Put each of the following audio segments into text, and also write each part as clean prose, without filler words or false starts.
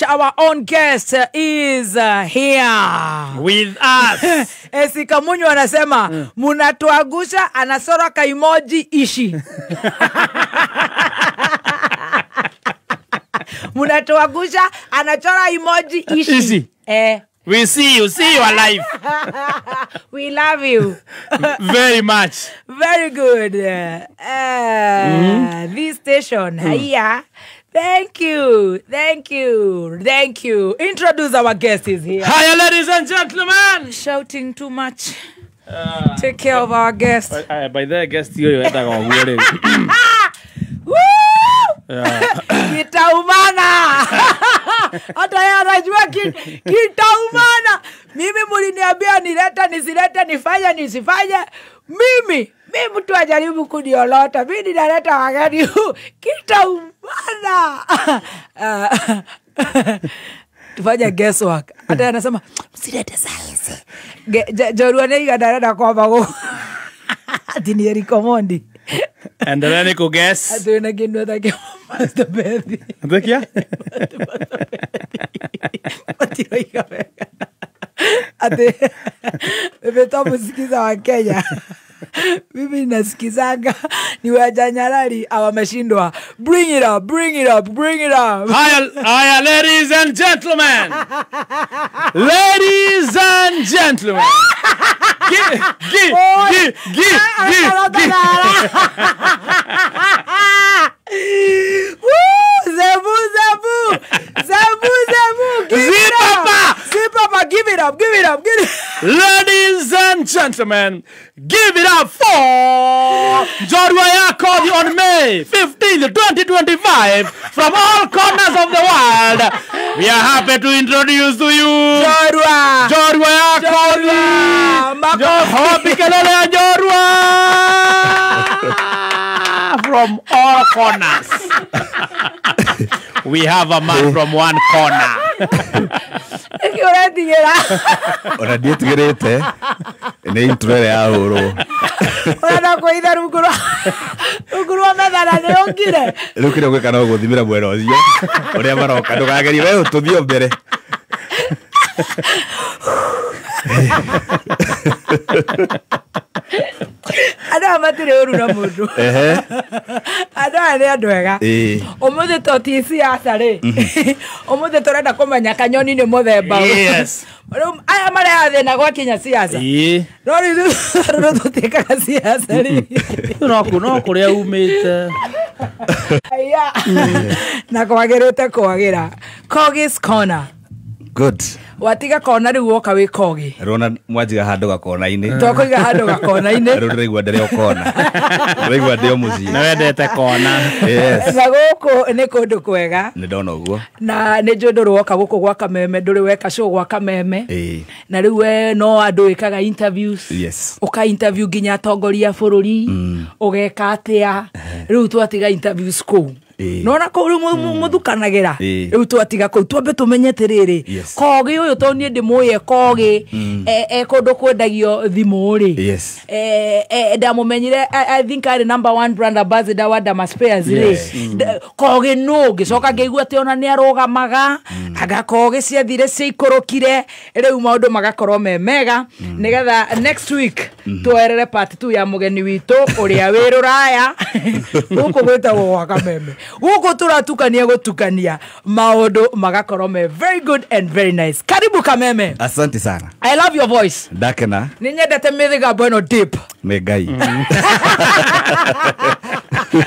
much our own guest is here with us. Esikamunyu anasema munatuagusha, anasora ka emoji ishi. Munatuagusha, anachora emoji ishi. Ishi. We see you alive. We love you very much. Very good. This station here. Thank you. Introduce our guest is here. Hi, ladies and gentlemen. Shouting too much. Take care of our guest. By the guest you had go weird. Woo! Kitaumana. Hata yeye anajua kitaumana. Mimi mliniambia nileta nisilete, nifanye nisifanye. Mimi mtu ajaribu kuniolota. Mimi ninaleta wageni. Kitaumana. Tufanye guesswork. Hata anasema msilete science. Jorua neiga darada kwa bago. Atini Eriko Mondi. And then I go guess. Ado na ginwa take Master Baby. Ndio? Matiro ikaweka. Ate bebe msikiza wa Kenya. Mimi nasikizanga ni wajanyarari awameshindwa. Bring it up. Hi, ladies and gentlemen. Ladies and gentlemen. Give. Zipapa, give it up. Ladies and gentlemen, give it up for Jorua Yakobi on May 15th, 2025 from all corners of the world. We are happy to introduce to you Jorua Yakobi. Happy Kalele Jorua from all corners. We have a man from one corner. Ora dietugerete ne intro ya oro. Ora ko ida ruguru medara ne ongire. Rukire gweka no guthimira mwero ucio. Uria maroka ndugageri we ututhio mbere. Ada matire oru na mundu. Ada ne andwega. Omuthe toti siasa ri. Omuthe torenda kumenya kanyoni ni muthemba. Yes. Aya mare athena gwa Kenya siasa. No ri tutika siasa ri. No kuria umite. Aya. Na kwagerete kwagira. Kogis corner. Good. Watiga kona riu woka wi kogi. Rona mwajiga handu gakona-ini. Tokoiga handu gakona-ini. Rurigwa ndere okona. Rurigwa ndio muzi. Na wendete kona. Yes. Na guku ni kundu kwega. Ni ndona uguo. Na ni njundu woka guku gwa Kameme, nduri weka show gwa Kameme. Na riu we no andu ikaga interviews. Yes. Uka interview ginya atongoria bururi. Ugeka atia. Riu twatiga interviews ku. Nona ko muthukanagira riu twatiga ko twambe tumenyete riri kogi uyu to nie ndimuye kogi kundu kwendagio thimu ri ndamumenyire. I think I number 1 brand ambassador wa Damaspares ri kogi no gicoka ngeigua ati ona ni arugamaga aga kogi ciathire ciikurukire riu maundu magakorwo mega nigetha next week twerere part 2 ya mugeni witu uria wiruraya guku gwitagwo gwa Kameme. Uko turatukania gutukania maundu magakorwo me very good and very nice. Karibu Kameme. Asante sana. I love your voice. Dakena. Ninyendete mithiga bueno deep. Megai.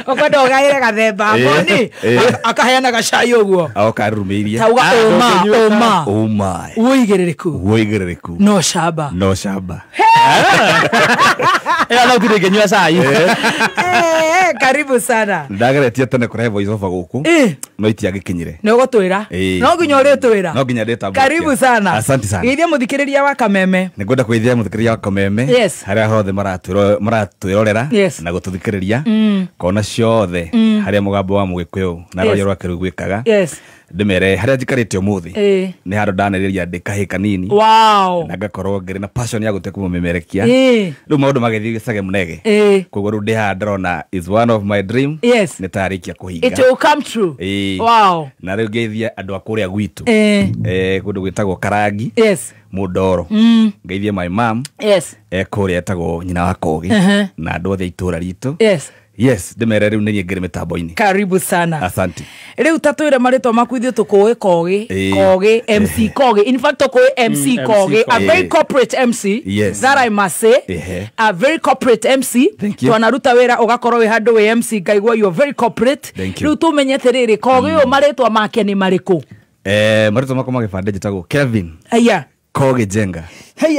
Okodo gaire gathemba boni akaheana gacai uguo. Aokarumirie. Tauga oma. Uigiririku. No shaba. Ala kudegenywa sai. Karibu sana. Ndageretie tene kure voice over guku. No itiagikinyire. No gutwira. No nginya uritwira. No nginya ndeta. Karibu sana. Asante sana. Ithia muthikiriria wa Kameme. Nigwenda kwithia muthikiriria wa Kameme. Haria hothe maratwirorera na gututhikiriria. Kona ciothe haria mugambo wa Mugikuyu na rwayo rwake rugwikaga. ndimere haria njikarite umuthi ni handu ndaniriria ndikahi kanini na ngakorwo ngiri na passion ya gute kumumemerekia riu maundu magithii gicage munege koguo riu ndi haha ndirona is one of my dream ni tarikia kuhinga it will come true na riu ngeithia andu akuria gwitu kundu gwitagwo Karangi Mudoro ngeithia my mom kuria etagwo nyina wa Kogi na andu othe itura ritu yes ndimere riu ni ngiri mitambo-ini karibu sana asante riu tatwire maritwa makuithio tukuwe Kogi MC Kogi in fact tukuwe MC Kogi a very corporate MC that I must say a very corporate MC twanaruta wira ugakorwo wi handu wi MC ngaigwa you are very corporate riu tumenyete riri Kogi yo maritwa make ni mariku maritwa makoma gibande jitagwo Kevin Kogi Jenga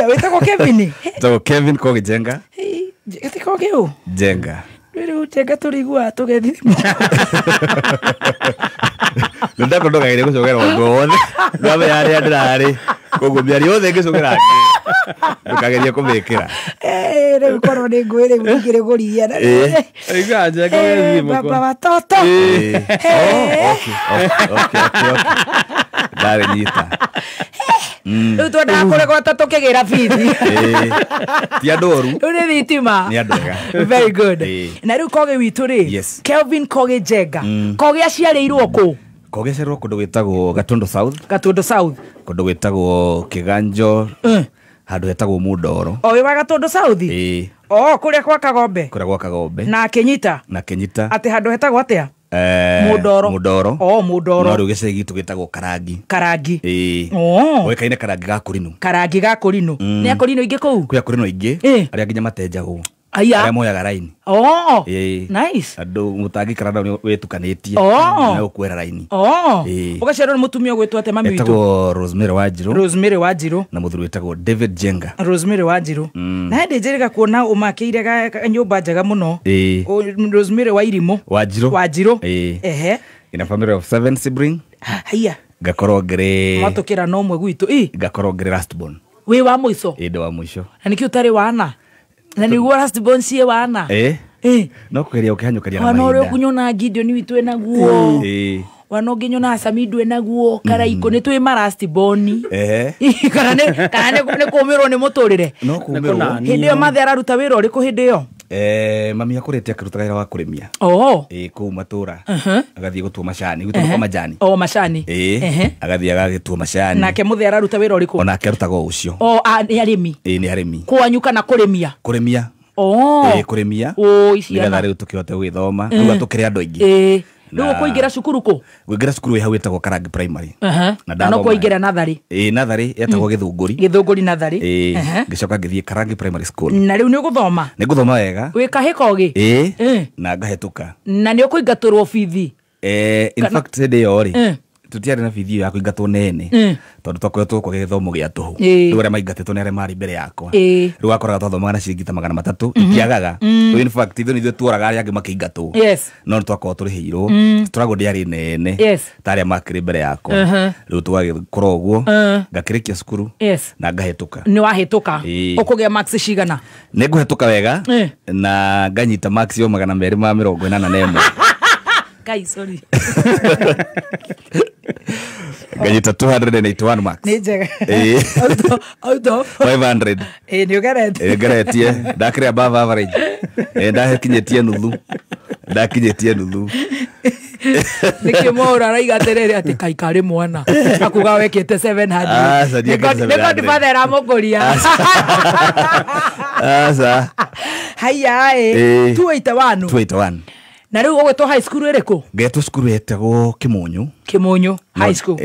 wetagwo Kevin tagwo Kevin Kogi Jenga ati Kogi u Jenga riu Jenga turigwa tugethi ndako ndoka ile kucogera wangu wothe ndabe yari ndirari koguo miari yothe ngicogera ndukageria kumikira riu korwo ni ngwire ngire guria iga Jenga wethi moko baba watoto okay ndari nyita riu twenda kuregota tukigira bithi ti andoru uri thitima ni andega very good na riu Kogi witu ri Kelvin Kogi Jenga Kogi aciarirwo ku Kogi aciarirwo kundu gwitagwo Gatundu South kundu gwitagwo Kiganjo handu hetagwo Mudoro wi wa Gatundu South kuria kwa Kagombe na Kenyita ati handu hetagwo atia Mudoro no riu gicegi gitu gitagwo Karangi kaine Karangi ga Kurinu ni akurino ingi kuu kwa kurino ingi aria nginya matejagwo aria moyaga raini nice andu mutangi karanda wetukanitie na ukwera raini ugacero ni mutumia gwetwa ate mami witu etagwo Rosemary Wanjiru na muthuri wetagwo David Jenga Rosemary Wanjiru na ndi njiriga kuona umakiire nyumba njega muno Rosemary Wanjiru ina family of 7 siblings gakorwo ngiri matukira no mwe gwitu gakorwo ngiri last born wi wa muico ndo wa muico na nikio tari wana na ni last born sie wana no kugeria ukihanyukaria na mahinda wana uri kunyona Gideon witu enaguo wano nginyo na Samidu enaguo Karaiko ni twi last born kana ne kumirwo ni muturire no kumirwo hindi yo mathe araruta wira uri ku hindi yo mami akurete akirutaga wira wa kurimia ku matura agathie gutua macani gutua majani macani agathie agagitua macani nake muthe araruta wira uri ku ona akirutaga ucio ni arimi ni arimi kwanyuka na kurimia kurimia iciana riu tukihote gwithoma riu tukiri andu aingi riu kuingira cukuru ku kuingira cukuru hau etagwo Karangi primary na no kuingira nathari nathari etagwo Githunguri nathari ngicoka ngithie Karangi primary school na riu ni guthoma wega wi kahikogi na ngahetuka na ni ukuingaturwo bithi in fact ndio ri tutiari na bithi ya kuingatwo nene tondu twakoretwo kwa githomo gia tuhu riu aria maingatetwo ni aria mari mbere yakwa riu akoraga twathomaga na ciringi ta 300 itiagaga in fact ithu nithu tworaga aria angi makiingatwo no twakorwo turihiirwo turago ndiari nene ta aria makiri mbere yakwa riu twagikorwo uguo ngakirikia cukuru na ngahetuka ni wahetuka ukugia max cigana ni nguhetuka wega na nganyita max yo 281 Guys, sorry. Nganyita 281 max. Ni njega. Auto. 500. Ni ugarete. Ngaretie. Ndakire above average. Ndakinyetie nuthu. Nikimora raiga terere ati kaikare mwana. Akuga wekete 700. Niko father amogoria. Asa. Haya 281. Na riu ugwetwo high school iriku ngetwo cukuru etagwo Kimunyu high school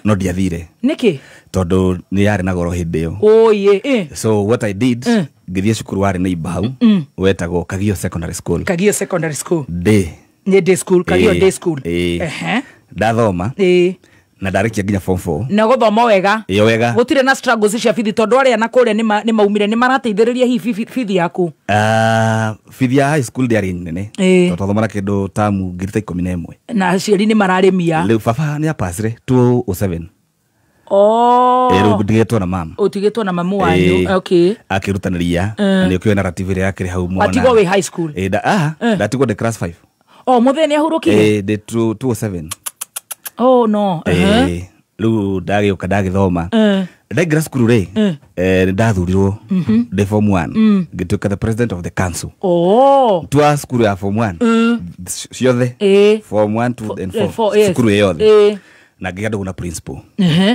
no ndiathire niki tondu ni yari na goro hindi yo so what I did ngithie cukuru wari neighbor hau wetagwo Kagio secondary school day school Kagio day school ndathoma na ndarikia nginya form 4 na guthoma wega gutire na struggles cia bithi tondu aria na kuria ni maumire ni marateithiriria hi bithi yaku bithi ya high school ndiari nene twathoma na kindu tamu ngiri ta 11 na aciari ni mararimia riu baba ni apasire 207 riu ndigetwo na mama utigitwo na mamu wanyu akirutaniria na nikio narrative ria akiri hau mwana atigo we high school ndatigwo de class 5 muthenya ahurukire de 207 Oh no. Lu dagi okadagi thoma. Ndagira cukuru ri ndathurirwo ndi form 1 ngituika the president of the council. Twa cukuru ya form 1 ciothe form 1 2 and 4 cukuru yothe na ngigenda kuna principal.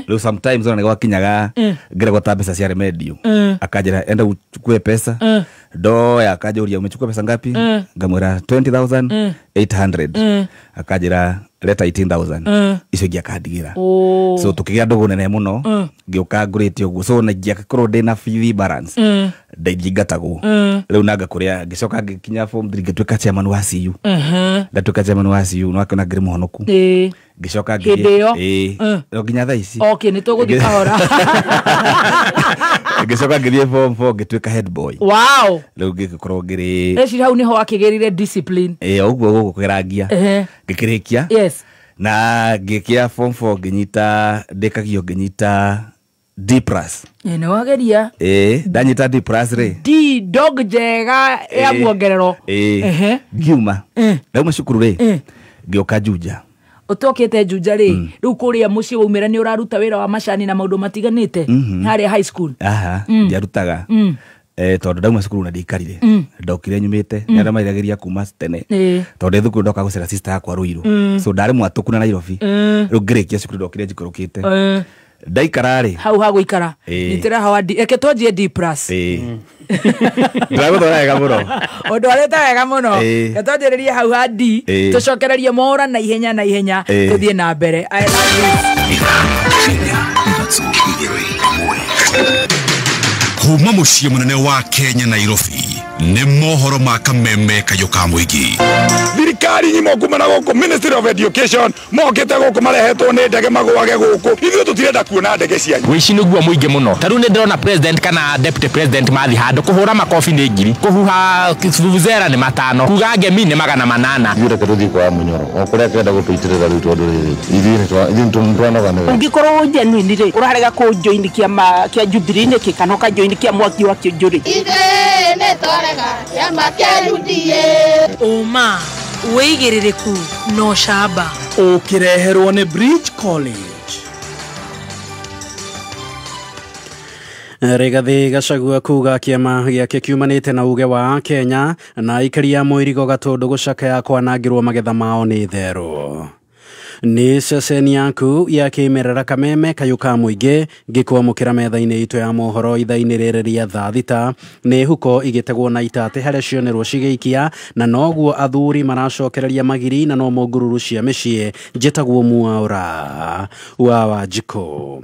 Leo sometimes ona nigwa kinyaga ngira gwa pesa cia remedio akajira enda uchukue pesa do akajuria umechukua pesa ngapi ngamwira 20,800 akajira leta 18,000 icio ngia kandigira so tukigia ndogo nene muno ngioka ngurite uguo so nagia korwo ndina fee balance ndaithingatagwo riu nanga kuria ngicoka ngikinya form 3 ngituika chairman wa CU ndatuika chairman wa CU no akona ngiri muhonoku ngicoka nginya thaa ici okay ni tuguthi kahora ngicoka ngithie form 4 ngituika head boy. Wow. Riu ngikorwo ngiri eci hau niho akigerire discipline uguo kugerangia ngikirikia na ngikia form 4 nginyita ndikagio nginyita D+. Ni wageria ndanyita D+ ri D dog jega ya muongerero ngiuma ndauma cukuru ri ngioka Juja utokete Juja ri riu kuria muci waumira ni uraruta wira wa macani na maundu matiganite hari high school ndiarutaga tondu ndauma cukuru na ndikarire ndokire nyumite nera mairagiria kuma tene tondu thukuru ndoka gucera sister yakwa Ruiru so ndari mwatuku na Nairobi riu ngirikia cukuru ndokire njikorokite ndaikarari hau ha guikara nitira hawa eke tonjie D+. Ndaguthoya wega muno undu areta wega muno gatonjererie hau ha D tucokererie mora na ihenya tuthie na mbere. Kuma muciĩ munene wa Kenya Nairobi nĩ mohoro ma kameme kayo ka mũingĩ. Thirikari nyimo kumana gũkũ Ministry of Education mokĩte gũkũ marehetwo nĩ ndege magwage gũkũ ithuĩ tũtirenda kuona ndege cianyu. Wici nĩguo mũingĩ mũno tarĩu nĩ ndĩrona president kana deputy president mathi handũ kũhũra makobi nĩ ngiri kũhuha vuvuzela nĩ matano kuga ngemi nĩ 800. Yure karuthi kwa Munyoro okũrĩa kenda gũtũitĩrĩra rĩu tondũ ithuĩ tũnoga nĩ ũngĩkorwo genuine rĩ ũrarega kũ join kĩa Jubilee nĩ kĩkanoka join kĩa mwaki wa kĩnjũrĩ nĩ twarega kĩama kĩa UDA uma wĩigĩrĩrĩku no camba ũkĩreherwo nĩ Bridge College. Rigathi Gachagua kuga kiama giake kiumanite na uge wa Kenya na ikaria mũirigo gatundu gucakaya kwanangirwo magetha mao ni therũ. Ni ceceni yaku ya kimerera kameme kayuka muingi ngikwamukira metha-ini itu ya mohoro itha-ini riri ria thaa thita ni huko igitegwo na itate haria cionerwo cigeikia na noguo athuri maracokereria magiri na no mongururu cia micii njitagwo Mwaura wa Wanjikũ.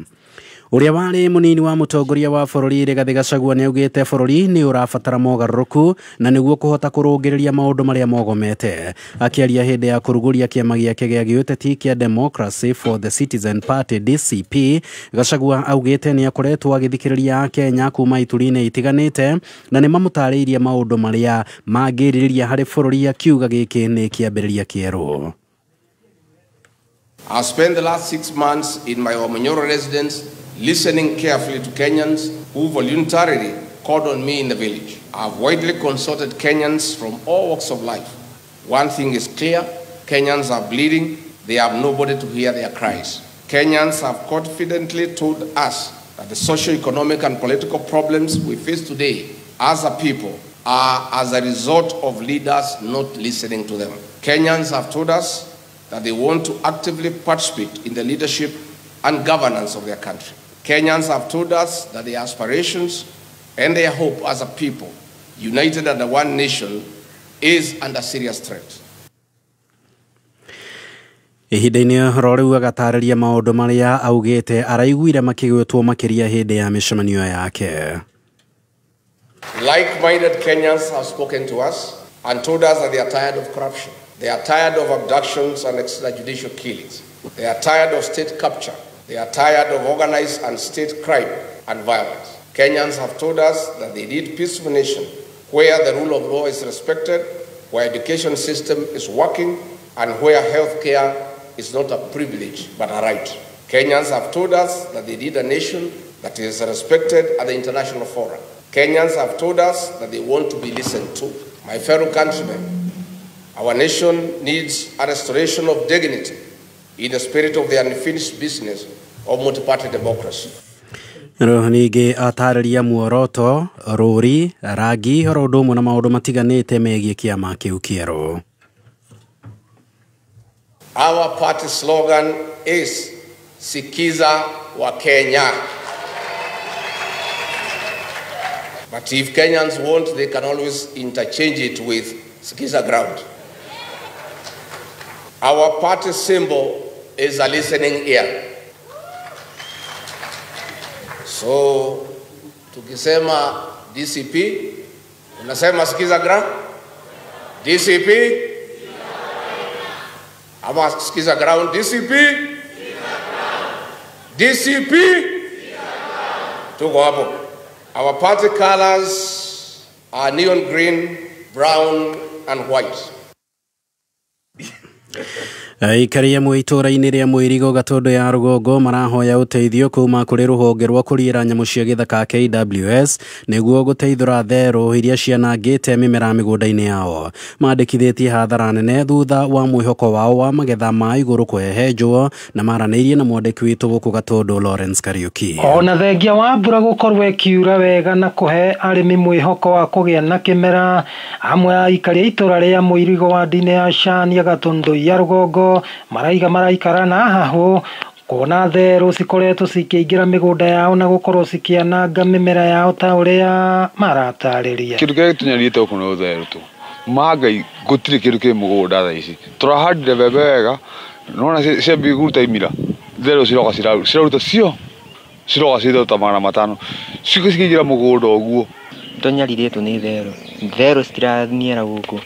Uria wari munini wa mutongoria wa bururi Rigathi Gachagua ni augite bururi ni urabatara mogaruruku na niguo kuhota kurungiriria maundu maria mogomete. Akiaria hindi ya kuruguria kiama giake gia giuteti kia Democracy for the Citizen Party DCP, Gachagua augite ni akoretwo agithikiriria Kenya kuma iturine itiganite na ni mamutariirie maundu maria mangiririria hari bururi akiuga giki ni kiambiriria kieru. I spent the last 6 months in my Munyoro residence listening carefully to Kenyans who voluntarily called on me in the village. I've widely consulted Kenyans from all walks of life. One thing is clear, Kenyans are bleeding, they have nobody to hear their cries. Kenyans have confidently told us that the socio-economic and political problems we face today as a people are as a result of leaders not listening to them. Kenyans have told us that they want to actively participate in the leadership and governance of their country. Kenyans have told us that their aspirations and their hope as a people, united under one nation, is under serious threat. Ihinda-inĩ rĩu agatariria maũndũ maria augite araiguire makigwetwo makiria hindi ya micemanio yake. Like-minded Kenyans have spoken to us and told us that they are tired of corruption. They are tired of abductions and extrajudicial killings. They are tired of state capture. They are tired of organized and state crime and violence. Kenyans have told us that they need a peaceful nation where the rule of law is respected, where education system is working, and where health care is not a privilege but a right. Kenyans have told us that they need a nation that is respected at the international forum. Kenyans have told us that they want to be listened to. My fellow countrymen, our nation needs a restoration of dignity in the spirit of the unfinished business of multi-party democracy. Ningĩ atarĩria muoroto, rũri, rangi, ũndũ ũmwe na maũndũ matiganĩte megiĩ kĩama kĩu kĩerũ. Our party slogan is Sikiza wa Kenya. But if Kenyans want, they can always interchange it with Sikiza ground. Our party symbol is a listening ear. So, tukisema DCP, unasema Sikiza ground? DCP? Ama Sikiza ground, DCP? DCP? Tuko hapo. Our party colors are neon green, brown, and white. Aikari amwe itũra-inĩ rĩa Mũirigo Gatũndũ ya Rũgongo marahoya ũteithio kuma kũrĩ rũhonge rwa kũriĩra nyamũ cia gĩthaka KWS nĩguo gũteithũra therũ iria cianangĩte mĩmera mĩgũnda-inĩ yao. Mandĩkithĩtie hathara nene thutha wa mwĩhoko wao wa magetha ma igũrũ kwehenjwo na maranĩirie na mwandĩki witũ gũkũ Gatũndũ Lawrence Kariuki. Ona thengia wa mbura gũkorwo ĩkiura wega na kũhe arĩmi mwĩhoko wa kũgĩa na kĩmera, amwe a aikari itũra rĩa Mũirigo wa ndini ya Shania Gatũndũ ya Rũgongo maraikara na haho kuona therũ cikoretwo cikĩingĩra mĩgũnda yao na gũkorwo cikĩananga mĩmera yao ta ũrĩa maratarĩria. Kĩndũ kĩrĩa gĩtunyarĩte gũkũ nĩ therũ tu. Magai gũtirĩ kĩndũ kĩ mũgũnda thaa ici. Tũrahandire mbembe wega, nona ciambia kũruta imira. Therũ ciroka ciraruta ciroka ciruta magana matano. Cikĩingĩra mũgũnda ũguo. Tũnyarĩtwo nĩ therũ citiraniera gũkũ.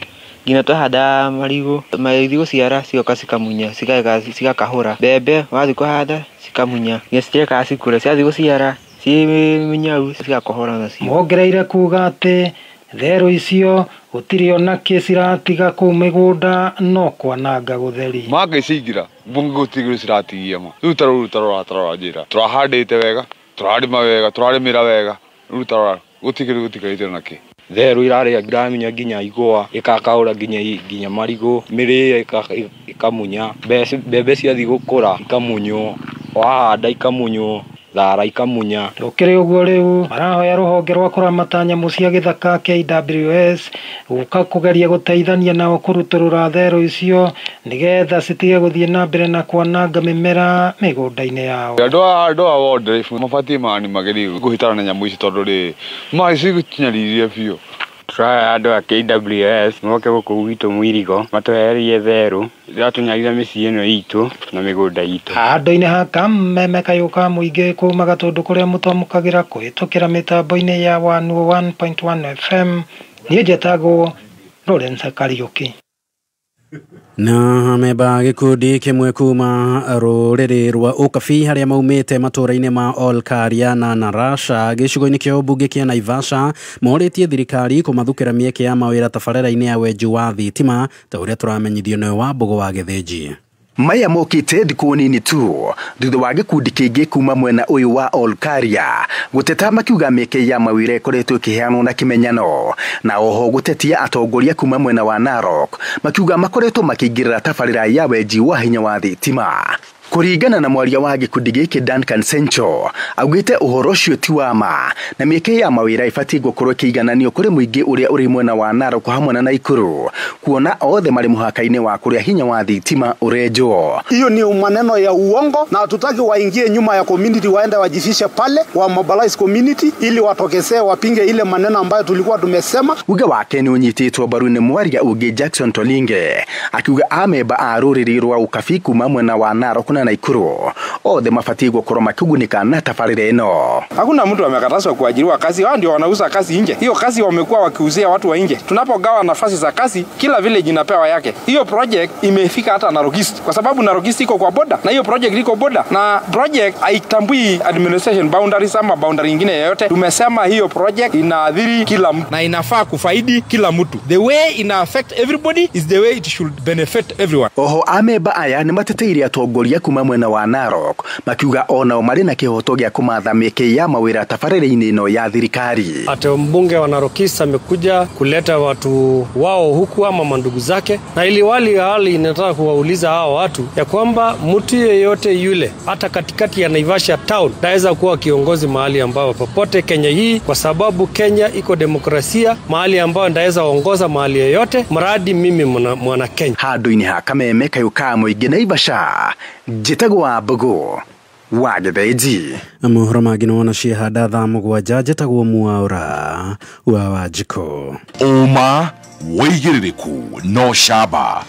Gina twahanda marigo ciara cioka cikamunya cigakahũra mbembe wathi kũhanda cikamunya gĩcitireka cikũra ciathi gũciara cimunyau cigakohora nacio. Mongereire kuga atĩ therũ icio gũtirĩ ona kĩ ciratiga kũu mĩgũnda no kwananga gũtheri. Mangĩcingira gũtirĩ ciratigia ma. Rĩu tarora njĩra tũrahandĩte wega, tũrarĩma wega, tũrarĩmĩra wega, rĩu tarora gũtigarĩte na kĩ. Therũ irarĩa ngiramunya nginya igwa ikakaũra nginya marigo mĩrĩe ikamunya mbembe ciathi gũkũra ikamunywo wahanda ikamunywo thara ikamunya. Ũkĩrĩ ũguo rĩu marahoya rũhonge rwa kũramata nyamũ cia gĩthaka KWS gũka kũgeria gũteithania nao kũrutũrũra therũ icio nĩgetha citige gũthiĩ na mbere na kwananga mĩmera mĩgũnda-inĩ yao. Andũ a wildlife mabatiĩ mani magerie kũhĩtana na nyamũ ici tondũ rĩ macigũkinyaririe biũ. Tũraya andũ a KWS moke gũkũ gwitũ Mũirigo matũhererie therũ iratũnyarire mĩciĩ ĩno itũ na mĩgũnda itũ. Handũ-inĩ haka meme kayũka mũingĩ kuma Gatũndũ kũrĩa mũtomũkagĩra kũhĩtũkĩra mĩtambo-inĩ ya 101.1 FM niĩ njetagwo Lawrence Kariuki. Na meba gĩkundi kĩmwe kuma rũrĩrĩ rwa Ũkabi harĩa maumĩte matũra-inĩ ma Olkaria na Narasha gĩcigo-inĩ kĩa ũmbunge kĩa Naivasha morĩtie thirikari kũmathukĩra mĩeke ya mawĩra tabarĩra-inĩ ya wenji wa thitima ta ũrĩa tũramenyithio nĩ Wambũgũ wa Gĩthĩnji. Maya mokite thikũ nini tu thutha wa gĩkundi kĩngĩ kuma mwena ũyũ wa Olkaria gũteta makiuga mĩeke ya mawĩra ĩkoretwo ĩkĩheanwo na kĩmenyano, na oho gũtetia atongoria kuma mwena wa Narok makiuga makoretwo makĩingĩrĩra tabarĩra ya wenji wa hinya wa thitima. Kũringana na mwaria wa gĩkundi gĩkĩ Duncan Sencho augĩte ũhoro ũcio ti wa ma na mĩeke ya mawĩra ĩbatiĩ gũkorwo ĩkĩigananio kũrĩ mũingĩ ũrĩa ũrĩ mwena wa Narok hamwe na Naikuru kuona othe marĩ mũhaka-inĩ wa kũrĩa hinya wa thitima ũrenjwo. Hiyo ni maneno ya uongo na hatutaki waingie nyuma ya community, waende wajifishe pale wa mobilize community ili watokesee wapinge ile maneno ambayo tulikuwa tumesema. Uga wake nĩ ũnyitĩtwo mbaru nĩ mwaria ũngĩ Jackson Tolinge akiuga amemba a rũrĩrĩ rwa Ũkabi kuma mwena wa Narok na Naikuru othe mabatiĩ gũkorwo makĩgunĩka na tabarĩra ĩno. Hakuna mtu amekatazwa kuajiriwa kazi, wao ndio wanauza kazi nje. Hiyo kazi wamekuwa wakiuzia watu wa nje. Tunapogawa nafasi za kazi kila village inapewa yake. Hiyo project imefika hata Narok East kwa sababu Narok East iko kwa border na hiyo project iko border na project haitambui administration boundaries ama boundary nyingine yoyote. Tumesema hiyo project inaadhiri kila mtu na inafaa kufaidi kila mtu. The way ina affect everybody is the way it should benefit everyone. Oho ameba aya nĩ mateteire atongoria kuma mwena wa Narok makiuga onao marĩ na kĩhoto gĩa kũmatha mĩeke ya mawĩra tabarĩra-inĩ ĩno ya thirikari. Ate mbunge wa Narokis amekuja kuleta watu wao huku ama mandugu zake, na ili hali inataka kuwauliza hao watu ya kwamba mtu yeyote yule hata katikati ya Naivasha town taweza kuwa kiongozi mahali ambao popote Kenya hii, kwa sababu Kenya iko demokrasia, mahali ambao ndaweza ongoza mahali yoyote mradi mimi mwana Kenya. Handũ-inĩ ha Kameme kayũka mũingĩ Naivasha, njĩtagwo Mbogo wa Gĩthĩnji. Mohoro mangĩ no nacio handa thaa mũgwanja, njĩtagwo Mwaũra wa Wanjikũ. Uma wĩigĩrĩrĩku no camba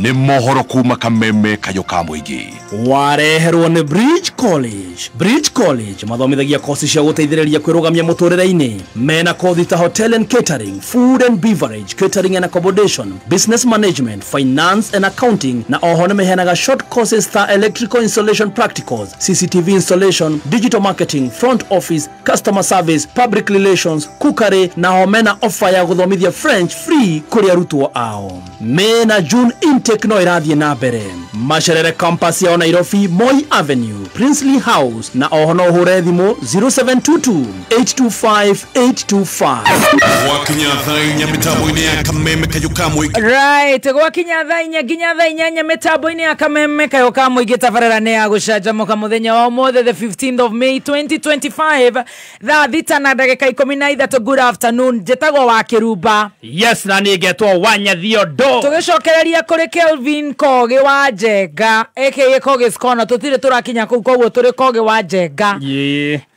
nĩ mohoro kuma Kameme kayũka mũingĩ. Wareherwo nĩ Bridge College mathomithagia kosi cia gũteithĩrĩria kwĩrũgamia mũtũrĩre-inĩ. Mena kothi ta hotel and catering, food and beverage, catering and accommodation, business management, finance and accounting, na oho nĩ meheanaga short courses ta electrical installation practicals, CCTV installation, digital marketing, front office, customer service, public relations, cookery, na ho mena offer ya gũthomithia French free kũrĩ arutwo ao. Mena June intake no irathiĩ na mbere. Macerere campus ya Nairobi, Moi Avenue, Princely House, na oho no hũre thimũ 0722 825 825. Gwakinya thaa inya mĩtambo-inĩ ya Kameme kayũka mũingĩ. Right, gwakinya thaa inya nginya thaa inyanya mĩtambo-inĩ ya Kameme kayũka mũingĩ, tabarĩra nĩ ya gũcanjamũka mũthenya wa ũmũthĩ the 15th of May 2025 thaa thita na ndagĩka 13. Good afternoon, njĩtagwo wa Kĩrumba. Yes, na niĩ ngetwo Wanyathio Do. Tũgĩcokereria kũrĩ Kelvin Kogi wa Njenga aka Kogi's Corner. Tũtirĩ tũrakinya kũu, koguo tũrĩ Kogi wa Njenga.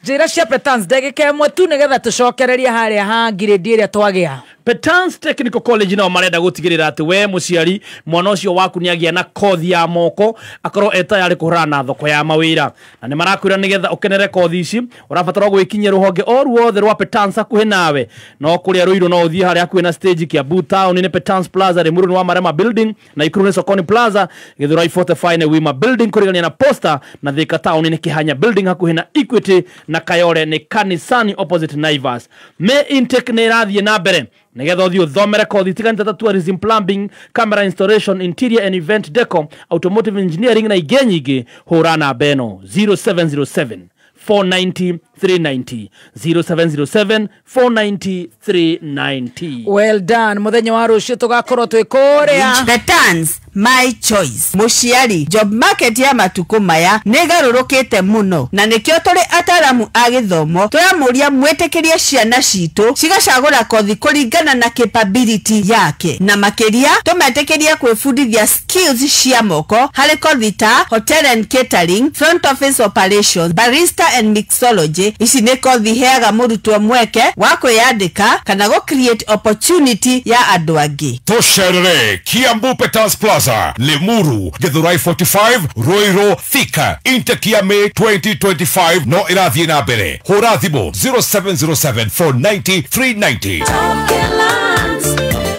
Njĩra cia Petans ndagĩka ĩmwe tu nĩgetha tũcokererie harĩa ha ngirĩndi ĩrĩa twagĩa. Petans Technical College no marenda gũtigĩrĩra atĩ we mũciari mwana ũcio waku nĩagĩa na kothi ya moko akorwo etayarĩ kũhũrana na thoko ya mawĩra, na nĩ marakwĩra nĩgetha ũkenere kothi ici ũrabatara gwĩkinyia rũhonge o ruothe rwa Petans hakuhĩ nawe. No kũrĩa Ruiru no ũthiĩ harĩa hakuhĩ na stage kĩa Town nĩ Petans Plaza, Limuru nĩ wa Marema Building, na Ikuru nĩ Sokoni Plaza, Githurai Fortify nĩ Wima Building kũrigania na Posta, na Thika Town nĩ Kĩhanya Building hakuhĩ na Equity, na Kayore nĩ Kanisani opposite Naivas. Me intake nĩ irathiĩ na mbere nĩgetha ũthiĩ ũthomere kothi tiganĩte ta tourism, plumbing, camera installation, interior and event decor, automotive engineering na ingĩ nyingĩ. Hũra namba ĩno 0707 490 390 0707 490 390. Well done. Muthenya wa rũciũ tugakorwo twĩ kũrĩa Petans my choice. Mũciari, job market ya matukũ maya nĩ garũrũkĩte mũno, na nĩkĩo tũrĩ ataramu a gĩthomo tũramũria mwĩtĩkĩrie ciana citũ cigacagũra kothi kũringana na capability yake, na makĩria tũmetĩkĩrie kwĩbundithia skills cia moko harĩ kothi ta hotel and catering, front office operations, barista and mixology. Ici nĩ kothi heaga mũrutwo mweke wa kwĩyandĩka kana go create opportunity ya andũ angĩ. Tũcerere Kiambu Petans Plaza, Limuru, Githurai 45, Ruiru, Thika. Intake ya May 2025 no irathiĩ na mbere. Hũra thimũ 0707 490 390.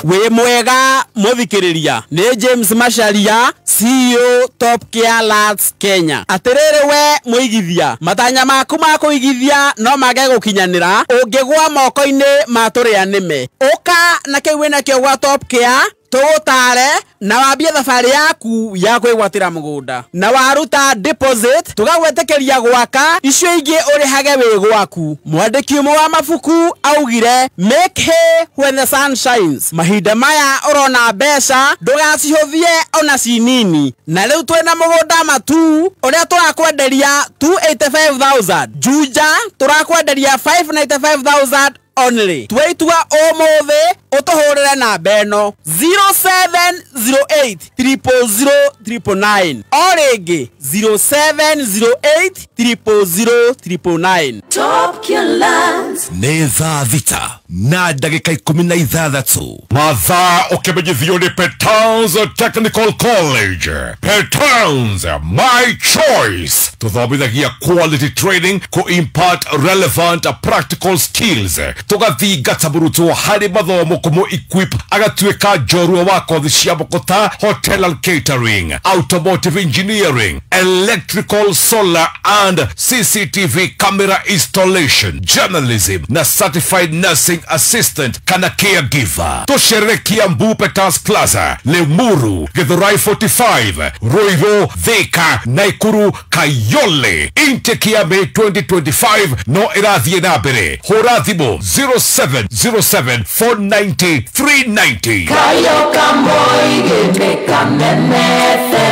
We mwega muthikiriria ni James Macharia, CEO Top Care Lands Kenya. Atiriri we muigithia matanya maku ma kuigithia no mage gukinyanira ungigwa moko-ini ma turia nime. Uka na kiu wina kio gwa Top Care tugutare na wambie thabarĩ yaku ya kwĩgwatĩra mũgũnda, na waruta deposit tugagwetĩkĩria gwaka icio ingĩ ũrĩhage wĩ gwaku. Mwandĩki ũmwe wa mabuku augire make hay when the sun shines. Mahinda maya ũrona mbeca ndũgacihũthie ona cinini, na rĩu twĩna mũgũnda matu ũrĩa tũrakwenderia 285,000, Juja tũrakwenderia 595,000 only. Twaitua ũmũthĩ utuhurire namba ĩno 0708 000 999 o rĩngĩ 0708 000 999. Top Care Lands nĩ thaa thita na ndagĩka 16 mathaa ũkĩmenyithio nĩ Petans Technical College. Petans my choice. Tuthomithagia quality training ku impart relevant practical skills. Tugathingata mũrutwo harĩ mathomo kumo equip agatuika jorua wa kothi cia Bokota Hotel and Catering, Automotive Engineering, Electrical, Solar and CCTV camera installation, journalism na certified nursing assistant kana caregiver. Tosherekia Mbu Peters Plaza, Lemuru, Githurai 45, Ruiru, Thika, Naikuru, Kayole. Intake ya May 2025 no irathie na mbere. Hura thimu 0707 490 390. Kayo kamoi gene kamemefem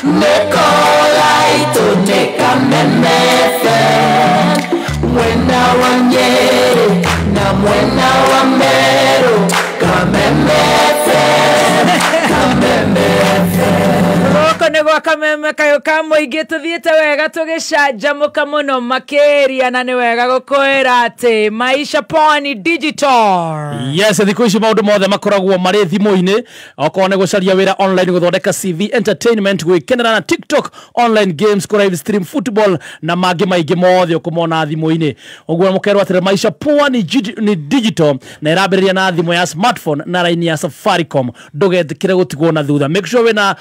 Mekola ito ne kamemefem Mwena wa Nyeri na mwena wa Meru kamemefem kamemefem. Roko nego kameme kayo kamoige tuthiete wega tugicanjamuka muno makiria na ni wega gukwira ati Maisha Poa ni digital. Yes, thikũ ici maũndũ mothe makoragwo marĩ thimũ-inĩ. Okorwo nĩ gũcaria wĩra online, gũthondeka CV, entertainment, gwĩkenera na TikTok, online games, live stream football na mangĩ maingĩ mothe ũkũmona thimũ-inĩ. Ũguo mũkerwo atĩ Maisha Poa ni digital na ĩrambĩrĩria na thimũ ya smartphone na raini ya Safaricom. Ndũgetĩkĩre gũtigwo na thutha. Make sure wĩna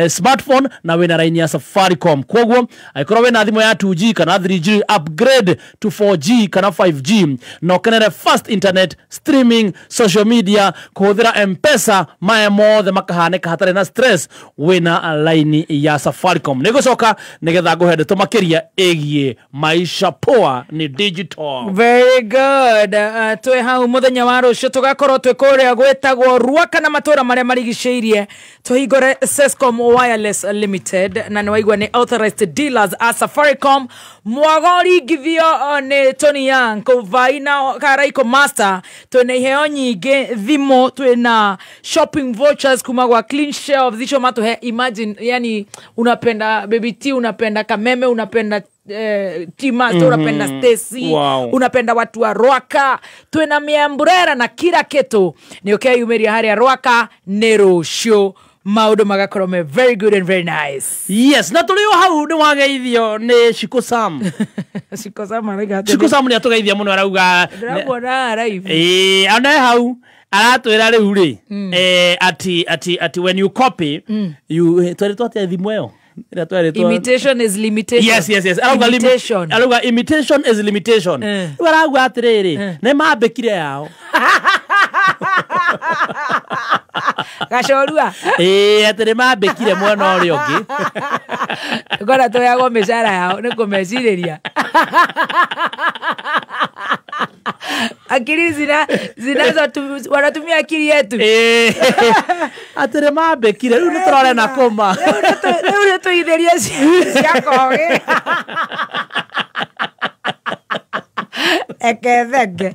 smartphone na wĩna raini ya Safaricom. Kwoguo angĩkorwo wĩna thimũ ya 2G kana 3G, upgrade to 4G kana 5G. No kenere fast internet, streaming, social media, kuhũthĩra M-Pesa, maya mothe makahanĩka hatarĩ na stress wĩna line ya Safaricom. Nĩgũcoka nĩgetha ngũhe ndeto makĩria ĩgiĩ Maisha Poa ni digital. Very good. Twe hau muthenya wa rũciũ tugakorwo twĩ kũrĩa gwĩtagwo Ruaka na matũra marĩa marigicĩirie. Tuhingũre Sescom Wireless Limited na nĩwaigua nĩ authorized dealers a Safaricom. Mwagoringithio nĩ Tony Young Kuvaina Karaiko Master. Twĩna iheo nyingĩ thimũ, twĩna shopping vouchers kuma kwa Clean Shelf. Zicho matuhe, imagine, yani unapenda Baby T, unapenda Kameme, unapenda T-Master, unapenda Stacy, wow. Unapenda watu wa Ruaka. Twĩna miamburera na kila kitu. Nĩ ukeyumeria harĩa Ruaka nĩ rũciũ. Maũndũ magakorwo me very good and very nice. Yes, na tulio hau nĩ wageithio nĩ Shiko Sam. Shiko Sam araiga. Shiko Sam nĩ atugeithia mũno arauga. Ndĩramuona live. Ana hau aratwĩra rĩu rĩ ati when you copy you twĩrĩtwo thimũ ĩyo. Imitation is limitation. Yes. Aluga imitation is limitation. Waragwa atiriri. Ne mambekire yao. Gashorua. Atire mambekire mwana uri ungi. Ngora toyago meshara yao nikumecireria. Akili zinazo wanatumia akili yetu. Atire mambekire riu niturore na koma. Riu tuitheria ciakoge. Ekethenge.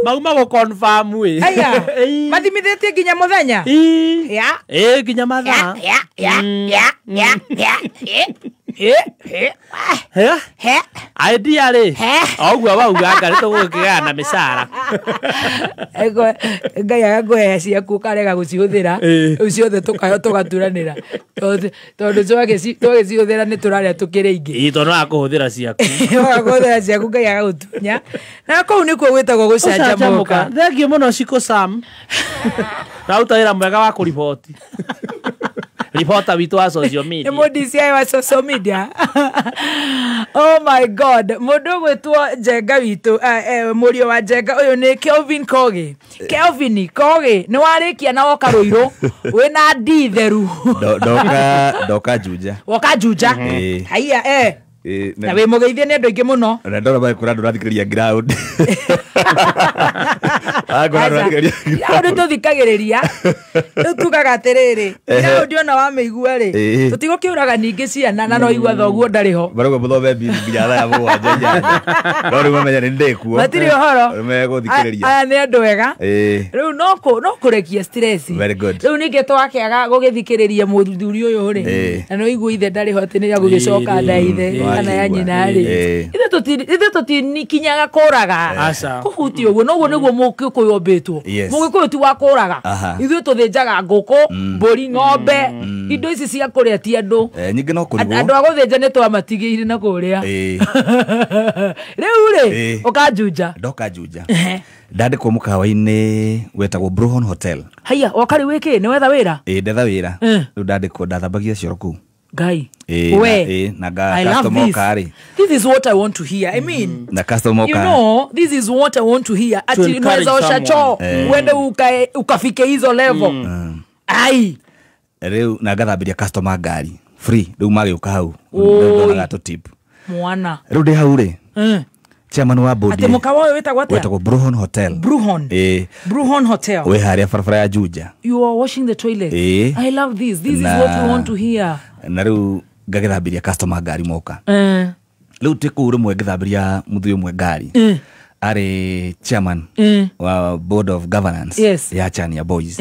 Mauma go confirm we. Aya. Mathimithitie nginya muthenya. Ya. Nginya mathaa. Idea ri. Ogwa wauga ngari tugukigana mishara. Ngai agaguhe ciaku karega gucihuthira. Uciothe tukayo tugaturanira. Tondu twagicihuthira ni turaria tukire ingi. Tondu akuhuthira ciaku. Akuhuthira ciaku ngai agagutunya. Na kou nikuo gwitagwo gucanjamuka. Thengiũ mũno Shiko Sam. Rauta wĩra mwega wa kũriboti. Reporter witu wa social media. MDCI wa social media. Oh my God. Mundu gwitwo Jenga witu, murio wa Jenga uyu ni Kelvin Kogi. Kelvin Kogi ni warikia na woka Ruiru. Wina nditheru. Doka juja. Woka juja. Haiya na we mugeithie ni andu aingi muno. Na ndora bai kura ndurathikiriria ground. Agora ndurathikiriria. Ya ndu tuthikagiriria. Tukaga atiriri. Na ndio na wa meigua ri. Tutigokiuraga ningi ciana na no igua thoguo ndari ho. Barogo muthome bibilia ya mũgwanja ijana. Ndori mamenya ni ndekuo. Matiri horo. Meguthikiriria. Aya ni andu wega. Riu no kurekia stress. Very good. Riu ninge twakiaga gugithikiriria muthuri uyu ri. Na no igua ithe ndari ho ati ni ya gugicoka ndaithe. Kana ya nyina ri. Ithe tutinikinyaga kuraga. Kuhuti uguo no niguo mukikuyo betwo. Mukikuyo ti wa kuraga. Ithe tuthinjaga nguku, mburi, ng'ombe, indo ici cia kuria ti andu nyingi no kurigwo andu aguthinja ni twamatigire na kuria riu ri ukanjuja ndokanjuja ndandikwo mukawa-ini wetagwo Bruhon Hotel. Haya wakari wiki ni wetha wira ndetha wira riu ndandikwo ndathambagia cioro kuu Guy. Na customer kari. This is what I want to hear. I mean, na customer you know, this is what I want to hear. Ati unaweza osha choo uende ukafike hizo level. Ai. Riu na gathambiria customer ngari free. Riu magiuka hau. Ndonaga to tip. Mwana. Riu ndi hau ri. Chairman wa bodi. Ati mukawa wetagwo atia? Wetagwo Bruhon Hotel. Bruhon. Bruhon Hotel. We haria farafara ya Juja. You are washing the toilet. I love this. This is what we want to hear. Na riu ngagithambiria customer ngari moka. Riu tiku rimwe ngithambiria muthui umwe ngari. Ari chairman wa board of governance ya Chania Boys.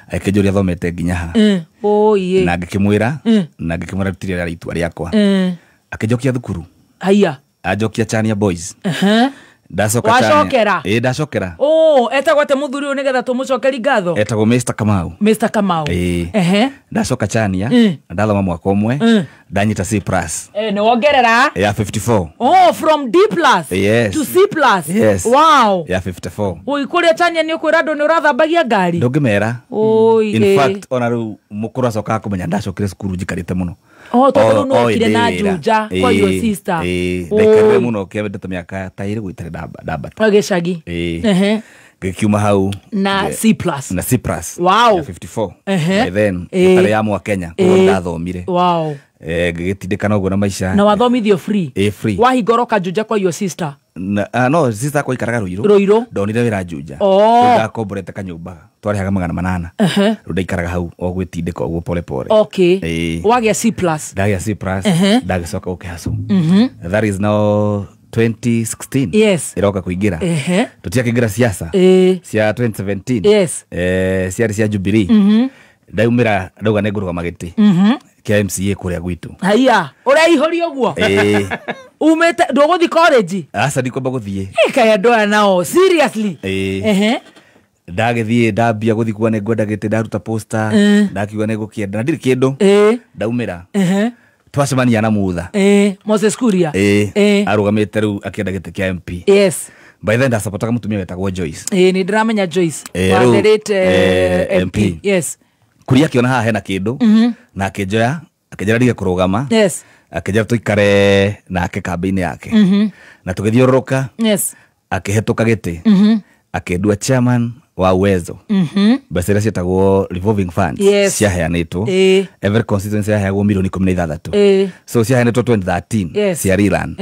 Akijuria thomete nginya ha. Na ngikimwira na ngikimwira rutiria riitwa riakwa. Akijokia thukuru. Haya. Ajokia Chania Boys. Ndacoka Chania. Ndacokera. Etagwo ate muthuri uyu nigetha tumucokeri ngatho. Etagwo Mr. Kamau. Mr. Kamau. Ndacoka Chania. Ndathoma mwaka umwe. Ndanyita C+. Ni wongerera? Ya 54. From D+ to C+. Yes. Wow. Ya 54. Oi kuria Chania ni ukwira andu ni urathambagia ngari. Ndungimera. In fact ona riu mukuru acoka kumenya ndacokire cukuru njikarite muno. Tondu no kire na Juja kwa your sister. Ndekere muno kiamete miaka ta iri gwitare ndamba. Agicagi. Gikiuma hau na C+. Na C+. Wow. Ya 54. By then tare ya mwa Kenya ko ndathomire. Wow. Gigitindikana uguo na maisha. Na wathomithio free. Free. Wahingoroka Juja kwa your sister. No sister kwa ikaraga Ruiru. Ndonire wira Juja. Ndakomborete kanyumba. Twarihaga 800. Ndaikaraga hau o gwitindika uguo pole pole. Okay. Wagia C+. Ndagia C+. Ndagicoka ukihasu. That is now 2016. Yes. Iroka kuingira. Tutiakingira siasa. Cia 2017. Yes. Ciari cia Jubilee. Ndaumira ndauga negurwa magiti. Kia MCA kuria gwitu. Haya, uraihoria uguo. Umete ndoguthi college. Asa ndikomba guthie. Kaya ndoa nao seriously. Ndagithie ndambia guthi kwa negwenda gite ndaruta poster. Ndakiuga negukienda ndiri kindu. Ndaumira. Twacemania na mutha. Moses Kuria. Arugamite riu akienda gite kia MP. Yes. By then ndasapotaga mutumia wetagwo Joyce. Ni ndiramenya Joyce. Wanderete MP. Yes. Kuria kiona haha hena kindu na akinjoya akijera dige kurugama. Yes. Akijera tuikare na akikambini yake. Na tugithiururuka. Yes. Akihetuka giti. Akendua chairman wa Uwezo. Basira cietagwo revolving funds. Ciaheanitwo. Every constituency yaheagwo milioni 16. So ciaheanitwo 2013 cia Rilan.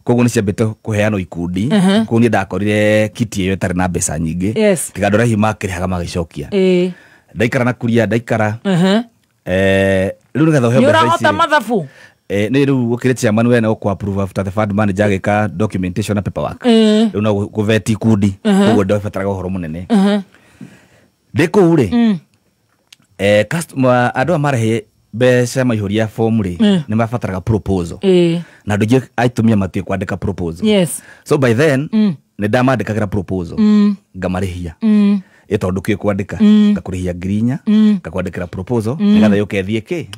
Koguo ni ciambite kuheanwo ikundi. Koguo ni ndakorire kiti iyo tari na mbeca nyingi. Tiga ndora hima kirihaga magicokia. Ndaikara na Kuria ndaikara. Riu nigetha uhe mbeca ici. Mathabu. Ni riu ukire chairman we na ku approve after the fund manager agika documentation na paperwork. Riu na kuveti ikundi. Koguo ndabataraga uhoro munene. Ndiko ure. Customer andu marehe mbeca maihuria form ri ni mabataraga proposal. Na ndugie aitumia matie kwandika proposal. So by then ni ndamandikagira proposal. Ngamarihia. Itondu kio kwandika ngakurihia ngirinya ngakwandikira proposal nigatha yuke thie ki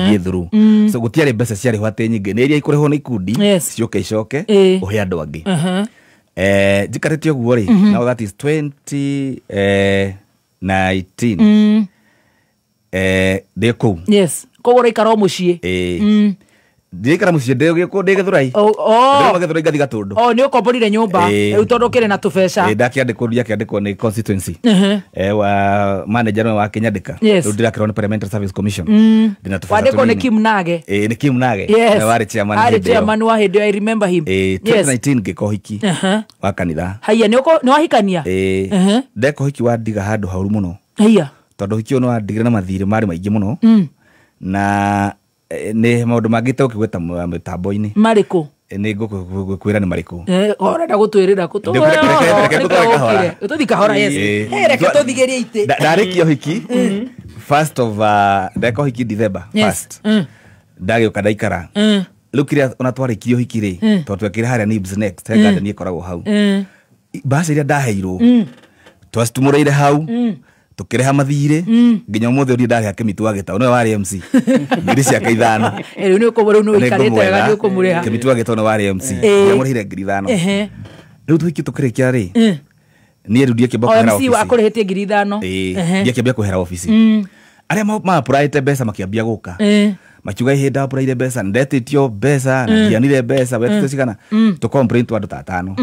thie through. So gutiari mbeca ciari hwate nyingi ni iria ikurihwo ni ikundi cioke icoke uhe andu angi. Jikarite oguo ri now that is 2019. Ndeko. Yes. Kogora ikaro mucie. Ndikara mucie ndegiko ndigithurai. Ndiro magithurai ngathi gatundu. Ni ukomborire nyumba. Utondu kire na tubeca. Ndakiandikwo ndiakandikwo ni constituency. Wa manager wa Kenyandika. Ndirakirwo ni Parliamentary Service Commission. Ndina tubeca. Wandikwo ni Kim Nage. Ni Kim Nage. Na wari chairman. Ari chairman wa Hedo, I remember him. 2019 ngikohiki. Wa kanitha. Haya ni wahikania. Ndekohiki wa ndiga handu hauru muno. Haya. Tondu hiki ono ndigire na mathiri mari maingi muno. Na ni maundu mangite ukigweta mitambo-ini mariko ni ngukwira ni mariko orenda gutwirira ututhika hora. Yes. Reke tuthigerie ite ndarikio hiki first of ndeko hiki December first ndagioka ndaikara riu kiria ona twarikio hiki ri tondu twekire haria Nibs Next hega ni ikoragwo hau basi iria ndaheirwo twacitumureire hau tukireha mathire nginya muthe uri ndari akimitu ageta no wari MC ngiri cia kaithano ni uko no ikarite wega ni uko mureha kimitu ageta no wari MC ya murihire ngiri thano riu twiki tukirikia ri ni erudie kibako hera office MC akorehetie ngiri thano ndia kibia kuhera office aria ma private besa makiambia guka makiuga ihinda apuraire mbeca ndetitio mbeca na ndianire mbeca wetete cigana to complain to andu tatano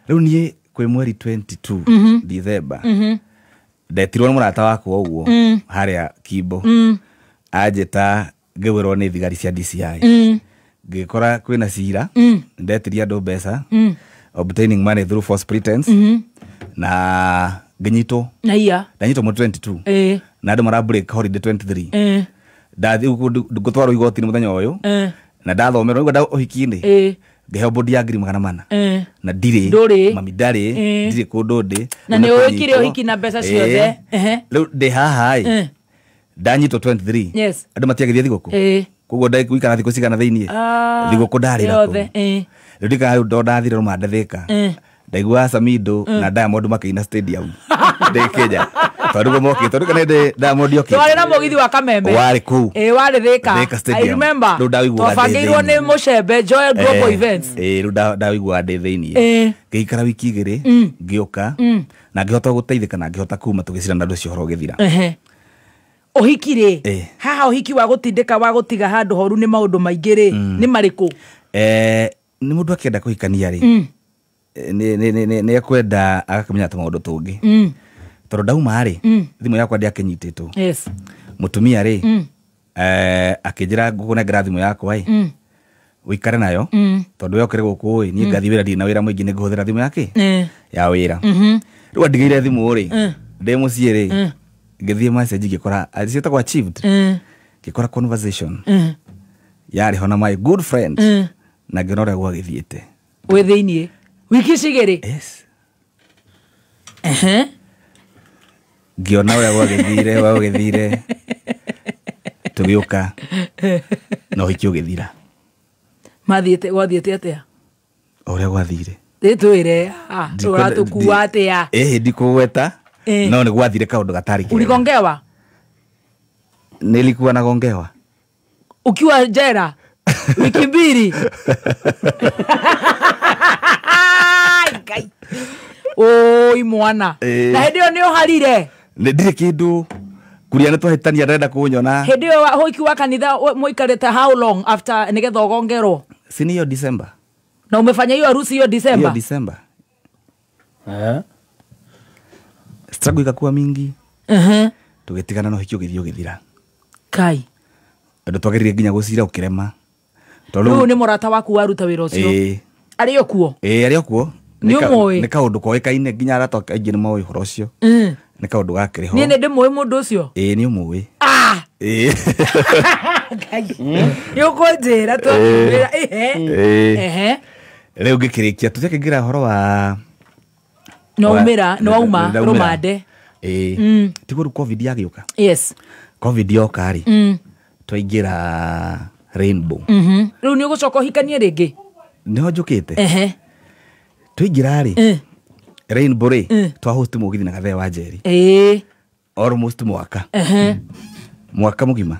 riu nie kwi mweri 22 December ndetirwo ni murata wakwa uguo haria Kimbo ajeta ngewirwo ni thigari cia DCI ngikora kwina cira ndetiria andu mbeca obtaining money through false pretense na nginyitwo na iya ndanyitwo mu 22 na andu mara break holiday 23 ndathi ngutwarwo igoti ni muthenya uyu na ndathomerwo ngo nda uhiki-ini ngeheo bodi ya ngiri 400 na ndiri mami ndari ndiri kundu ndi na ni wikire uhiki na mbeca ciothe riu ndi haha ndanyitwo 23 andu matiagithia thiguku koguo ndai kuikara thiku cigana thiini thiguku ndarira riu ndika ndo ndathire ro mandathika ndaigua Samido na Diamond makiina stadium ndekeja tondu moki tondu kana Diamond yoki twari na mugithi wa Kamembe wari ku wari thika I remember twabangirwo ni Mucembe Joel Global Events riu ndaigua ndi thiini ngeikara wiki igiri ngioka na ngihota guteithika na ngihota kuma tugicira ndandu cio horo githira uhikire haha uhiki wa gutindika wa gutiga handu horu ni maundu maingiri ni mariku ni mundu akienda kuhikania ri ni ekwenda agakamenya ta maundu tungi tondu ndauma ri thimu yakwa ndiakinyititwo mutumia ri akinjira ngukunengera thimu yakwa wikare nayo tondu yokire guku ni ngathi wira ndina wira mwingi ni nguhuthira thimu yake ya wira riu andigeire thimu ri ndi mucii ri ngithie message ngikora acietagwo achieved ngikora conversation yari hona my good friend na ngirora uria gwagithiete we thiini wiki cigiri ngiona uria gwagithire tugiuka no hiki ugithira mathiete gwathiete atia uria gwathire twire uratukuwa atia ndikugweta no ni gwathire kaundu gatari kile uligongewa nilikuwa nagongewa ukiwa jera wiki mbili oi mwana na hendio ni uharire ndire kindu kuria nitwahitania ndenda kunyona hendio hoiki wa kanitha muikarete how long after nigetha ugongerwo sini hiyo December na umefanya hiyo harusi hiyo December struggle ikakuwa mingi tugitigana no hiki ugithio githira kai ndo twageririe nginya gucira ukirema tondu ni murata waku waruta wira ucio ari okuo ni kaundu koikaine nginya aratoka ingi ni moyo horo ucio ni kaundu gakiriho ni ndi moyo mundu ucio ni umuwi yukunjira twakira riu ngikirikia tutiakingira horo wa no uma rumande tiguru covid yagiuka covid yoka ri twaingira Rainbow riu ni ugucoka hikanie ringi niho njukite twaingira ri Rainbow ri twahost mugithi na gathe wa Njeri almost mwaka mugima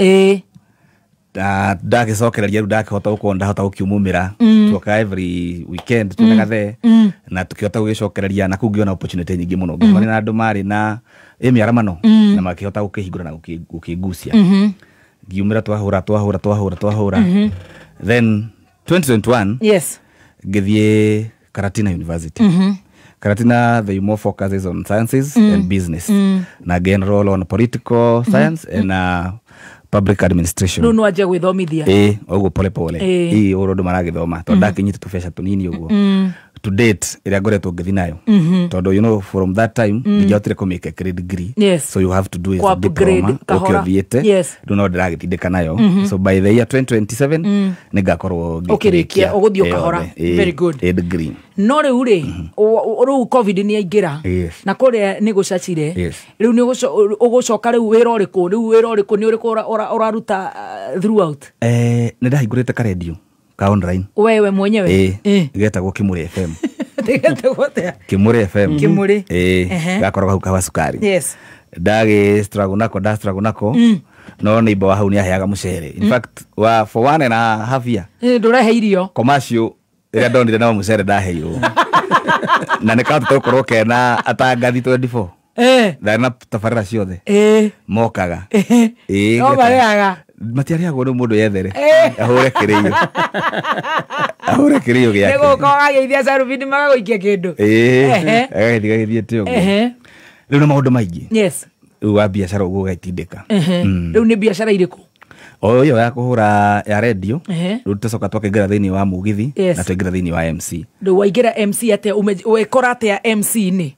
ndagicokereria riu ndakihota gukorwo ndahota gukiumumira twoka every weekend twina gathe na tukihota gugicokereria na kungiona opportunity nyingi muno ngimani na andu mari na miaramano na makihota gukihingura na gukigucia ngiumira twahura then 2021 ngithie Karatina University Karatina the more focuses on sciences and business na gain role on political science and public administration no aje gwithomithia oguo pole pole urondo maragithoma to ndakinyite tubesha tunini uguo to date ira ngoretwo ngithi nayo tondu from that time ngiotire ko make a grade degree so you have to do a diploma ukithiete no ndiragithindika nayo so by the year 2027 ningakorwo ngikirikia uguthio kahora very good degree no riu ri covid ni aingira na kuria ni gucacire riu ni ugucoka riu wira uriku ni uriku uraruta throughout ndahingurite ka radio ka online wewe mwenyewe getagwo Kimuri FM getagwo Kimuri FM Kimuri gakoragwo hau kawa sukari Dage struggle nako. No neighbor wa hau ni aheaga mucere. In fact, for 1.5 year. Ndũrehe irio. Commercial ĩrĩa ndonire na mucere ndaheirwo. Na nĩkaũndũ tũkorwo kena atangathi 24. Ndana tabarĩra ciothe. Mokaga. No mareaga. Matiarĩagwo nĩ mũndũ yethere. Ahũre kĩrĩo gĩake. Nĩguo ũkageithia Sarubini magagũikia kĩndũ. Agagĩthiĩ ũguo. Rĩu na maũndũ maingĩ. Yes. Rĩu wa biacara ũguo ũgaitindĩka. Rĩu nĩ biacara irĩkũ? O yo ya kuhura ya radio. Rĩu tũcoka twakĩingĩra thĩinĩ wa mũgithi na twaingĩra thĩinĩ wa MC. Rĩu waingĩra MC atĩa wekora atĩa MC-inĩ?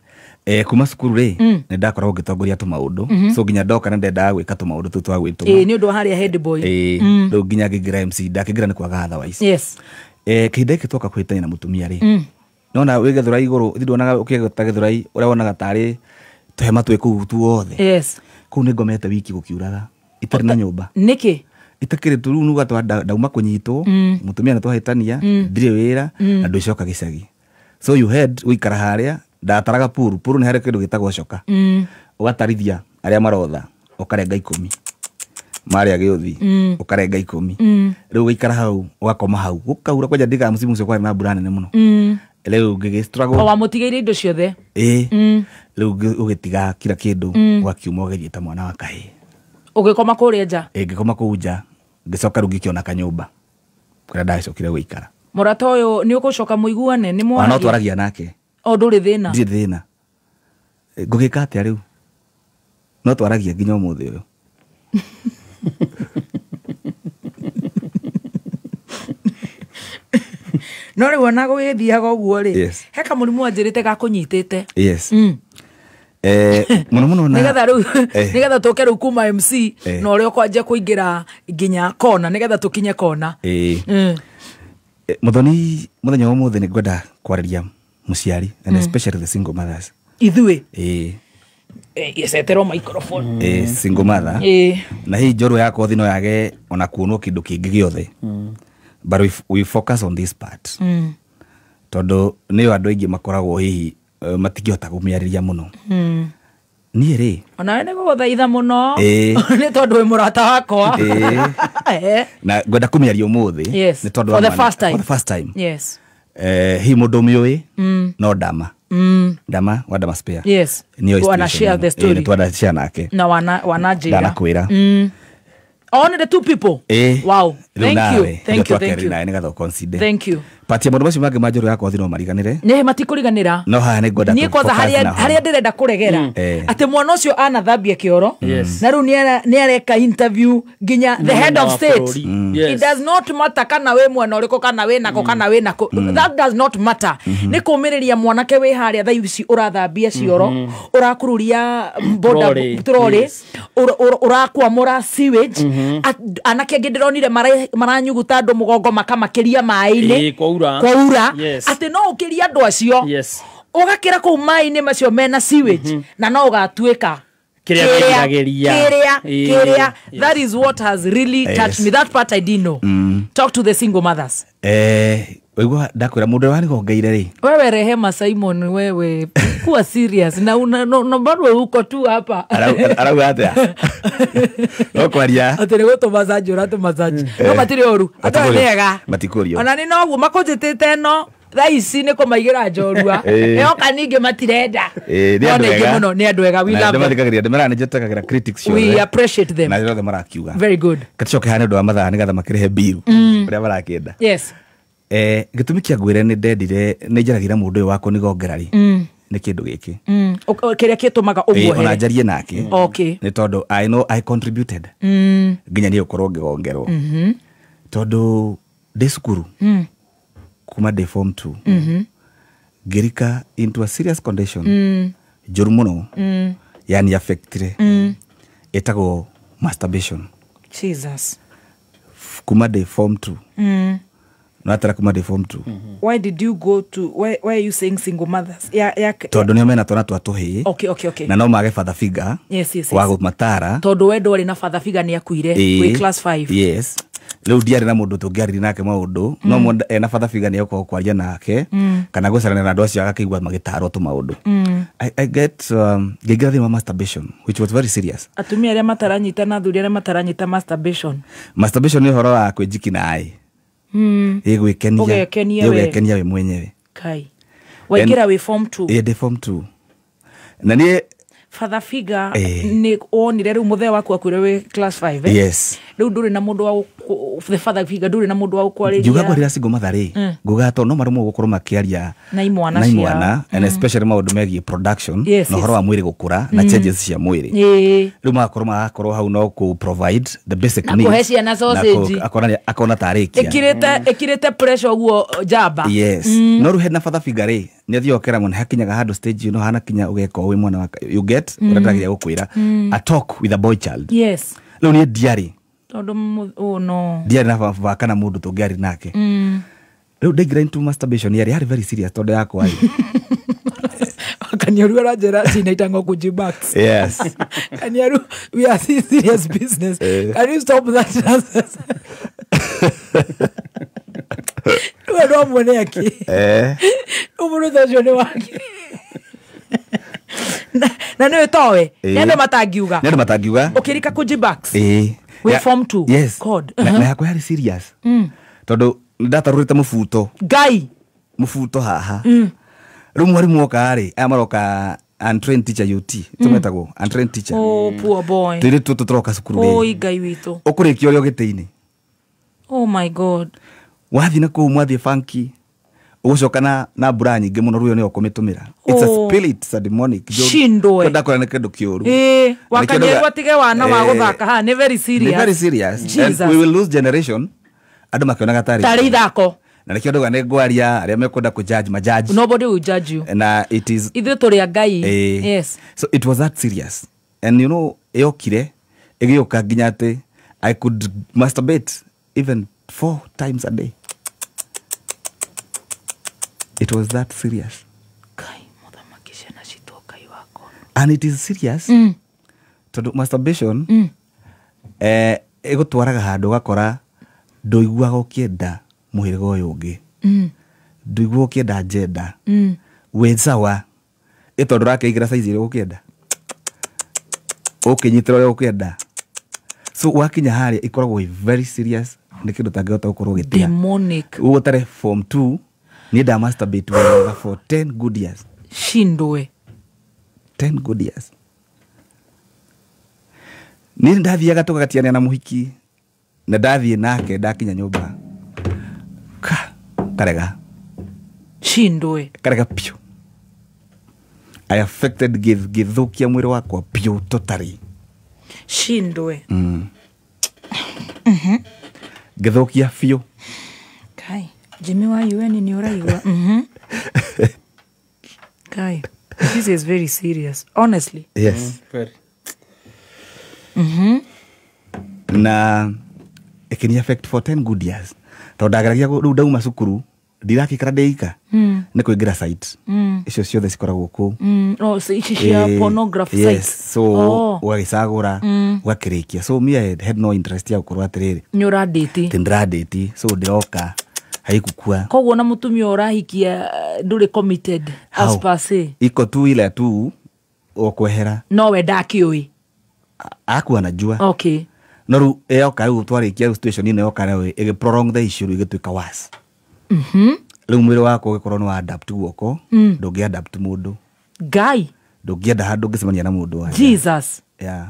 Kuma cukuru rĩ nĩ ndakoragwo ngĩtongoria tũmaũndũ. So nginya ndoka na ndendaga gwĩka tũmaũndũ tũu twa gwĩtũma. Nĩ ũndũ wa harĩa head boy. Rĩu nginya ngĩingĩra MC ndakĩingĩra nĩ kwaga otherwise. Yes. Kĩhĩnda gĩkĩ twoka kũhĩtania na mũtumia rĩ. Nona wĩ Gĩthũrai igũrũ thiĩ ndonaga ũkĩgeta Gĩthũrai ũrĩa wonaga tarĩ tũhema twĩ kũu tuothe. Yes. Kũu nĩ ngomete wiki gũkiuraga itarĩ na nyũmba. Nĩkĩ? Itakĩrĩ tũrũ nuga ndauma kũnyitwo mũtumia na twahĩtania ndirĩ wĩra na ndũcoka gĩcagi. So you had ũikara harĩa ndataraga puru nĩ harĩ kĩndũ gĩtagwo coka. Ũgatarithia arĩa marotha ũkarenga 10 marĩa gĩũthi ũkarenga 10. Rĩu ũgaikara hau ũgakoma hau gũkaura kwanja ndiga msimu ũcio kwarĩ na mbura nene mũno. Rĩu ngĩgĩstruggle. O wamũtigaire indo ciothe. Rĩu ũgĩtiga kila kĩndũ ũgakiuma ũgĩthiĩ ta mwana wa kahĩĩ. Ũgĩkoma kũrĩa nja? Ngĩkoma kũu nja ngĩcoka rĩu ngĩkĩona kanyũmba kũrĩa ndagĩcokire gũikara. Mũrata ũyũ nĩ ũgũcoka mũiguane nĩ mwana. No twaragia nake. O ndũrĩ thĩna? Ndirĩ thĩna. Ngũgĩka atĩa rĩu? No twaragia nginya ũmũthĩ ũyũ. No rĩu ona gũgĩthiaga ũguo rĩ he kamũrimũ wanjĩrĩte gakũnyitĩte. Yes. Mũno nĩgetha tũke rĩu kuma MC na ũrĩa ũkwanjia kũingĩra nginya kona nĩgetha tũkinye kona. Mũthoni mũthenya wa ũmũthĩ nĩngwenda kwarĩria mũciari and especially the single mothers. Ithuĩ? Yesetero microphone. Single mother. Na hii njorua yakwa thĩ no yage ona kuonwo kĩndũ kĩngĩ gĩothe. But we focus on this part. Tondũ nĩyo andũ aingĩ makoragwo hihi matingĩhota kũmĩarĩria mũno. Niĩ rĩ ona nĩ gũgũthaitha mũno nĩ tondũ wĩ mũrata wakwa. Na ngwenda kũmĩaria ũmũthĩ nĩ tondũ for the first time. Yes. Hihi mũndũ ũmĩũĩ no Ndama. Ndama wa Ndama Spare. Yes. Wana share the story. Nĩ twanda share nake. Na wana njĩra. Ndanakwĩra. Only the two people. Wow. Thank you. Thank you. Patia mũndũ macio mangĩ manjũrũ yakwa thĩ no mariganĩre. Nĩ matikũriganĩra. No haha nĩ ngwenda niĩ kwanza harĩa ndĩrenda kũregera atĩ mwana ũcio anathambia kĩoro na rĩu nĩ areka interview nginya the head of state. It does not matter kana wĩ mwena ũrĩkũ kana wĩ nako kana wĩ nako. That does not matter. Nĩ kũmĩrĩria mwanake wĩ harĩa thaa ici ũrathambia cioro ũrakururia boda trolley ũrakwamũra sewage. Anake angĩ ndĩronire maranyuguta andũ mũgongo makamakĩria maĩ-inĩ kwaura atĩ no ũkĩria andũ acio ũgakĩra kũu maĩ-inĩ macio mena sewage na no ũgatuĩka kĩrĩa. That is what has really touched me. That part I didn't know. Talk to the single mothers. Wewe ndakwĩra mũndũ wa nĩgongeire rĩ. Wewe Rehema Simon wewe kuwa serious na bado uko tu hapa. Arauga atĩa? No kwaria. Atĩ nĩ gũtũmasaji ũratũmasaji. No matirĩ ũru. Atĩ nĩega. Matikũrio. Ona nĩ noguo makũnjĩtĩte no thaa ici nĩ kũmaigĩra njorua. Eoka ningĩ matirenda. Nĩ andũ ega. We love them. Ndĩmaranĩnjĩtagĩra critics ciothe. We appreciate them. Na rĩothe marakiuga. Very good. Gaticoke hana ũndũ wa mathaa nĩgetha makĩrĩhe bill ũrĩa marakĩenda. Yes. Gĩtũmi kĩa ngwĩre nĩ ndendire nĩ njaragira mũndũ ũyũ wakwa nĩgongera rĩ nĩ kĩndũ gĩkĩ kĩrĩa kĩtũmaga ũguo ona njarie nake nĩ tondũ I know I contributed nginya niĩ ũkorwo ngĩgongerwo tondũ ndĩ cukuru kuma ndĩ form 2 ngĩrika into a serious condition njũru mũno yani affectire ĩtagwo masturbation. Jesus. Kuma ndĩ form 2 no atara kuma ndĩ form 2. Why did you go to why are you saying single mothers? Tondũ nĩo mena twana twa tũhĩĩ. Okay. Na no mage father figure. Yes. Wa gũmatara. Tondũ wendo arĩ na father figure nĩ akuire wĩ class 5. Yes. Leo diari na mundu tungiari nake maundu no mundu ena father figure ni yoko kwaria nake kana gucarana na andu acio agakigwa magitaro tu maundu. I get gegira thima masturbation which was very serious. Atumia aria mataranyita na athuri aria mataranyita masturbation. Masturbation ni horo wa kwijiki na ai. Gwikenia we mwenyewe. Kai. Wagira we form 2. Yeah, the form 2. Na ni father figure ni onire riu muthe waku akwire we class 5 Yes. Riu nduri na mundu wa the father figure nduri na mundu wa kwariria. Juga kwa rasi gomathari. Guga to no marumo gukorwo makiaria na imwana and especially maundu megie production no horo wa mwiri gukura na changes cia mwiri. Riu makorwo hau no ku provide the basic needs. Na kuhecia na sausage. Akona tarikia. Ekirete pressure guo jaba. Yes. No ruhe na father figure ni athio kera mun hakinyaga hado stage you know hana kinya ugeko we mwana wa you get uratagia gukwira a talk with a boy child. Yes. Riu ni diary. Oh no. Diary na vakana mundu tungiari nake. Riu degra into masturbation yari very serious todo yako ai. Kanyaru arajera sina itango kujibax. Yes. Kanyaru we are serious business. Can you stop that nonsense? Wewe mwone yake. Umuruza jone wake. Na niwe towe. Nende matagiuga. Ukirika kujibax. We form 2. Yes. God. Na yako yari serious. Todo data rurita mufuto. Gai. Mufuto haha. Riu mwarimu okari amaroka untrained teacher UT tumetago untrained teacher. Oh poor boy. Tiri tutroka sukuru. Oh igai wito. Okurikio rio giteini. Oh my God. Wathi na ku mwathi funky. Ugucoka na mbura nyingi muno ruyo ni okumitumira. It's a spirit, it's a demonic. Shindwe. Ndakora na kindu kiuru. Wakanyewa tige wana wa guthaka ha ni very serious. Very serious. And we will lose generation. Andu makiona gatari. Tari thako. Na nikio ndoga ne gwaria aria mekwenda ku judge majaji. Nobody will judge you. And it is ithu turi agai. Yes. So it was that serious. And you know eyokire egioka nginya ati I could masturbate even 4 times a day. It was that serious. And it is serious. To masturbation egotwaraga handu gakora ndoigua gokienda muhirigo uyu ungi. Ndoigua gokienda jenda. We sawa. Itondo rake igira size ile gokienda. Okinyitira ule gokienda. So wakinya hari ikoragwo very serious. Nikindu tangihota gukorwo gitia. Demonic. Ugotare form 2 ni da masturbate for 10 good years. Shindwe. 10 good years. Ni ndathiaga tugatiania na muhiki na ndathie nake ndakinya nyumba karega shindwe karega pio. I affected githukia mwiri wakwa pio totally. Shindwe. Githukia pio. Kai Jimmy wa UN ni uraigwa. Kai this is very serious honestly. Yes. Very. Na ekini affect for 10 good years. To ndageragia ru dauma cukuru ndirakikara ndeika ni kuingira site icio ciothe cikoragwo ku oh cia pornography site. Yes. So wagisagura wakirikia. So me I had no interest ya gukorwa atiriri nyura date tindra date. So ndiroka haikukua koguo na mutumia urahikia nduri committed as per se iko tu ile tu okwehera no we ndakiui aku anajua. Okay. Noru eoka ru twarikia situation ino yoka nawe ege prolong the issue igituika was. Riu mwiri wako gikorwo no adapt guoko ndungi adapt mundu guy ndungienda handu ngicemania na mundu wa Jesus. Yeah.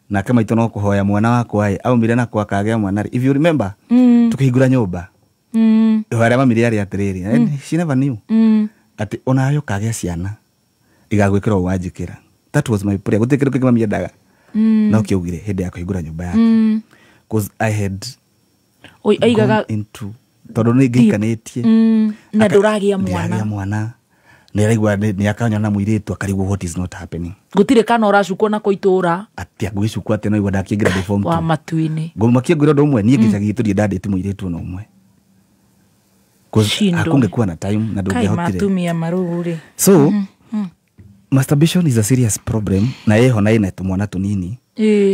Na kama ito no kuhoya mwana wako ai au mire na kwa kagea mwana. If you remember tukihigura nyumba hore mamiri yari atiriri and she never knew ati onayo kagea ciana igagwikira wanjikira. That was my prayer. Gutekereru kigima miendaga no kiugire hindi ya kuhigura nyumba yake because I had aigaga into tondu ni ngikanitie na nduragia mwana ni raigwa ni akanya na muiritu akarigwo what is not happening. Gutire kana uracukwo na koitura atia gwicukwo ati no igwa ndakingira de form wa matuini ngoma kiengwira ndo umwe ni ngicagi turi ndadete muiritu no umwe because akungekuwa na time na ndungehotire matumia maruguri. So masturbation is a serious problem na yeho na ina tumwana tunini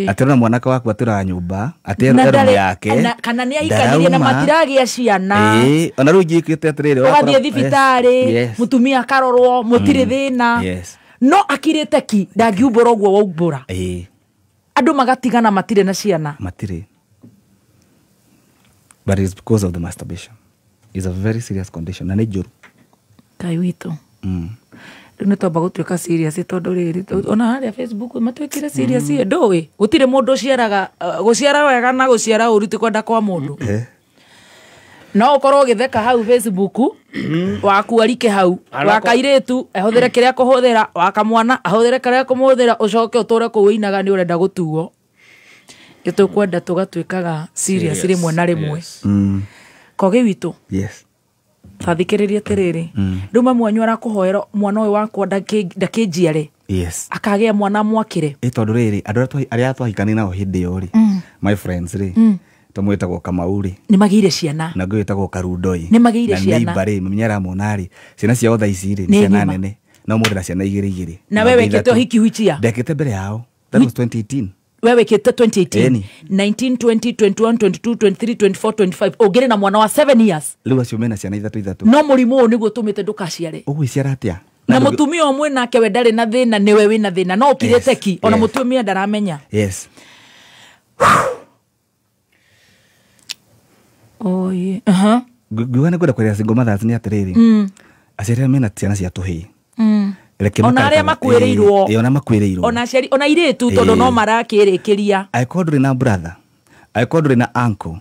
Atena mwanaka waku atura nyumba atera yake kana ni aikanirie na matiragia ciana ona rugi ikite atirire wathie thibitari mutumia karorwo mutire thina no akirite ki ndangiumbura ogwo waumbura andu magatigana matire na ciana matire. But it's because of the masturbation. It's a very serious condition na nejuru kai witu Rino toba gutuika serious tondu riri ona haria Facebook matwikire serious ndoi gutire mundu ciaraga guciara wega na guciara uruti kwenda kwa mundu no ukorwo ugitheka hau Facebook waku arike hau wakairitu ahuthire kiria kuhuthira wakamwana ahuthire kiria kumuhuthira ucoke uture kuwinaga ni urenda gutuo itukwenda tugatwikaga serious rimwe na rimwe koge witu Fathikiriria terere ruma mwanyu arakuhoero mwana uyu wakwa ndakinjiare akagea mwana mwakire tondu riri andu aria twahikani nao hindi yo ri my friends ri tumwitagwo Kamau ri ni magire ciana na gwitagwo Karundoi ni magire ciana na neighbor ri menyera monari ciana cia otha ici ri ciana nene no murira ciana igiri na wewe kete hiki huichia ndekete mbere yao that was 2018 wewe kete 2018 19 20 21 22 23 24 25 ogere na mwana wa 7 years riu acio mena ciana ithatu no murimu niguo tumite ndukaciare ugwiciara atia na mutumia omwe nake we ndari na thina niwe wina thina no ukirete ki ona mutumia ndaramenya oye gwana kwenda kwenda single mothers ni atiriri aciari mena ciana cia tuhi ona aria makwireirwo ona makwireirwo ona aciari ona iritu tondu no marakirikiria aikodri na brother aikodri na uncle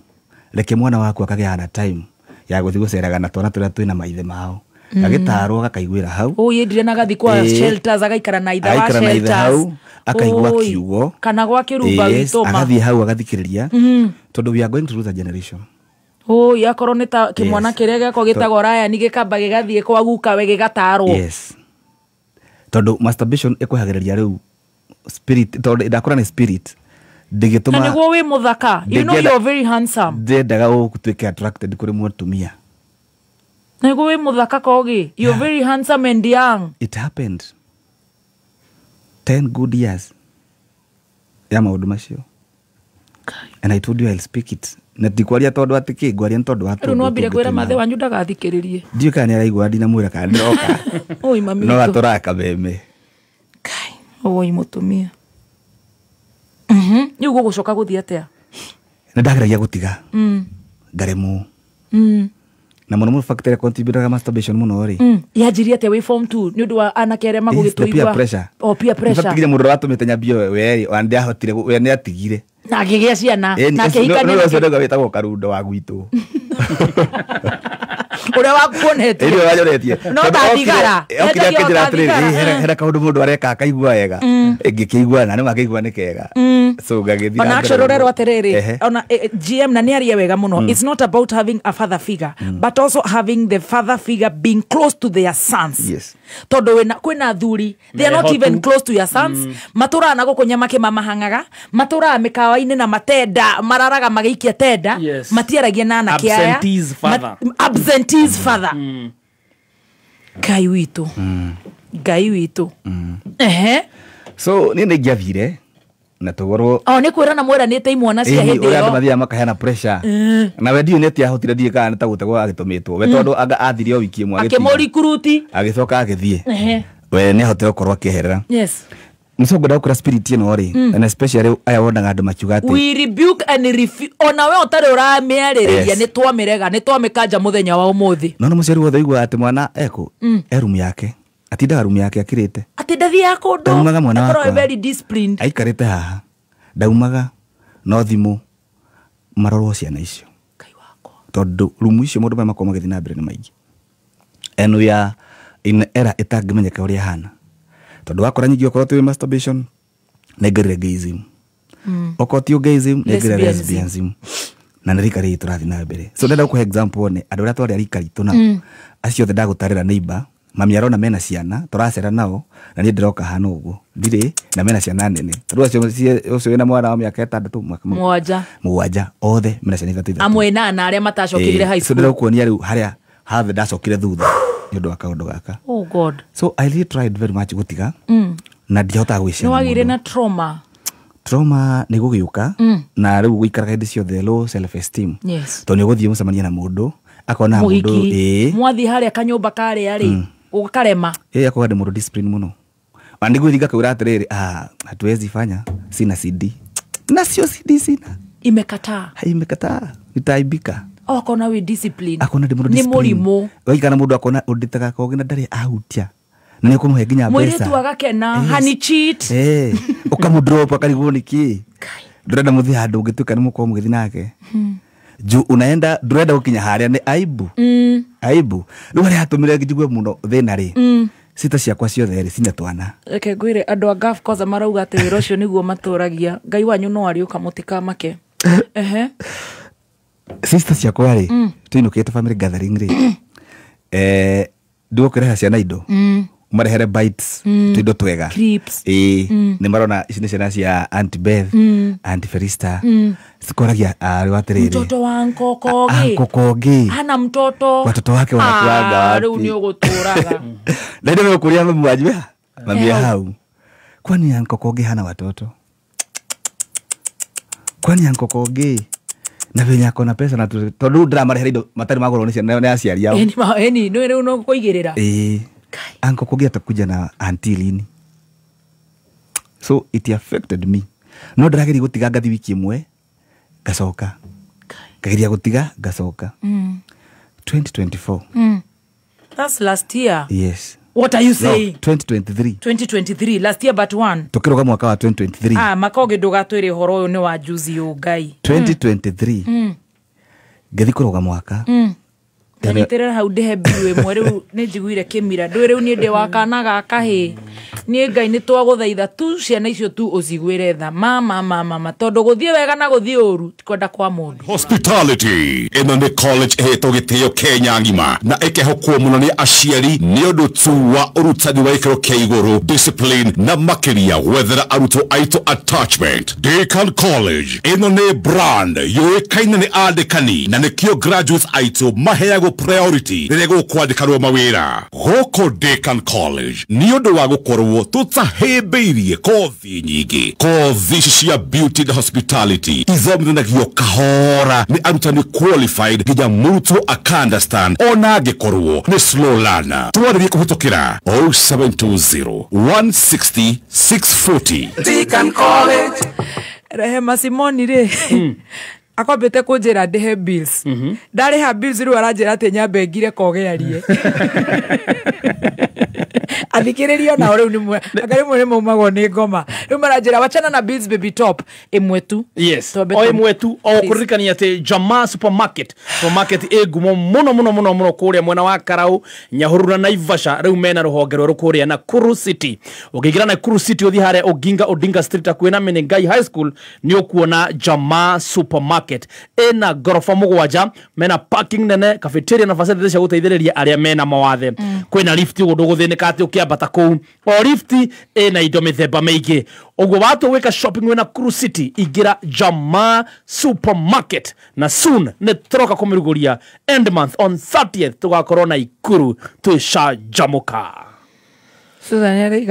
reke mwana waku akagea na time ya guthi guceraga na twana turia twina maithe mao agitarwo akaiguira hau oye ndire na gathi kwa shelters agaikara na itha wa shelters akaigua kiugo kana gwa kirumba witoma agathi hau agathikiriria tondu we are going to lose a generation yakorwo ni ta kimwana kiria gako gitagwo raya ni gikamba gigathie kwa guka we gigatarwo tondu masturbation ikuhagiriria riu spirit tondu ndakora ni spirit digituma na niguo wi muthaka you know you're very handsome ndendaga gutwika attracted kuri mutumia na niguo wi muthaka kogi you're very handsome and young it happened 10 good years ya maundu macio and I told you I'll speak it na tikwaria tondu atiki gwaria tondu watu ru no mbire kwira mathe wanyu ndagathikiririe ndio kana araigua ndina mwira kana ndoka oi mami no atoraka meme kai oi mutumia ni ugo gucoka guthia atia na ndageragia gutiga ngaremu na muno factor contribute masturbation muno ri yajiria atia we form 2 ni undu wa anakere magugituigwa peer pressure fatigire mundu ratumite bio we andi ahotire we ni atigire na agigia ciana na kehikania no no wetagwo Karundo wa gwitu uria wakuonete ile wajoretie no tathigara hera kaundu mundu areka akaigua wega ingikigua na ni makigua ni kega so ngagithira ona actually atiriri ona GM na ni aria wega muno it's not about having a father figure but also having the father figure being close to their sons tondu wena kwina thuri they are not even close to your sons matura na gukunya makimamahangaga matura mikawa-ini na matenda mararaga magiikia tenda matiaragia na anake aya absentees father Ngai witu Ngai witu so ni ngiathire na tugorwo ni kwira na mwera ni imwana cia hindi yo mathia makahana pressure na we ndio neti ahotire die kana ta gutegwo agitumitwo we tondu anga athirio wiki imwe akimurikuruti agicoka agithie we ni ahotire korwo akiherera msogo ndakura spirit ino ri and especially aya wonaga andu makiuga ati we rebuke and refuse ona we utari uramiaririria ni twamirega ni twamikanja muthenya wa umuthi no muciari wothe igwa ati mwana eko erumu yake atindaga rumu yake akirite ati ndathi yako ndo daumaga mwana wakwa very disciplined aikarite haha daumaga no thimu marorwo ciana icio Ngai wakwa tondu rumu icio mundu makoma githina na mbere ni maingi eno ya in era itagimenyeka uria hana tondu wakora nyingi okorwo tu masturbation negere gayism okotio gayism negere lesbianism na nirikari turathi na mbere so ndenda ku example ne andu aria twari arikari tuna acio thenda gutarira neighbor mami arona mena ciana turacera nao na ni ndiroka hana uguo ndire na mena ciana nene tondu acio ucio wina mwana wa miaka 6 mwanja othe mena ciana ithatu amwe na aria matacokire high school so ndenda kuonia riu haria hathe ndacokire thutha nyondo akaundu gaka oh god so I really tried very much gutiga na ndihota gwicira no wagire na trauma trauma nĩ gũgĩũka na rĩu gũikara hĩndĩ ciothe low self esteem tondũ nĩ ũgũthiĩ mũcemania na mũndũ akona mũndũ mwathi harĩa kanyũmba karĩa rĩ ũkarema akoga ndĩ mũndũ discipline mũno na nĩguo thika kaura atĩrĩrĩ hatuwezi fanya sina CD nacio CD sina imekataa nitaibika akona we discipline akona ndĩ mũndũ discipline nĩ mũrimũ waikara mũndũ akona ũndĩtaga koge na ndarĩ ahutia na nĩ kũmũhe nginya mbeca mwĩrĩtu agakena hani cheat ukamudrop akarigwo nĩkĩ ndũrenda mũthĩ handũ ũngĩtuĩka nĩ mũkorwo mũgĩthiĩ nake juu unaenda ndũrenda gũkinya harĩa nĩ aibu rĩu harĩa hatũmire njigue mũno thĩna rĩ sita ciakwa ciothe rĩ cinya twana reke ngwĩre andũ a Gulf Coast marauga atĩ wĩra ũcio nĩguo matũragia Ngai wanyu no ariũka mũtikamake sister ciakwa rĩ tuinũkĩte family gathering rĩ ndũkũreha ciana indo marehere bites tuindo twega nĩ marona ici nĩ ciana cia Aunt Beth Aunt Felista sikoragia watiriri mtoto wa Nkokoge hana mtoto watoto wake wanakuanga wapi rĩu nĩ ũgũtũraga na ndio kulia mwajwe mambia hau kwani Nkokoge hana watoto kwani Nkokoge na venye akona pesa na tondu drama rehere indo matari magoro nĩ aciari yao eni no rĩu no kũigĩrĩra Nkokoge atakuja na auntie lini so it affected me no ndageri gutiga ngathi wiki imwe gacoka kageria gutiga gacoka 2024 that's last year yes what are you saying 2023 last year but one tukiroga mwaka wa 2023 makoge ndugatwire horo uyu ni wa juzi Ngai 2023 ngathi kuroga mwaka Taniterera hau ndehe biwe mwe rĩu nĩ njiguire kĩmira ndwĩ rĩu nĩ ndĩ wakana gaka hĩ niĩ Ngai nĩ twagũthaitha tu ciana icio tu ũcigwĩre tha mama tondũ gũthiĩ wega na gũthiĩ ũru tikwenda kwa mũndũ hospitality ĩno nĩ college ĩhetwo gĩtĩo Kenya ng'ima na ĩkehokwo mũno nĩ aciari nĩ ũndũ tu wa ũrutani wa gĩkĩro kĩa igũrũ discipline na makĩria gwethera arutwo aitũ attachment. Deakin College ĩno nĩ brand yũĩkaine nĩ andĩkani na nĩkĩo graduates aitũ maheagwo priority rĩrĩa gũkwandĩkanwo mawĩra gũkũ Deakin College nĩ ũndũ wa gũkorwo tũtahĩmbĩirie kothi nyingĩ. Kothi cia beauty na hospitality ithomithanagio kahora nĩ arutani qualified nginya mũrutwo aka-understand ona angĩkorwo nĩ slow learner. Twarĩrie kũhĩtũkĩra 0720 160 640. Deakin College Rehema Simoni rĩ akombete kunjira ndehe bills ndariha bills rĩu aranjira atĩ nyambe ngire kogearie athikĩrĩrio na rĩu nĩ rĩmwe nĩ maumagwo nĩ ngoma rĩu maranjĩra wachana na bills baby top ĩmwe tu yes o ĩmwe tu o kũririkania atĩ Jamaa supermarket ĩ ngumo mũno kũrĩa mwena wa Karau Nyahururu na Naivasha rĩu mena rũhonge rwerũ kũrĩa Nakuru City ũngĩingĩra Nakuru City ũthiĩ harĩa Odinga Street akuona Menengai High School nĩ ũkuona Jamaa supermarket ĩna gorofa mũgwanja mena parking nene cafeteria na facility cia gũteithĩrĩria arĩa mena mawathe kwĩna lift gũthĩnĩka atĩ ũkĩambata kũu o lift ĩna indo mĩthemba mĩingĩ ũguo watu wĩka shopping wĩna Nakuru City ingĩra Jamaa supermarket na soon nĩ tũroka kũmĩrugũria end month on 30th tũgakorwo na ikuru twĩcanjamũka. Susan Yari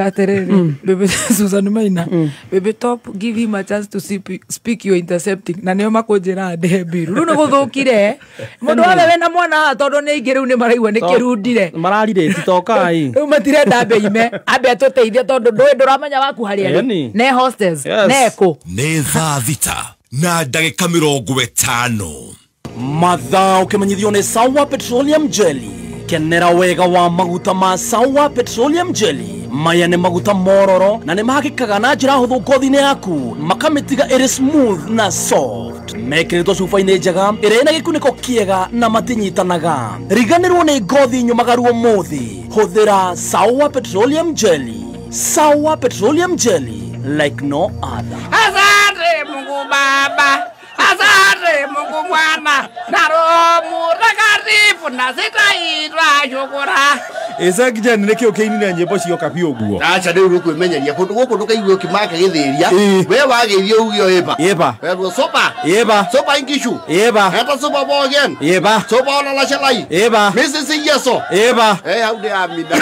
Baby Susan Maina Baby Top give him a chance to speak your intercepting na nĩo makũnjĩra ndehe biru rĩu nĩ gũthũkire mũndũ wothe wena mwana tondũ nĩ ingĩ rĩu nĩ maraigua nĩ kĩrundire mararire titokai rĩu matirenda ambe ime ambe atũteithie tondũ ndũramenya waku harĩa ne hostess neko nĩ thaa thita na ndagĩka 50 mathaa ũkĩmenyithio nĩ Sawa Petroleum Jelly kenera wega wa maguta ma Sawa Petroleum Jelly maya nĩ maguta mororo na nĩ mahakĩkaga na njĩra hũthũ ngothi-inĩ yaku makamĩtiga ĩrĩ smooth na soft mekĩrĩtwo cuba-inĩ njega ĩrĩ na gĩkunĩko kĩega na matinyitanaga riganĩrwo nĩ ngothi nyũmagaru ũmũthĩ hũthĩra Sawa Petroleum Jelly. Sawa Petroleum Jelly like no other. Asante Mungu Baba, asante Mungu Mwana, na Roho Mtakatifu na sitaitwa shukura. Esa kijana nĩkĩo kĩini nyĩmbo cio kabi ũguo. Acha rĩu kwĩmenyeria kũndũ gũkũ ndũkaigua kĩmaka gĩthĩria. We wageithio ugio eba. Eba. Wewe sopa. Eba. Sopa ingishu. Eba. Hata sopa bogen. Eba. Sopa ona la shalai. Eba. Mrs. Yeso. Eba. Haude amina.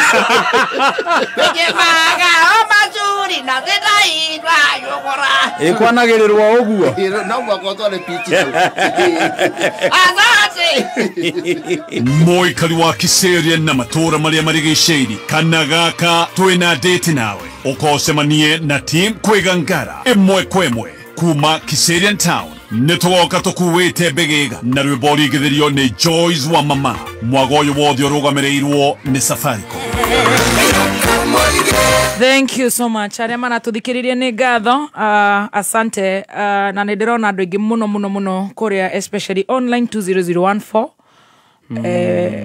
Peke maga o mazuri Eri na theta ina yogora. Ikwanagĩrĩrwo ũguo. No mwako tware pichi. Asante. Moikari wa Kiseria na matora maria marigicĩirie kana gaka twina date nawe ukocemanie na team kwigangara imwe kwemwe kuma Kiserian Town nitugoka tukuwite mbegega na rwimbo rigithirio ni Joyce wa mama mwagoyo wothe urugamirĩirwo ni Safaricom. Thank you so much. Aria maratuthikiririe ni ngatho. Asante. Na ndirona andu aingi muno kuria especially online 20014.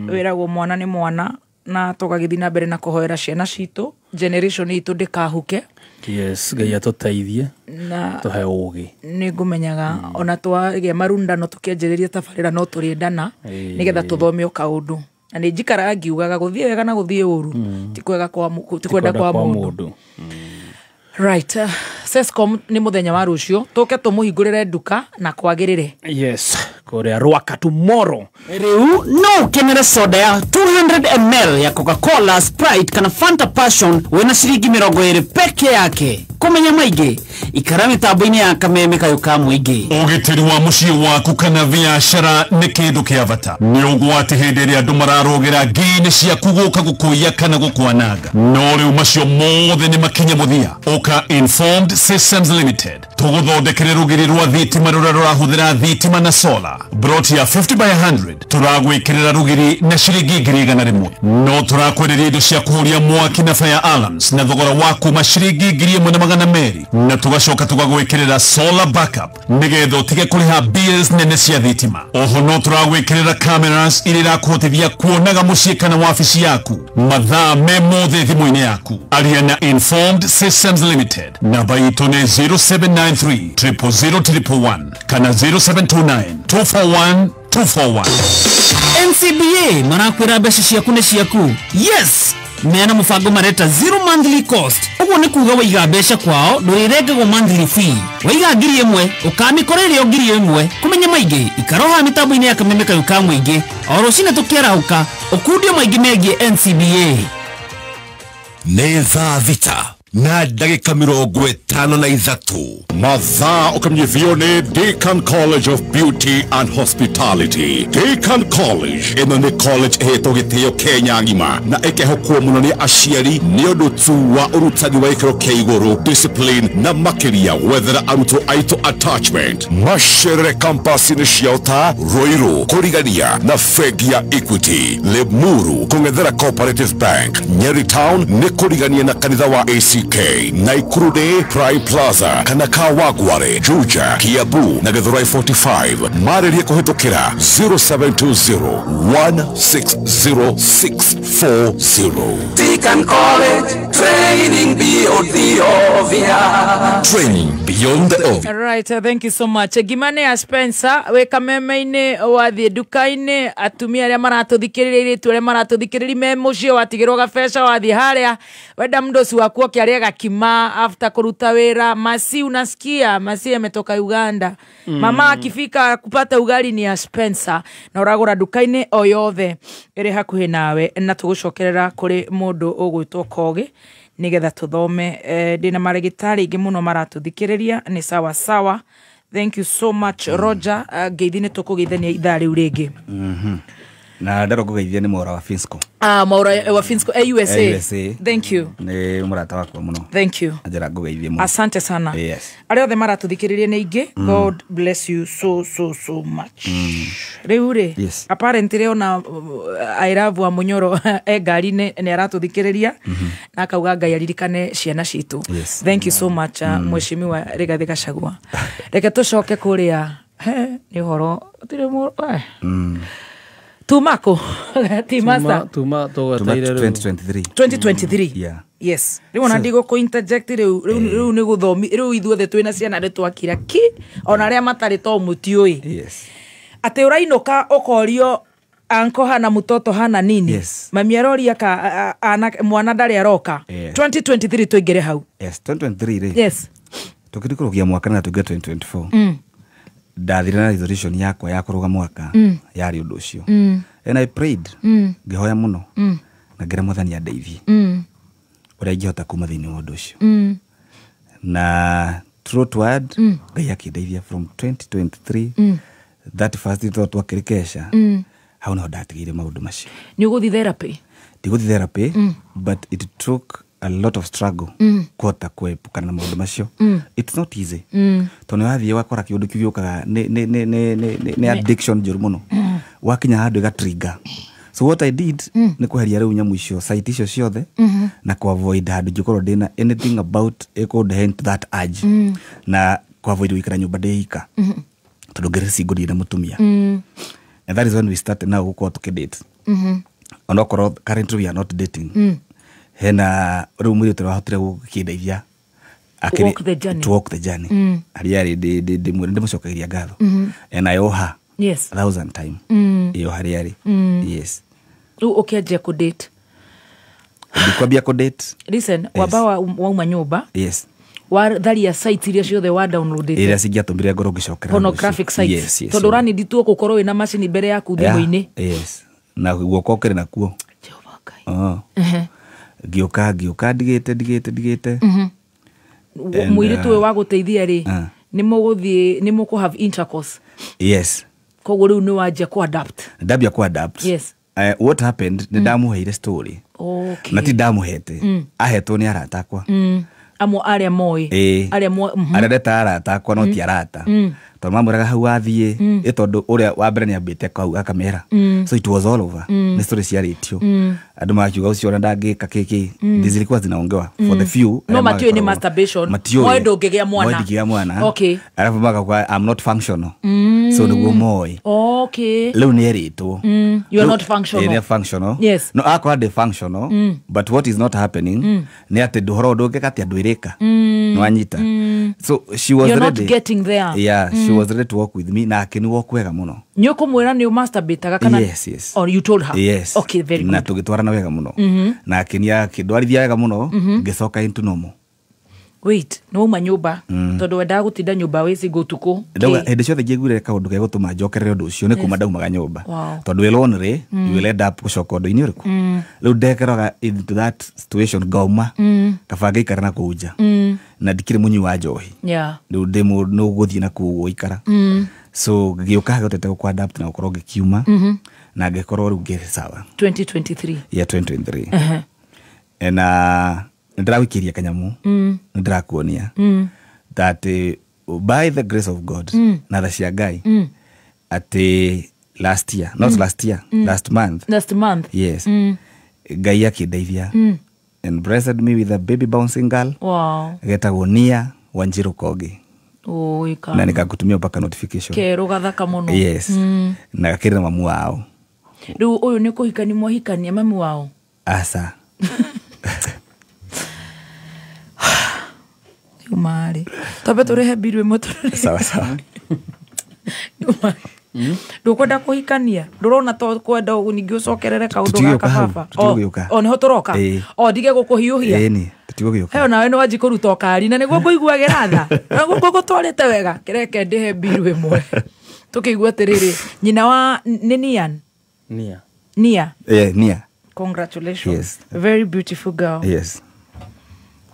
Wirago mwana ni mwana na tugagithi na mbere na kuhoera ciana citu generation itu ndikahuke. Yes, Ngai atuteithie na tuhe ugi. Ni ngumenyaga ona twage marundano tukianjiriria tabarira no turiendana nigetha tuthome kaundu. Na ni njikara ngiugaga guthie wega na guthie uru tikwega kwa tikwenda kwa mundu. Right. Sescom ni muthenya wa rucio tuke tumuhingurire nduka na kwagirire. Yes, kuria Rwaka tomorrow. Riu no kenera soda ya 200 ml ya Coca-Cola, Sprite kana Fanta Passion wena ciringi 20 peke yake. Kumenya maige ikara mitambo-ini ya kameme kayuka muingi. Ugitiri wa mucii waku kana biashara ni kindu kia bata. Ni ugwati hindi ria andu mararogera ngini cia kuguka gukuia kana gukwananga. No riu macio mothe ni makinya muthia. Oka Informed Systems Limited tuguthondekere rugiri rwa thitima rura rurahuthira thitima na solar. Brought ya 50 by 100 turagwikirira rugiri na ciringi 100 no turakwereria indo cia kuhuria mwaki na fire alarms na thogora waku mashiringi 1,200 na tugacoka tugagwikirira solar backup nigetha utige kuriha bills nene cia thitima. Oho no turagwikirira cameras irira kuhotithia kuonaga mucii kana wabici yaku mathaa me mothe thimu-ini yaku. Aria na Informed Systems Limited namba itu ni 0793 00011 kana 0729 241 241. NCBA marakwira mbeca ciaku ni ciaku. Yes, mena mufango mareta zero monthly cost. Uguo ni kuga waiga mbeca kwao nduriregagwo monthly fee. Waiga 1,000 ukamikoreria 1,000 kumenya maige ikaroha mitambo-ini ya kameme kayuka muingi oro cina tukiarauka ukundio maigi megie NCBA. Nĩ thaa thita na ndagĩka 53 mathaa ũkamnyithio nĩ Deakin College of Beauty and Hospitality. Deakin College ĩno nĩ college ĩhetwo gĩtĩo Kenya ng'ima na ĩkehokwo mũno nĩ aciari nĩ ũndũ tu wa ũrutani wa gĩkĩro kĩa igũrũ, discipline na makĩria gwethera arutwo aitũ attachment. Macerere campus-inĩ ciao ta Ruiru kũrigania na bengi ya Equity, Limuru kũng'ethera Cooperative Bank, Nyeri Town nĩ kũrigania na kanitha wa ACK, Naikuru ni Prime Plaza kana Kawagware, Juja, Kiabu na Githurai 45. Mariria kuhitukira 0720160640. Deakin College, training beyond the obvious. Training beyond the obvious. Right, thank you so much. Gimane ya Spencer we kameme-ini wathie nduka-ini atumia aria maratuthikiriria tu aria maratuthikiriria me mucii watigirwo gabesha wathie haria wenda mdosi waku akiaria gakima after kuruta wira. Masi unasikia Masi ametoka Uganda. Mama akifika kupata ugali ni ya Spencer na uragura nduka-ini o yothe iri hakuhi nawe na tugucokerera kuri mundu ugwitwo Kogi nigetha tuthome. Ndina marigitari ingi muno maratuthikiriria ni sawa sawa. Thank you so much Roger. Geithine tukugeithania ithaa riu ringi. Na ndaro kugeithia ni Maura wa Finsco. Maura wa Finsco USA. Thank you. Ni murata wakwa muno. Thank you. Ajara kugeithia muno. Asante sana. Yes. Aria othe maratuthikiriria ni ingi. God bless you so much. Riure. Yes. Apparently ona I love wa Munyoro ngari ni aratuthikiriria na akauga Ngai aririkane ciana citu. Yes. Thank you so much Mheshimiwa Rigathi Gachagua. Reke tucoke kuria ni horo tire mo Tumako Timasta Tuma 2023 yeah. Yes. Riu na ndigo ko interject riu ni guthomi riu ithuothe twina ciana ri twakira ki ona ria matari to mutioi. Yes. Ate urainoka ukorio anko hana mutoto hana nini. Yes. Mami aroria ka ana mwana ndari aroka. 2023 tuigere hau. Yes, 2023 ri. Yes. Tukirikurugia mwaka na tuge 2024. Ndathire na resolution yakwa ya kuruga mwaka yari undu ucio. And I prayed. Ngihoya muno. Na ngira muthani andeithie. Uria ingihota kuma thiini wa undu ucio. na through word Ngai akindeithia from 2023 that first thought wakirikesha how no ndatigire maundu macio ni uguthi therapy ndiguthi therapy but it took a lot of struggle kwota kwepukana na maundu macio it's not easy to wathie wakora kiundu kiukaga ni addiction juru muno wakinya handu ga trigger. So what I did ni kuheria riu nyamu icio site icio ciothe na ku avoid handu jikorwo ndina anything about could hint that urge na ku avoid wikira nyumba ndihika tondu ngiricingũrie na mutumia and that is when we started now gukorwo tukidate onokorwo currently we are not dating hena riu mwiri turahotire gukindeithia to walk the journey hariari de mucokagiria ngatho and I owe her 1,000 time iyo hariari yes ukianjia ku date ndikwambia ku date listen wabawa wauma nyumba yes wa tharia site iria ciothe wa downloaded iria cingiatumire ngoro ngicokera pornographic sites tondu rani ndituo gukorwo ina machine mbere yaku thimu-ini yes na guoko kere nakuo Jehova gioka ndigite mwiri tuwe wa guteithia ri ni muguthie ni muku have intercourse yes koguo riu ni wajia ku adapt ndabia ku adapt yes what happened ni ndamuheire story okay na ti ndamuhete ahetwo ni arata akwa amo aria moi aria areta arata akwa no ti arata to mamuraga hau athie itondu uria wa mbere ni ambite kau akamera so it was all over ni story cia ritio andu makiuga ucio na ndangika kiki ndizilikuwa zinaongewa for the few no matio ni masturbation moyo ngigia mwana okay alafu maka kwa I'm not functional so niguo moi okay leo ni erito you are not functional ni functional yes no akwa de functional but what is not happening ni ati duhoro ndungika ati andwirika no anyita so she was you're ready not getting there yeah she was ready to walk with me na akini walk wega muno nyoko mwera ni masturbate kana yes or you told her yes okay very good na tugitwarana wega muno na akinia kidwarithia wega muno ngicoka into normal wait no manyumba tondu wenda gutinda nyumba wezi gutuku ndawa hende ciothe ngigwire kaundu ge gutuma njokerere undu ucio ni kuma ndaumaga nyumba tondu welonre you will end up gucoka undu-ini uriku riu ndekeraga into that situation gauma kabanga ikara na kuja na ndikire munyi wa njohi riu ndimo no guthie na kuikara so ngioka gotete ku adapt na gukorwo ngikiuma na ngikorwo riu ngire sawa 2023 yeah 2023 and ndirawikiria kanyamu ndirakuonia that by the grace of God na the cia Ngai ati last year not last year last month yes Ngai akindeithia and blessed me with a baby bouncing girl getagwo Nia Wanjiru Kogi na nikakutumia mpaka notification kero gathaka muno yes na gakirira mamu wao riu uyu ni kuhikani mwahikania mamu wao asa umari tobe turehe biru moto sawa sawa ndukwenda kuhikania ndurona to kwenda uningi ucokerere kaundu gaka baba o ni hotoroka o ndige gukuhiuhia ni tutigugiuka heyo nawe ni wanji kuruta okari na niguo kuigua geratha na guo gutwarite wega kireke ndihe biru imwe tukigua tiriri nyina wa Nian Nia Nia congratulations yes very beautiful girl yes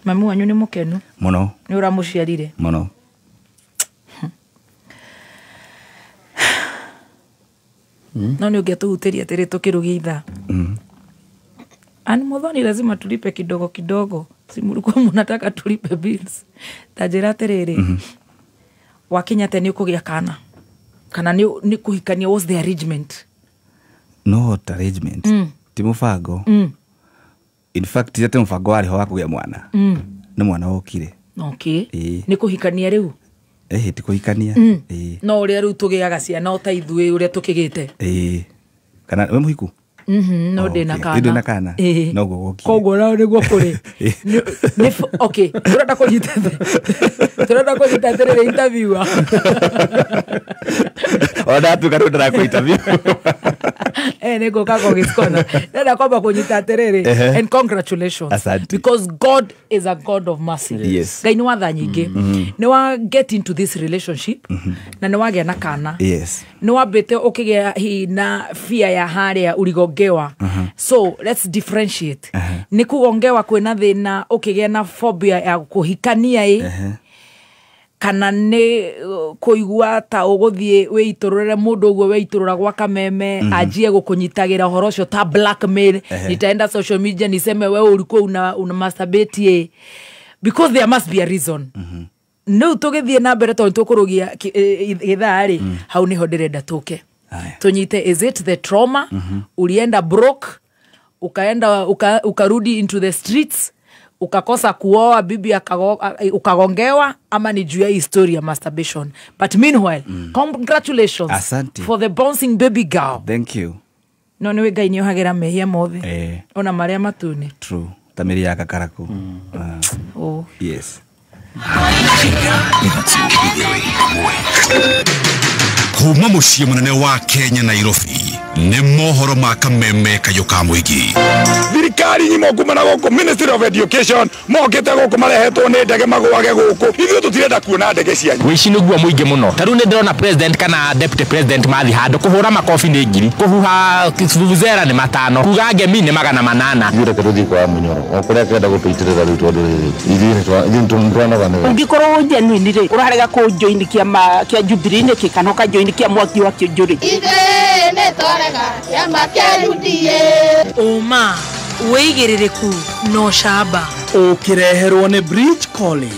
mamu wanyu ni mukenu muno ni uramuciarire muno no ni ungetuhutiria tiri tukirugia itha ani modhoni lazima tulipe kidogo kidogo si mlikuwa mnataka tulipe bills tajira tiriri wakinya te ni ukugia kana ni kuhikania was the arrangement no arrangement ti mufango in fact yete mufango wari ho wakugia mwana ni mwana wokire okay ni kuhikania riu ti kuhikania no uria riu tugiaga ciana ta ithuĩ uria tukigite kana we muhiku no ndina kana no gogoki koguo na niguo kuri okay turenda kunyita tere interviewer ona tu kana ndara ku interview nego kako giskona ndenda kwamba kunyita tere and congratulations because God is a God of mercy yes Ngai ni watha nyingi ni wa get into this relationship na ni wagia na kana yes no wambete ukigea hi na fear ya haria urigongewa. So let's differentiate. Ni kugongewa kwina thina ukigea na phobia ya kuhikania kana ni kuigua ta uguthie weiturure mundu uguo weiturura gwa kameme ajie gukunyitagira horo cio ta blackmail nitaenda social media niseme wewe ulikuwa una masturbate because there must be a reason. No tugithie na mbere to tukurugia githari hau niho ndirenda tuke tunyite. Is it the trauma ulienda broke ukaenda ukarudi into the streets ukakosa kuoa bibi ukagongewa, ama ni juu ya historia masturbation? But meanwhile, congratulations. Asante for the bouncing baby girl. Thank you. No niwe Ngai nio hagira mehia mothe ona maria matune. True. Tamiri ya kakaraku. Yes. Kuma muciĩ munene wa Kenya Nairobi nĩ mohoro ma kameme kayo ka mũingĩ. Thirikari nyimo kumana gũkũ Ministry of Education mokĩte gũkũ marehetwo nĩ ndege magwage gũkũ. Ithuĩ tũtirenda kuona ndege cianyu. Wici nĩguo mũingĩ mũno. Ta rĩu nĩ ndĩrona president kana deputy president mathi handũ kũhũra makobi nĩ ngiri, kũhuha vuvuzela nĩ matano, kuga ngemi nĩ 800. Njũre kĩrũthi kwa mũnyoro okũrĩa kenda gũtũitĩrĩra rĩu tondũ ithuĩ tũranoga nĩ ũngĩkorwo genuine rĩ ũrarega kũjoin kĩa Jubilee nĩ kĩkanoka join kia mwaki wa kĩnjũrĩ. Ithe torega ya makerudie. Uma weigĩrĩrĩku no shaba. Ũkĩreherwo nĩ Bridge College.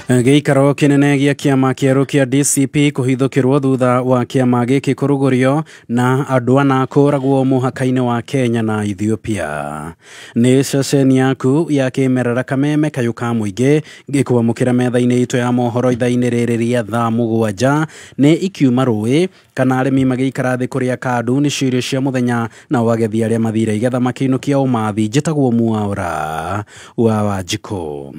Gĩikaro kĩnene gĩa kĩama kĩerũ kĩa DCP kũhithũkĩrwo thutha wa kĩama gĩkĩ kũrugũrio na andũ ana kũragwo mũhaka-inĩ wa Kenya na Ethiopia. Nĩ ceceni yaku ya kĩmerera kameme kayo ka mũingĩ gĩkwamũkĩra metha-inĩ itũ ya mohoro ithaa-inĩ rĩrĩ rĩa thaa 7 nĩ ikiuma rũĩ kana arĩmi magĩikara thĩ kũrĩa kadu nĩ ciĩrĩo cia mũthenya na wagethi arĩa mathire igetha makĩinũkia ũmathi. Njĩtagwo Mwaũra wa Wanjikũ.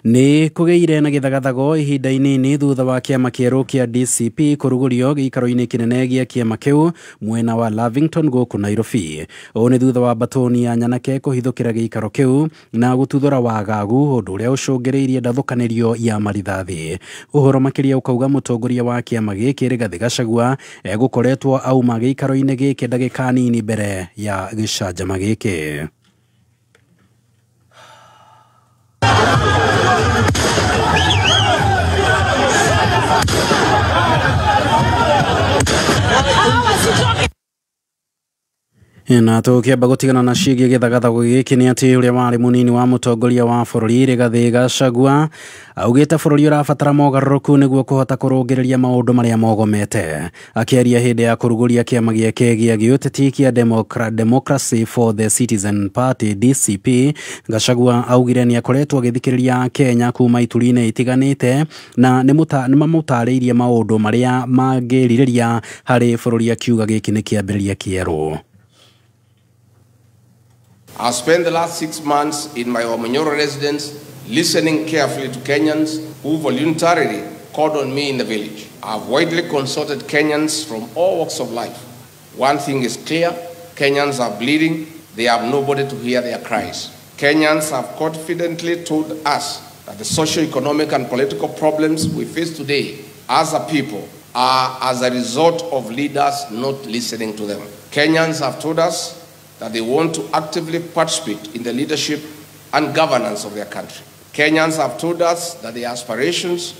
Nĩ kũgĩire na gĩthagathago ihinda inini thutha wa kĩama kĩerũ kĩa DCP kũrugũrio gĩikaro-inĩ kĩnene gĩa kĩama kĩu mwena wa Lavington gũkũ Nairobi. Ũũ nĩ thutha wa batoni ya nyanake kũhithũkĩra gĩikaro kĩu na gũtuthũra wagagu, ũndũ ũrĩa ũcũngĩrĩirie ndathũkanĩrio ya marithathi. Ũhoro makĩria ũkauga mũtongoria wa kĩama gĩkĩ Rigathĩ Gachagua egũkoretwo auma gĩikaro-inĩ gĩkĩ ndagĩka nini mbere ya gĩcanjama gĩkĩ. Na tũkĩamba gũtigana na ciĩgiĩ gĩthagathago gĩkĩ nĩ atĩ ũrĩa warĩ mũnini wa mũtongoria wa bũrũri Rigathĩ Gachagua augĩte bũrũri ũrabatara mogarũrũku nĩguo kũhota kũrũngĩrĩria maũndũ marĩa mogomete. Akĩaria hĩndĩ ya kũrugũria kĩama gĩake gĩa gĩũteti kĩa Democracy for the Citizen Party DCP, Gachagua augire nĩ akoretwo agĩthikĩrĩria Kenya kuma ituri-inĩ itiganĩte na nĩ mamũtarĩirie maũndũ marĩa mangĩrirĩria harĩ bũrũri, akiuga gĩkĩ nĩ kĩambĩrĩria kĩerũ. I spent the last 6 months in my Omanyoro residence listening carefully to Kenyans who voluntarily called on me in the village. I've widely consulted Kenyans from all walks of life. One thing is clear, Kenyans are bleeding, they have nobody to hear their cries. Kenyans have confidently told us that the socio-economic and political problems we face today as a people are as a result of leaders not listening to them. Kenyans have told us that they want to actively participate in the leadership and governance of their country. Kenyans have told us that their aspirations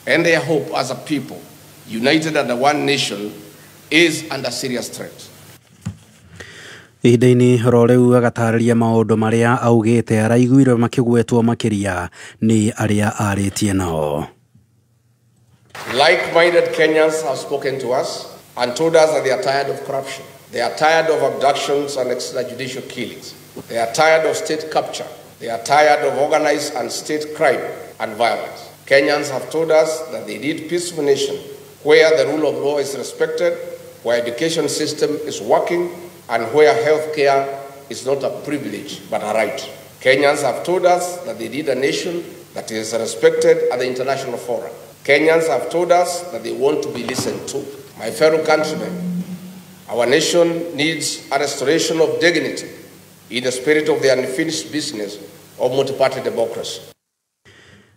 and their hope as a people, united under one nation, is under serious threat. Ihinda-inĩ ro rĩu agatarĩria maũndũ marĩa augĩte araiguire makĩgwetwo makĩria nĩ arĩa arĩtie nao. Like-minded Kenyans have spoken to us and told us that they are tired of corruption. They are tired of abductions and extrajudicial killings. They are tired of state capture. They are tired of organized and state crime and violence. Kenyans have told us that they need a peaceful nation where the rule of law is respected, where education system is working, and where health care is not a privilege but a right. Kenyans have told us that they need a nation that is respected at the international forum. Kenyans have told us that they want to be listened to. My fellow countrymen, our nation needs a restoration of dignity in the spirit of the unfinished business of multi-party democracy.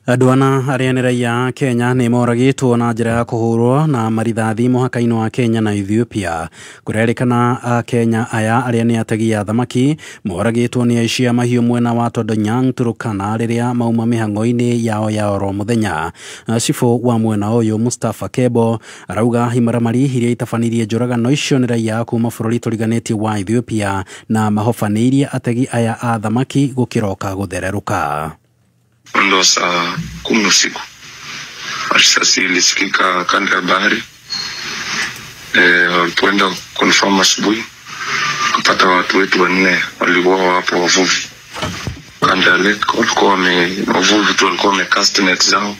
Andũ ana arĩa nĩ raia a Kenya nĩ moragĩtwo na njĩra ya kũhũrwo na marithathi mũhaka-inĩ wa Kenya na Ethiopia. Kũrerĩkana a Kenya aya arĩa nĩ ategi a thamaki moragĩtwo nĩ aici a mahiũ mwena wa Tondonyang, Turkana rĩrĩa mauma mĩhang'o-inĩ yao ya oro mũthenya. Cibũ wa mwena ũyũ Mustafa Kebo arauga imaramari iria itabanirie njũragano icio nĩ raia kuma bũrũri tũriganĩtie wa Ethiopia na mahofanĩirie ategi aya a thamaki gũkĩroka gũthererũka. Ndo saa 10 usiku risasi ilisikika kando ya bahari. Walipoenda confirm asubuhi kupata watu wetu 4 waliuawa hapo, wavuvi kando ya lake. Wavuvi tu walikuwa wamecast net zao,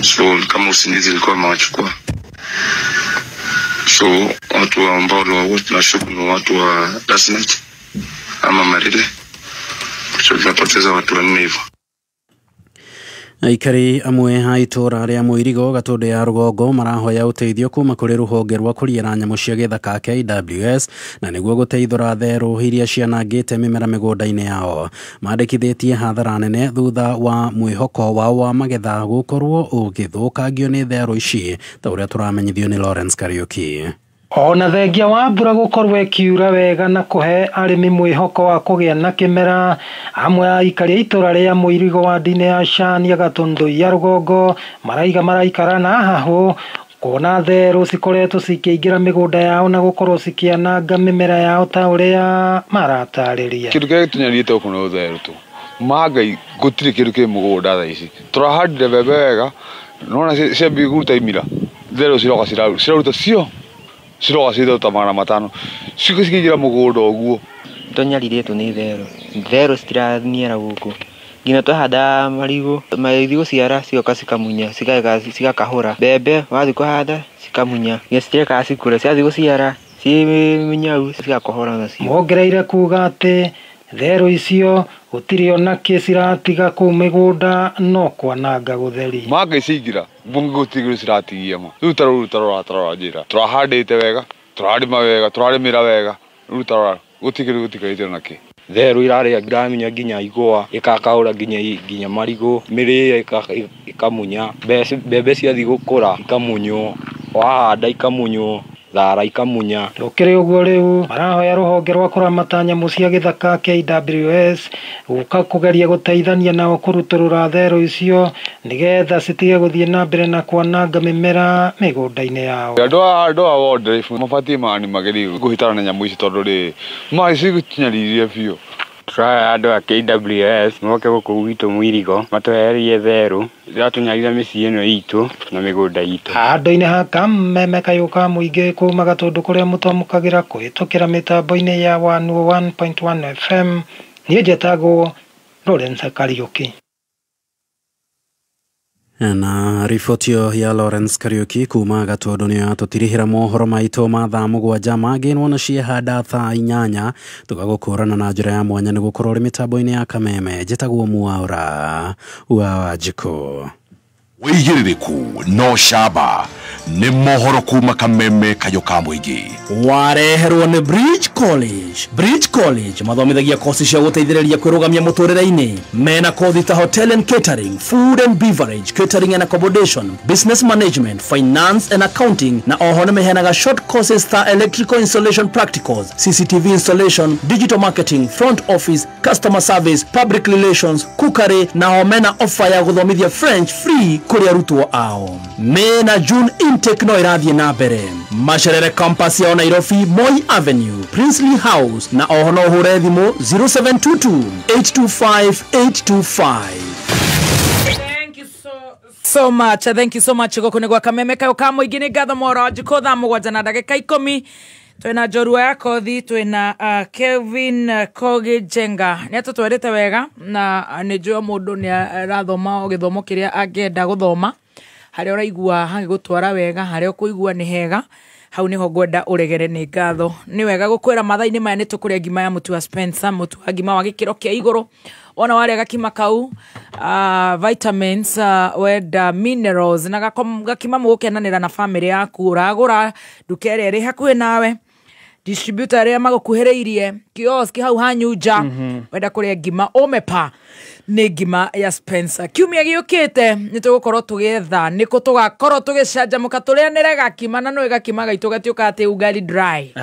so kama usingizi ilikuwa mawachukua. So watu ambao tunashuku ni watu wa Dasnet ama Marile, so tunapoteza watu 4 hivyo. Aikari amwe ha itura ria Muirigo Gatundu ya Rugongo marahoya uteithio kuma kuri ruhonge rwa kuriera nyamu cia githaka KWS na niguo guteithura therũ iria cianangite mimera migunda-ini yao. Mandikithitie hathara nene thutha wa mwihoko wao wa magetha gukorwo ugithukangio ni therũ ici, ta uria turamenyithio ni Lawrence Kariuki. Ona thengia wa mbura gukorwo ikiura wega na kuhe arimi mwihoko wa kugia na kimera, amwe a aikari itura ria Muirigo wa ndini ya Shania Gatundu ya Rugongo maraikara na hahu kuona therũ cikoretwo cikiingira migunda yao na gukorwo cikiananga mimera yao ta uria maratarĩria. Kindu kĩrĩa gĩtunyarĩte gũkũ nĩ therũ tu, magai gũtirĩ kĩndũ kĩ mũgũnda thaa ici. Tũrahandire mbembe wega, nona ciambia kũruta imira, therũ ciroka ciraruta cio ciroka ciruta 500 cikigira mũgũnda ũguo. Tũnyarĩtwo nĩ therũ citiraniera gũkũ. Ngina twahanda marigũ ciara cioka cikamunya cigakahũra. Mbembe wathiĩ kũhanda cikamunya, citireka cikũre, ciathiĩ gũciara cimunyau cigakohora nacio. Mongereire kuga atĩ therũ icio gũtirĩ ona kĩ ciratiga kũu mĩgũnda no kwananga gũtheri. Mangĩcingira gũtigĩrwo ciratigia ma. Rĩu tarora njĩra tũrahandĩte wega, tũrarĩma wega, tũrarĩmĩra wega, rĩu tarora gũtigarĩte ona kĩ. Therũ irarĩa ngiramenya nginya igwa, ikakaũra nginya marigũ, mĩrĩo ikamunya, mbembe ciathiĩ gũkũra ikamunywo, wahanda ikamunywo, thara ikamunya. Tukiri uguo riu marahoya ruhonge rwa kuramata nyamu cia githaka KWS guka kugeria guteithania nao kuruturura therũ icio nigetha citige guthie na mbere na kwananga mimera migunda-ini yao. Andũ a wildlife mabatie mani magerie guhitana na nyamu ici tondu ri maici gutinyaririe biũ. Turaya andũ a KWS moke gũkũ gwitũ Muirigo matũhererie therũ iratunyarire mĩciĩ ĩno itũ na mĩgũnda itũ. Handũ-inĩ ha kameme kayũka mũingĩ kuma Gatundu kũrĩa mũtamũkagĩra kũhĩtũkĩra mĩtambo-inĩ ya 101.1 FM, niĩ njetagwo Lawrence Kariuki. Na ribotio ya Lawrence Kariuki kuma Gatundu nĩ atũtirihĩra mohoro maitũ ma thaa 7 mangĩnwo na ciehanda thaa 8 tũgagũkũrana na njĩra ya mwanya nĩ gũkorwo rĩ mĩtambo-inĩ ya kameme. Njĩtagwo Mwaũra wa Wanjikũ. Wĩigĩrĩrĩku no camba nĩ mohoro kuma kameme kayo ka mũingĩ. Wareherwo nĩ Bridge College mathomithagia kosi cia gũteithĩrĩria kwĩrũgamia mũtũrĩre-inĩ. Mena kothi ta hotel and catering, food and beverage, catering and accommodation, business management, finance and accounting, na oho nĩ meheanaga short courses ta electrical installation practicals, CCTV installation, digital marketing, front office, customer service, public relations, cookery, na mena offer ya gũthomithia French free kuri arutwo ao. Mena June intake no irathiĩ na mbere. Macerere campus ya Nairobi, Moi Avenue, Princely House, na oho no hũre thimũ 0722 825 825. So much, thank you so much. Gũkũ nĩ gwa kameme kayo ka mũingĩ. Nĩ ngatho Mwaũra wa Wanjikũ, thaa 7 na ndagĩka 10. Twina Njorua ya Kothi, twina Kelvin Kogi Jenga. Nĩ atũtwarĩte wega na nĩ njũĩ mũndũ nĩ arathoma gĩthomo kĩrĩa angĩenda gũthoma. Harĩa ũraigua hagĩgũtwara wega, harĩa ũkũigua nĩ hega, hau niho ngwenda ũregere. Nĩ ngatho. Nĩ wega gũkwĩra mathaa-inĩ maya nĩ tũkũrĩa ngima ya mũtu wa Spencer, mũtu wa ngima wa gĩkĩro kĩa igũrũ. Ona warĩa gakima kau, vitamins, wenda minerals, na gakima mũgũkenanĩra na family yaku. Ũragũra nduka ĩrĩa ĩrĩ hakuhĩ nawe, distributor ĩrĩa magũkuhĩrĩirie, kiosk hau hanyu nja, wenda kũrĩa ngima Omepa nĩ ngima ya Spencer. Kiumia gĩũkĩte nĩ tũgũkorwo tũgetha nĩkũ tũgakorwo tũgĩcanjamũka tũrĩanĩre gakima na no gakima gaitũ gatuĩka atĩ ugali dry.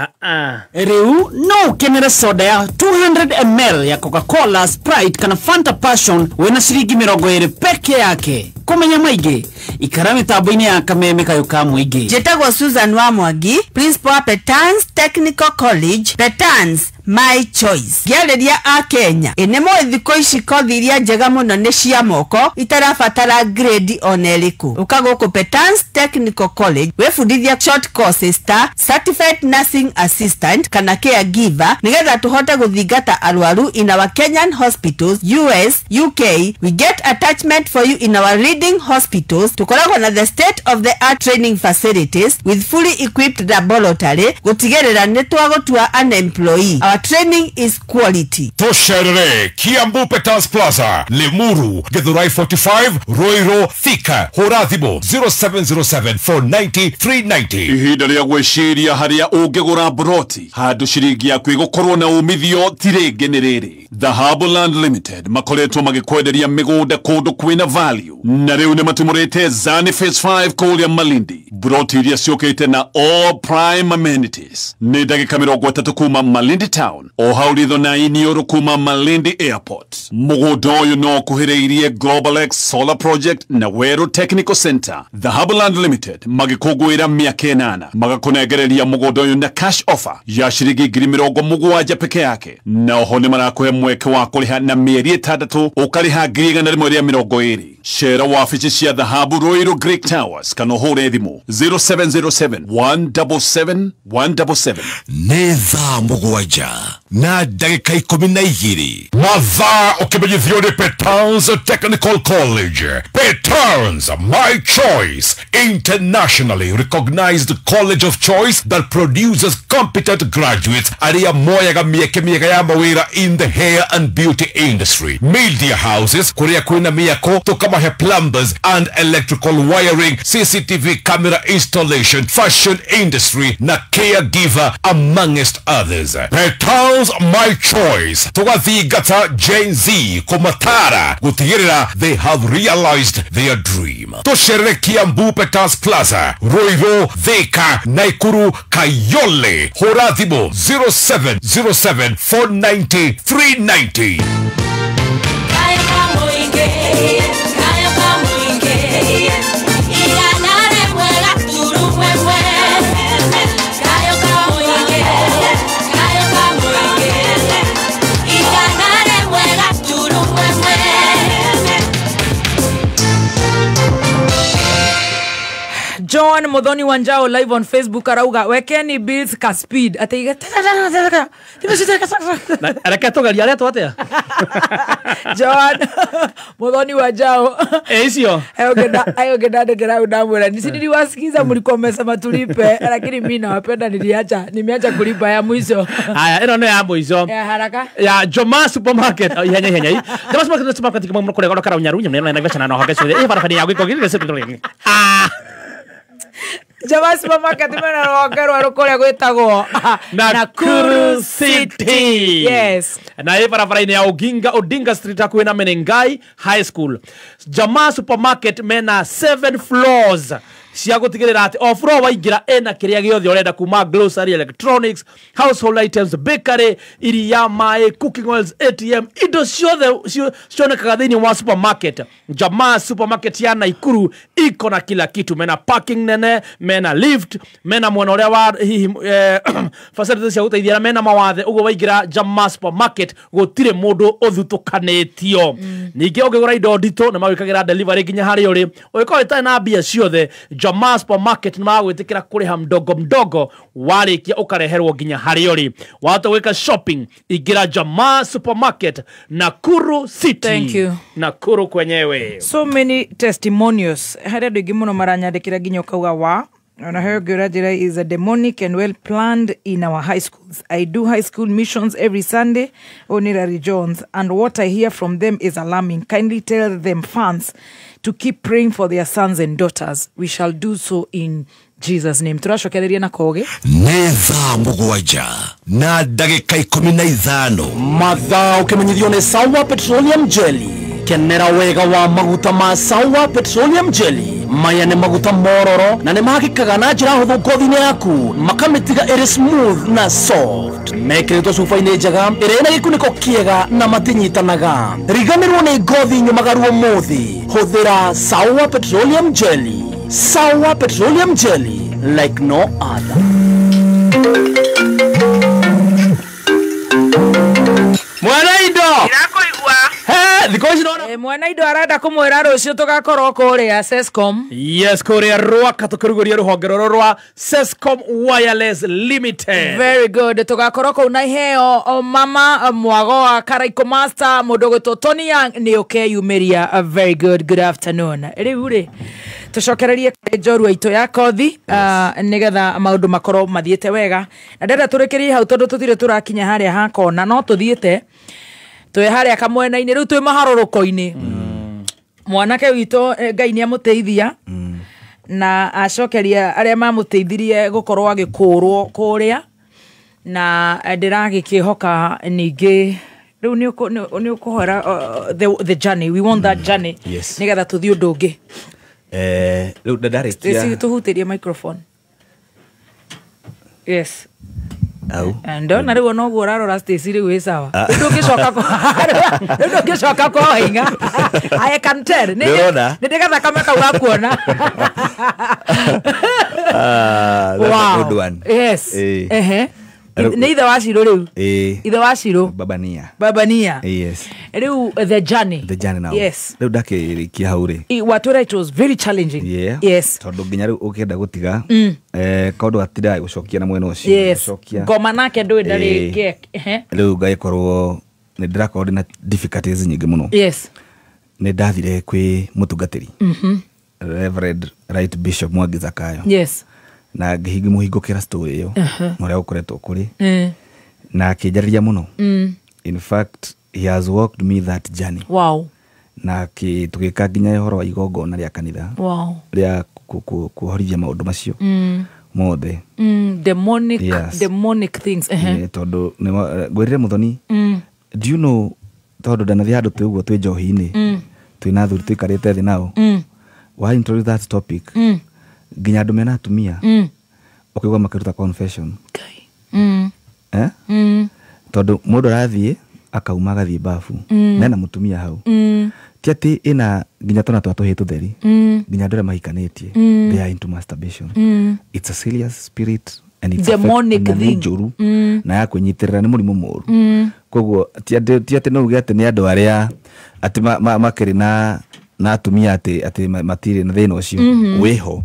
Rĩu no ũkenere soda ya 200 ml ya Coca-Cola, Sprite kana Fanta Passion wĩna ciringi 20 peke yake. Kũmenya maingĩ ikara mĩtambo-inĩ ya kameme kayo ka mũingĩ. Njĩtagwo Susan wa Mwangi, Principal Petans Technical College, Petans my choice. Gĩarĩria a Kenya ĩnĩ mũĩ thikũ ici kothi iria njega mũno nĩ cia moko itarabatara grade ona ĩrĩkũ. Ũka gũkũ Petans Technical College wĩbundithia short courses ta Certified Nursing Assistant kana Caregiver nĩgetha tũhote gũthingata arwaru in our Kenyan hospitals, US, UK. We get attachment for you in our leading hospitals. Tukoragwo na the state of the art training facilities with fully equipped laboratory gũtigĩrĩra nĩ twagũtua an employee. Our training is quality. Tosherere Kiambu Petans Plaza, Lemuru, Githurai 45, Roiro, Thika, Horathimo 0707 490 390. Ihinda rĩa gwĩciria harĩa ũngĩgũra broti handũ ciringi yaku ĩgũkorwo na umithio tirĩngĩ nĩ rĩrĩ. The Harbourland Limited makoretwo magĩkwenderia mĩgũnda kũndũ kwĩna value na rĩu nĩ matumũrĩte Zani Phase 5 kũrĩa Malindi. Broti iria ciũkĩte na all prime amenities nĩ ndagĩka 30 kuma Malindi Town o hau ritho na iniũrũ kuma Malindi Airport. Mũgũnda ũyũ no kuhĩrĩirie Global X Solar Project na Weru Technical Center. The Harbourland Limited magĩkũngũĩra mĩaka 8 magakũnengereria mũgũnda ũyũ na cash offer ya ciringi 70,000 peke yake, na oho nĩ marakũhe mweke wa kũrĩha na mĩeri 6 ũkarĩha 120. Cera wabici cia Dhahabu Royal Greek Towers kana ũhũre thimũ 0707 177 177. Nĩ thaa mũgwanja na ndagĩka 12 mathaa ũkĩmenyithio nĩ Petans Technical College. Petans, my choice, internationally recognized college of choice that produces competent graduates arĩa moyaga mĩeke mĩega ya mawĩra in the hair and beauty industry. Media houses kũrĩa kwĩna mĩako tũkamahe plumbers and electrical wiring, CCTV camera installation, fashion industry na caregiver amongst others. Petans, my choice, tũgathingata Gen Z kũmatara gũtigĩrĩra they have realized their dream. Tũcerere Kiambu Petans Plaza, Roiro, Thika, Naikuru, Kayole. Hũra thimũ 0707 490 390. John Modoni Wanjao live on Facebook arauga wekeni bills ka speed ataiga arekatogaria leto atia John Modoni Wanjao sio ayo geda ground amura nisidi wasikiza mlikuwa mmesema tulipe lakini mimi nawapenda nimeacha kulipa ya mwisho. Haya ino ya mwisho ya haraka ya Joma Supermarket henya Joma Supermarket kama mkole kwa kara unyarunya mnena na investment na hogeso bara fani yago iko Joma Supermarket mena rogerwa rukore gwetagwo Nakuru City. Yes. Na barabara-inĩ ya Odinga Street hakuhĩ na Menengai High School. Joma Supermarket mena 7 floors cia gũtigĩrĩra atĩ o floor waingĩra ena kĩrĩa gĩothe ũrenda kuma grocery, electronics, household items, bakery, iria, maĩ, cooking oils, ATM, indo ciothe cionekaga thĩinĩ wa supermarket. Joma Supermarket ya Naikuru iko na kila kitu. Mena parking nene, mena lift, mena mwena ũrĩa wa facilities cia gũteithia, mena mawathe. Ũguo waingĩra Joma Supermarket gũtirĩ mũndũ ũthutũkanĩtio. Ningĩ ũngĩgũra indo nditũ na magwĩkagĩra delivery nginya harĩa ũrĩ. Ũngĩkorwo ũtarĩ na mbia ciothe, Joma Supermarket nĩmagwĩtĩkĩra kũrĩha mdogo warĩkia ũkareherwo nginya harĩa ũrĩ. Wahota gwĩka shopping ingĩra Joma Supermarket Nakuru City. Thank you. Nakuru kwenyewe. So many testimonials. Harĩa andũ aingĩ mũno maranyandĩkĩra nginya ũkauga wa and her Gurajira is a demonic and well planned in our high schools. I do high school missions every Sunday, Onirari Jones, and what I hear from them is alarming. Kindly tell them fans to keep praying for their sons and daughters. We shall do so in Jesus' name. Turashokereria na koge. Netha mugwaja na ndagĩka 15 mathaa ũkĩmenyithio nĩ Sawa Petroleum Jelly. kenera wega wa maguta ma Sawa Petroleum Jelly. Maya nĩ maguta mororo na nĩ mahakikaga na njĩra hũthũ ngothi-inĩ yaku, makamĩtiga ĩrĩ smooth na soft. Mekĩrĩtwo cuba-inĩ njega ĩrĩ na gĩkunĩko kĩega na matinyitanaga. Riganĩrwo nĩ ngothi nyũmagaru ũmũthĩ, hũthĩra Sawa Petroleum Jelly. Sawa Petroleum Jelly, like no other. Mwanaindo irakoigwa thiko ici nona Mwanaindo arenda kumwira rucio tugakorwo kuria Sescom. Yes, kuria Rwaka tukiruguria ruhonge rwa Sescom Wireless Limited. Very good. Tugakorwo ku na iheo mama mwago wa Karaiko Master mundu gwitwo Tony Young ni ukeyumiria. Very good afternoon. Riu ri tucokererie njorua itu ya kothi nigetha maundu makorwo mathiete wega na ndenda turikirie hau tondu tutire turakinya haria hakona no tuthiete twe haria kamwena-ini riu twi maharuruko-ini mwanake wito Ngai ni amuteithia na acokeria aria mamuteithirie gukorwo agikurwo kuria na ndiragikihoka ningi riu ni ukuhora the journey. We want that journey nigetha tuthii undu ungi. Riu ndarikia tuhutirie microphone. Yes. Au. Ndona riu no guo rarora stage riu ĩ sawa. Ndio kishoka kwa hinga. I can tell. Nĩndĩgetha kama kau gakuona. Wow. Good one. Yes. Nĩ ithe wa Ciro riu. Ithe wa Ciro. Babania. Yes. Riu the journey now. Yes. Riu ndakirikia hau ri. Whatever it was very challenging. Yeah. Yes. Tondu nginya riu ukienda gutiga kaundu atira gucokia na mwena ucio. Yes. Ngoma nake ndui ndari ke. Riu ngaikorwo ni ndirakorwo na difficulties nyingi muno. Yes. Ni ndathire kwi mutungatiri. Reverend Right Bishop Mwangi Zakayo. Yes. Na ngihigi muhingukira story iyo muria ukoretwo kuri na akijariria muno. In fact he has walked me that journey. Wow. Na tugika nginya ihoro wa igongona ria kanitha. Wow. Ria kuhorithia maundu macio mothe demonic things. Tondu ngwirire muthoni, do you know tondu ndanathi handu twi uguo twi njohi-ini twina athuri twikarite thi nao why introduce that topic nginya andu mena atumia ukigwa makiruta confession tondu mundu arathie akauma agathie bafu mena mutumia hau ti ati ina nginya tona twatuhitu theri nginya andu aria mahikanitie they are into masturbation. It's a serious spirit and it's demonic thing na ya kunyitirira ni murimu muru koguo ti ati no uge ati ni andu aria ati makiri na atumia ati matire na thina ucio wiho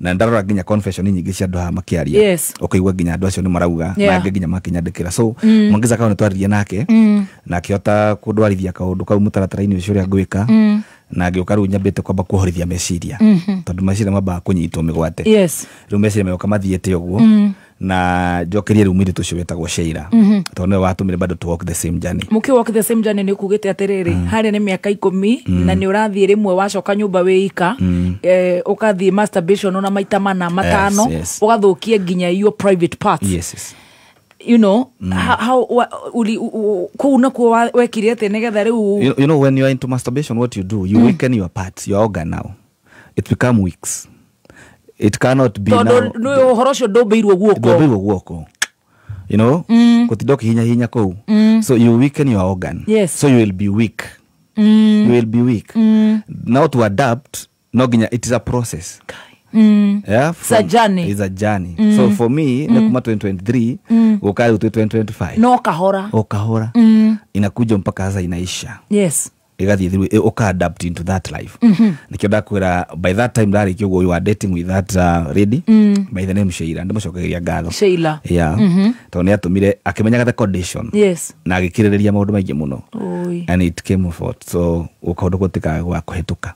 na ndarora nginya confession nyingi cia andu ha makiaria ukaigwa nginya andu acio ni marauga na nginya makinyandikira so Mwangiza kaone twaririe nake na akiota kundwarithia kaundu kau mutaratara-ini ucio ria ngwika na ngioka riu nyambite kwamba kuhorithia meciria tondu meciria mamba kunyitwo migwate riu meciria meoka mathiete uguo na njokerie riu mwiri tucio wetagwo Sheila tondu watumire bado to walk the same journey. Muki walk the same journey ni kugite atiriri hari ni miaka 10 na ni urathie rimwe wacoka nyumba wika ukathie masturbation ona maita mana matano ugathukie nginya your private parts. You know how kuna kwa wekire ate negetha riu you know when you are into masturbation what you do you weaken your parts, your organ now it become weak. It cannot be now. No horosho dobeirwo guoko. You know? Kutidoki hinya kou. So you weaken your organ. Yes. So you will be weak. You will be weak. Now to adapt, it is a process. Yeah, it's a journey. It's a journey. So for me, nekuma 2023, ukari 2025. No kahora. Okahora. Inakuja mpaka sasa inaisha. Yes. Igathi through adapt into that life. Nikio ndakwira by that time ndari kyo you are dating with that lady by the name Sheila ndimucokeria ngatho Sheila. Yeah. Tone atumire akimenyaga the condition. Yes. Na agikiriria maundu maingi muno. And it came forth. So ukaundu gutika gwa kuhituka.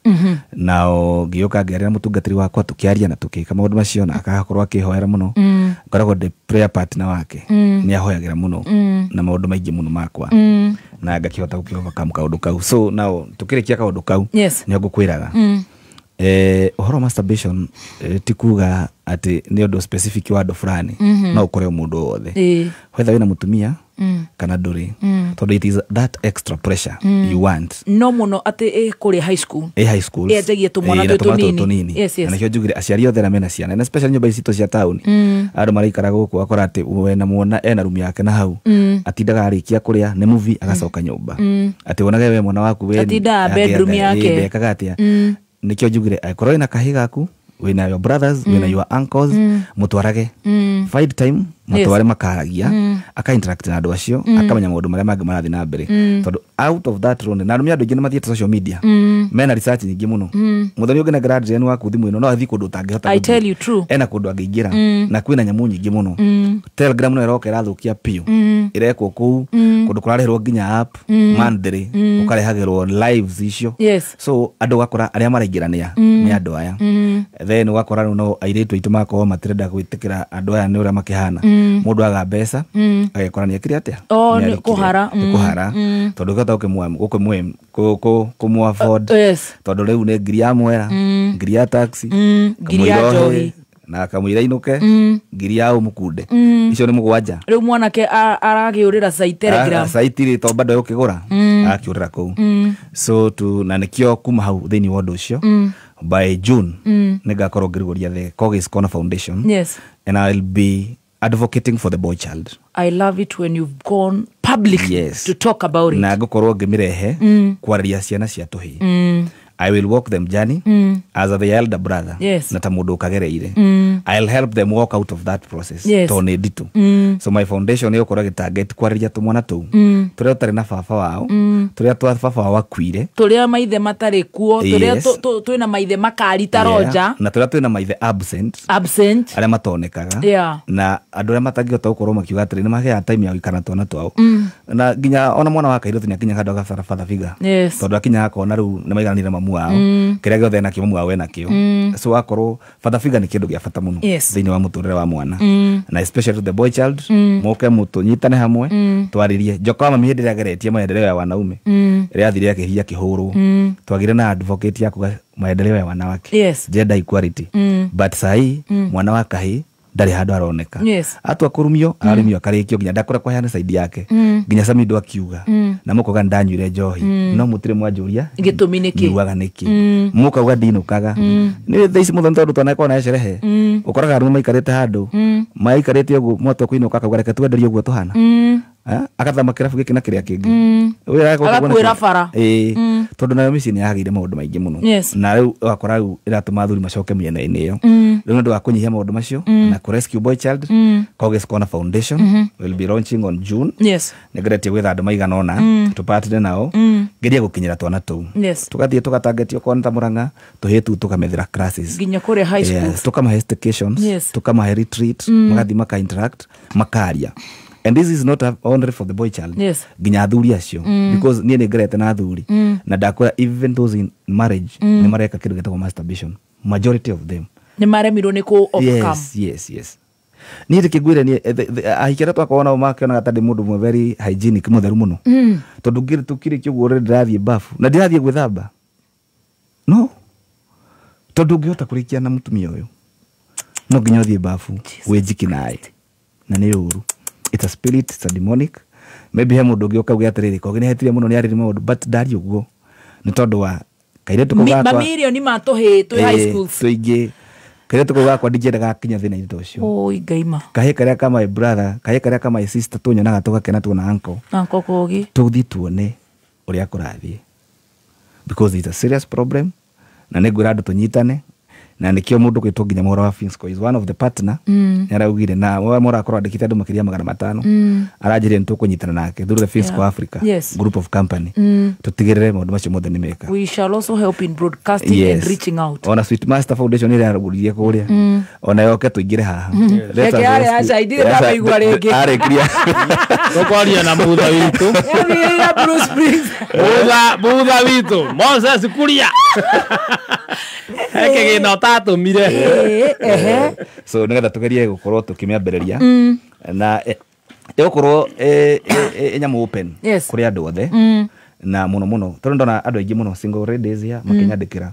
Now ngioka ngiarira mutungatiri wakwa tukiaria na tukika maundu macio na akakorwo akihoera muno. Ngoragwo the prayer partner wake ni ahoyagira muno na maundu maingi muno makwa. Na ngakihota gukihova kaundu kau. So now tukirikia kaundu kau ni ngukwiraga Uhoro masturbation ti kuga ati ni undu specific wa andu fulani no ukore mundu wothe whether wina mutumia kana nduri tondu it is that extra pressure you want no muno ati kuri high school ejagie tumwana tunini yes na kyo jugire aciari othe na mena ciana na especially nyumba icito cia town andu maraikara guku akora ati wena muona ena room yake na hau atindaga arikia kuria ni movie agacoka nyumba ati wonage we mwana waku we atinda bedroom yake ndekaga atia nikyo jugire akoro ina kahiga aku wina your brothers wina your uncles mutwarage find time mutware makaragia aka interact na andu acio akamenya maundu maria mangĩ marathi na mbere tondu out of that round na arumia andu aingĩ nĩmathiĩte social media mena research nyingĩ mũno mũthoni ũngĩ na grad yen waku thimũ ĩno no athi kũndũ ũtangĩhota I tell you true ena kũndũ angĩingĩra na kwĩna nyamũ nyingĩ mũno Telegram no ĩroka ĩrathũkia piũ ĩrekwo kũu kũndũ kũrareherwo nginya app mandĩrĩ ũkarehagĩrwo lives icio so andũ gakora arĩa maraingĩrania nĩ andũ aya then ugakora no airĩtu aitũ makorwo matirenda gwĩtĩkĩra andũ aya nĩ ũrĩa makĩhana mundu aga mbeca agekora nĩ akĩrĩ atĩa nĩ kũhara tondu gata kumwa afford tondu rĩu nĩ ngiri ya mwera ngiri ya taxi ngiri ya njohi na kamwira inuke ngiri ya umukunde icio nĩ mũgwanja rĩu mwanake aragĩũrĩra sai Telegram saitiri to bado yokigura akĩũrĩra kũu so tu na nĩkĩo kuma hau thĩinĩ wa ũndũ ũcio by June nĩngakorwo ngĩrugũria the Kogis Corner Foundation and I'll be advocating for the boy child. I love it when you've gone public to talk about it. Na ngũkorwo ngĩmĩrehe kwarĩria ciana cia tũhĩ. I will walk them journey as the elder brother. Na ta mũndũ ũkagereire. I'll help them walk out of that process. To nĩ nditũ. So my foundation nĩ ũkorwo gĩtarget kwarĩria tũmwana tũu. Tũrĩa ũtarĩ na baba wao. Tũrĩa baba wao akuire. Tũrĩa maithe matarĩ kuo. Tũrĩa twĩna maithe makarita roja. Na tũrĩa twĩna maithe absent. Arĩa matonekaga. Na andũ arĩa matangĩhota gũkorwo makiuga atĩrĩ nĩ magĩaga time ya gũikara twana twao. Na nginya ona mwana wa kairĩtu nĩ akinyaga handũ agabara father figure. Tondũ akinyaga akona rĩu nĩ maigananire mamu wao kĩrĩa gĩothe nakĩo mamu wao enakĩo so akorwo father figure nĩ kĩndũ gĩa bata mũno thĩinĩ wa mũtũrĩre wa mwana na especially to the boy child moke mũtũnyitane hamwe twarĩrie njoka wa mami hĩndĩ ĩrĩa ageretie maendeleo ya wanaume ĩrĩa athire akĩhia kĩhũrwo twagire na advocate ya kuga maendeleo ya wanawake gender equality but sahi mwana wa kahĩ ndari handu aroneka atu akurumio arumio akarikio nginya ndakora kwa yana side yake nginya Samido akiuga na mukoga ndanyuire njohi no mutire mwanjuria gitumi niki niugaga niki mukoga ndinukaga ni thaici muthoni tondu twanako na sherehe ukoraga arume maikarite handu maikarite uguo moto kuinuka akagareka twenderio uguo tuhana akathama kirabu giki na kiria kingi agakwira bara tondu nayo misi ni yagire maundu maingi muno na riu akora riu iratuma athuri macoke miena-ini iyo riu ndu wa kunyihia maundu macio na ku rescue boy child Kogis Corner Foundation will be launching on June negeretie gwetha andu maigana ona tupatire nao ngeria gukinyira twana tuu tugathie tugatargetio kwa nta Murang'a tuhitu tukamethera classes nginya kuri high school tukamahe staycations tukamahe retreat magathi maka interact makaria. And this is not only for the boy child. Ginya athuri acio because niĩ nĩngerete na athuri na ndakora even those in marriage nĩ mareka kĩndũ gĩtagwo masturbation majority of them nĩ maremirwo nĩ ku overcome yes niĩ ndĩkĩngwĩre niĩ ahikĩra twakona makĩonaga ta ndĩ mũndũ mwe very hygienic mũtheru mũno tondũ ngĩrĩ tũkĩrĩkia ũguo rĩrĩ ndĩrathiĩ bafu na ndĩrathiĩ gwĩthamba no tondũ ũngĩhota kũrĩkia na mũtumia ũyũ no nginya ũthiĩ bafu wĩnjiki naye na nĩ ũru. It's a spirit, it's a demonic. Maybe he mundu ngioka ugia atiriri Kogi ni hetire muno ni ariri maundu but ndari uguo ni tondu wa kairetu kuga kwa mamilioni matuhi tu high schools tuingi kairetu kuga kwa ndijendaga kinya thina ito ucio oi ngaima kahe karia kama my brother kahe karia kama my sister tunyonaga tugakena tuona uncle Kogi tuthi tuone uria kurathie because it's a serious problem na nĩngwĩra andũ tũnyitane na nĩkĩo mũndũ gwĩtwo nginya Mwaura wa Finsco is one of the partner nĩaraugire na Mwaura akorwo andĩkĩte andũ makĩria 500 aranjĩrire nĩtũkũnyitana nake through the Finsco Africa group of company tũtigĩrĩre maũndũ macio mothe nĩmeka. We shall also help in broadcasting and reaching out. Ona Sweet Master Foundation ĩrarugũririe kũrĩa ona yoke tũingĩre haha reke arĩa acaidire ndameigua rĩngĩ arĩkiria tũkwaria na mutha witũ ya Bruce Springs mutha witũ Moses Kuria heke gĩna ũtatũmire so nĩgetha tugerie gũkorwo tukĩmĩambĩrĩria na ĩgũkorwo nyamũ open kũrĩ andũ othe na muno tondu ndona andu aingi muno single ladies ya makinyandikira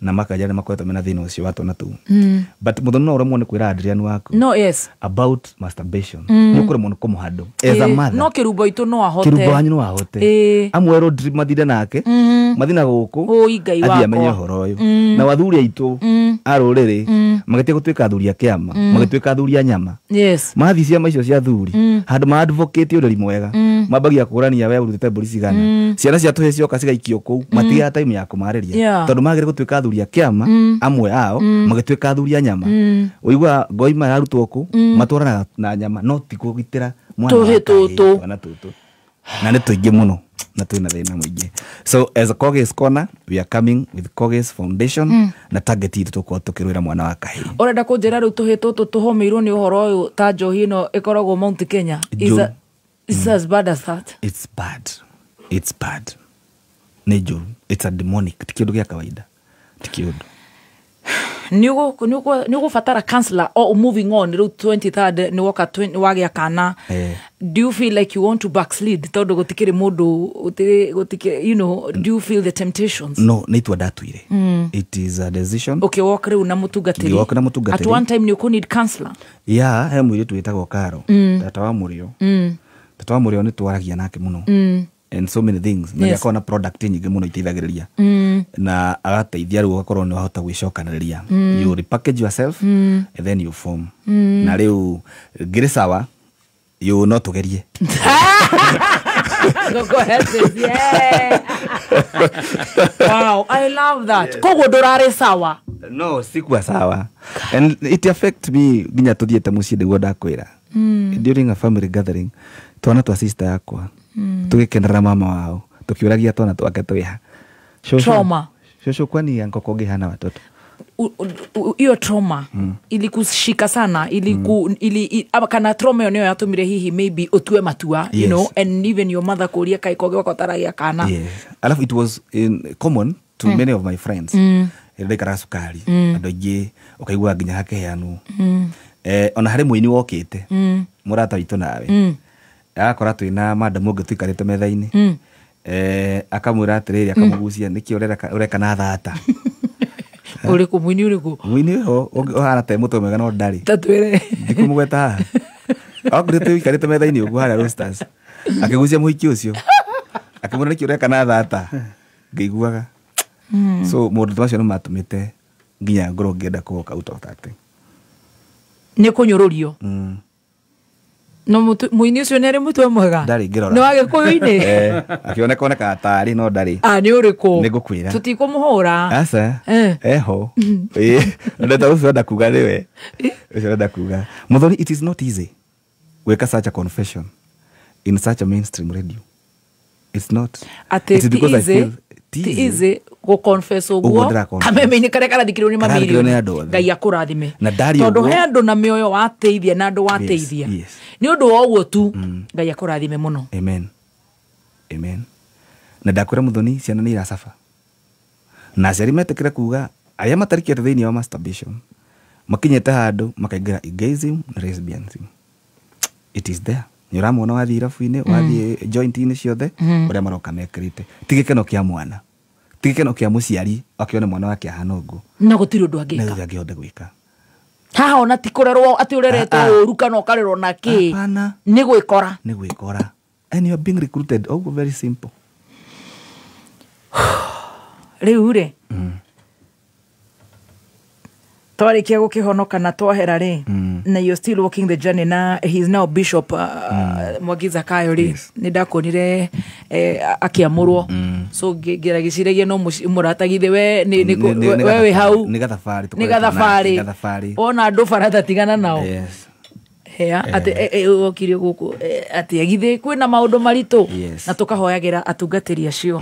na makajana makoretwo mena thina ucio watona tu but muthoni no uremwo ni kwira Adrian waku no yes about masturbation ni ukuremwo ni kumuhando as a mother no kirubo itu no ahote kirubo hanyu no ahote amwe road trip mathire nake mathina guku Ngai wako athia menye horo uyu na wathuri aitu aruriri magatie gutuika athuri a kiama magatuika athuri a nyama yes mathi cia maicio cia athuri handu ma advocate uriri mwega mabagia kurania we urutite mburi cigana ciana cia tuhe cioka cigaikio kuu matiga time ya kumariria tondu magire gutuika athuri a kiama amwe ao magatuika athuri a nyama uigwa ngoima yarutwo ku matwarana na nyama no ti kugitira mwana tutu na nĩ tũingĩ mũno na twĩna thĩna mũingĩ. So as a Kogies Corner we are coming with Kogies Foundation na target itũ tũkorwo tũkĩrũĩra mwana wa kahĩĩ. Ũrenda kũnjĩra rĩu tũhĩ tũtũ tũhomeirwo nĩ ũhoro ũyũ ta njohi ĩno ĩkoragwo Mount Kenya is as bad as that? It's bad nĩ njũru, it's a demonic, ti kĩndũ gĩa kawaida, ti kĩndũ ni ugubatara counselor or moving on rĩu 23rd ni woka wagĩa kana do you feel like you want to backslid tondu gutikiri mundu gutikiri you know do you feel the temptations? No, nĩ itua ndatuire. It is a decision. Okay, woka rĩu na mũtungatĩri at one time ni need counselor he mũirĩtu wĩtagwo Karo tata wa Mũrĩo nĩ twaragia nake mũno and so many things na yakona product nyingĩ mũno iteithagĩrĩria na agateithia rĩu ugakorwo nĩ wahota gwĩcokanĩrĩria you repackage yourself and then you form na rĩu ngĩrĩ sawa you no tũgerie go ahead yeah wow I love that koguo ndũrarĩ sawa? No, sikuwa sawa and it affect me nginya tuthiĩte mũciĩ nĩguo ndakwĩra during a family gathering twana twa sister yakwa tugikenera mama wao tukiuragia twana twake twiha trauma shosho kwani Ankoko ngihana watoto hiyo trauma ilikushika sana kana trauma yone yatumire hihi maybe utue matua you know and even your mother kuria Kaikoge wakotaragia kana alafu it was common to many of my friends ndekara sukari andu aingi ukaigua nginya hakeheanu ona hari muini wokite murata witu nawe akora twina madam ungi twikarite metha-ini akamwira atiriri akamugucia niki ureka na thata uriku muini uriku muini ho ohana te mutwe mwega no ndari tatwire ndikumugweta akurite wikarite metha-ini ugu haria roasters akigucia muhiki ucio akimwira niki ureka na thata ngĩiguaga so mundu twacio no matumite nginya ngoro ngenda kuoka out of that thing ni kunyururio no muini ucio nere mutwe mwega ndari ngirora no agikuyu-ini akioneka atari no ndari ni uriku nigukwira tutikumuhura asa eho ndeta ucio kuga niwe ucio kuga muthoni it is not easy weka such a confession in such a mainstream radio. It's not. It's because I feel easy go confess uguo kameme-ini karia karathikirwo ni mamilioni Ngai akurathime tondu he andu na mioyo wateithia na andu wateithia ni undu wa uguo tu Ngai akurathime muno. Amen na ndakwira muthoni ciana ni iracafa na aciari metikire kuga aria matarikite thiini wa masturbation makinyete handu makaingira gayism na lesbianism. It is there. Nyoramona wathi irabu-ini wathi joint-ini ciothe uria maroka mekirite tigikeno kia mwana tigikeno kia muciari akione mwana wake ahana uguo na gutiri undu angika na angihota gwika haha ona tikurerwo ati ureretwo uru kana ukarerwo na ki ni gwikora and you are being recruited. Oh, very simple. Riu ri twarikia gukihonoka na twahera ri na you're still walking the journey na he's now Bishop Mwangi Zakayo ri ni ndakonire akiamurwo so ngira giciragia no muratagithe we we hau ni gathabari ona andu barata tigana nao ati okire guku ati agithe kwina maundu maritu na tukahoyagira atungatiri acio.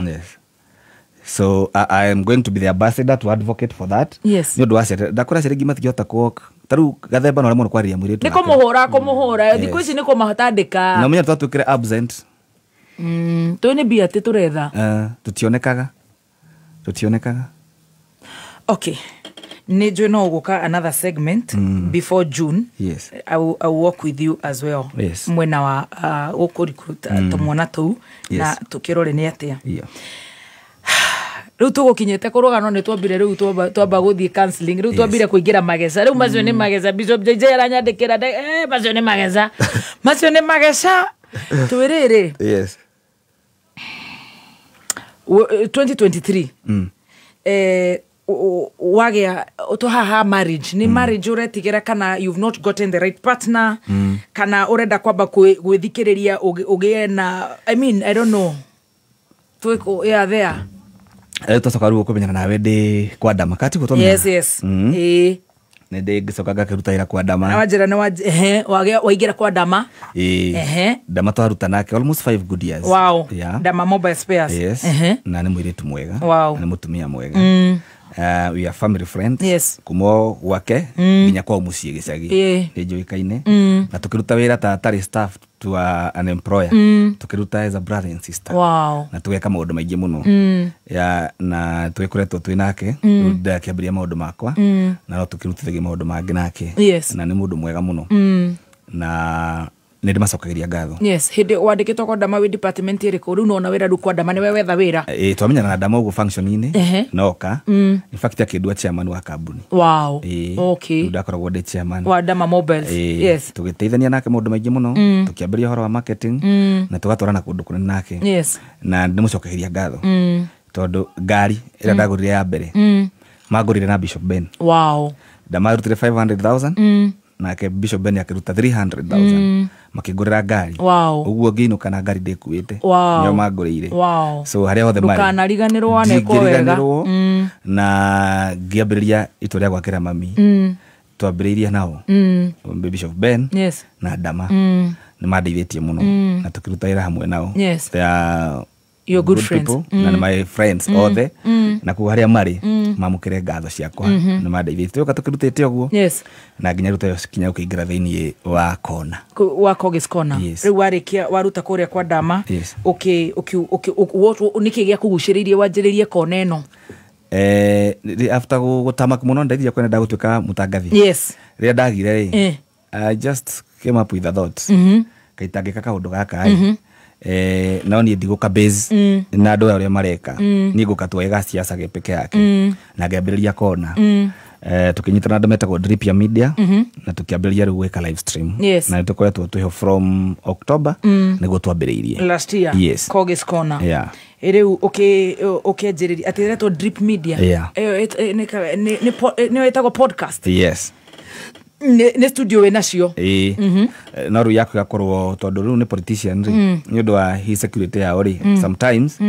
So I am going to be the ambassador to advocate for that. Yes. Nyo dwase ndakora ciringi matigihota kuoka taru gathemba no remo kwaria mwiritu niko muhura thikũ ici niko mahatandika na munya twatwikire absent twene bia ati turetha tutionekaga okay Nejo no guka another segment before June. Yes. I will work with you as well. Yes. Mwena wa recruit tumwana tu na tukirore ni atia. Yeah. Riu tugukinyete kurugano ni twambire riu twamba guthie counseling riu twambire kuingira mageza riu macio ni mageza Bishop JJ aranyandikira macio ni mageza macio ni mageza twirire. Yes. 2023 wagea utohaha marriage ni marriage uretigira kana you've not gotten the right partner kana urenda kwamba gwithikiriria ugie na I mean I don't know twiko there tutacoka ruo kumenyana nawe ndi kwa ndama kati gutona. Yes nende ngicoka ngakirutaira kwa ndama na wajira na wagea waigira kwa ndama ndama twaruta nake almost 5 good years. Wow. Ndama mobile spares. Yes. Na ni mwiritu mwega. Wow. Na mutumia mwega. We are family friends. Yes. Kumo wake nginya kwa mucie gicagi ni njuikaine na tukiruta wira ta tari staff to an employer tukiruta as a brother and sister. Wow. Na tugeka maundu maingi muno ya na twikuretwo twi nake ndakiambiria maundu makwa na no tukirutithagia maundu mangi nake. Yes. Na ni mundu mwega muno na nende macokagiria ngatho. Yes, hindi wandikitwo kwa ndama wi department iriku riu nona wira kwa ndama ni wetha wira. Twamenyana na ndama ugu function-ini noka in fact akindua chairman wa kambuni. Wow. Okay. Ndakoragwo ndi chairman wa ndama mobiles. Yes. Tugiteithania nake maundu maingi muno tukiambiria horo wa marketing na tugatwarana kundu kunene nake. Yes. Na ndimucokagiria ngatho tondu ngari ira ndagurire ya mbere magurire na Bishop Ben. Wow. Ndama rutire 500,000 nake Bishop Ben akiruta 300,000 makigurira ngari. Wow. Uguo ngiinuka na ngari ndikuite nyo magurire. Wow. So haria hothe mari dukanariganirwo neko wega na ngiambiriria itu ria gwakira mami twambiriria nao Bishop Ben. Yes. Na ndama ni mandeithĩtie muno na tukiruta wĩra hamwe nao. Yes. They are your good friends na my friends othe na ku haria mari mamukire ngatho ciakwa ni mandeithĩtie uka tukirutĩte uguo. Yes. Na nginya ruta kinya ukiingira thiini wa kona wa Kogis Corner. Riu warikia waruta kuria kwa ndama niki gia kuguciririe wanjiririe kona eno. After gutamak muno ndaithia kwenda ndagutuika mutangathi. Yes. Ria ndagire I just came up with a thought kaitangika kaundu gaka no ni ndiguka base na andu aria mareka ni ngukatua ega siasa gepeke yake na ngiambiriria kona tukinyitana andu metagwo Drip ya Media na tukiambiriria riu gwika live stream na tukoretwo twiho from October niguo twambiriirie last year. Yes. Kogis Corner. Yeah. Riu ukianjiriria atiretwo Drip Media ni etagwo podcast. Yes. Ne studio we nacio na ru yako gakorwo tondu ru ni politician ni undu wa his security ya ori sometimes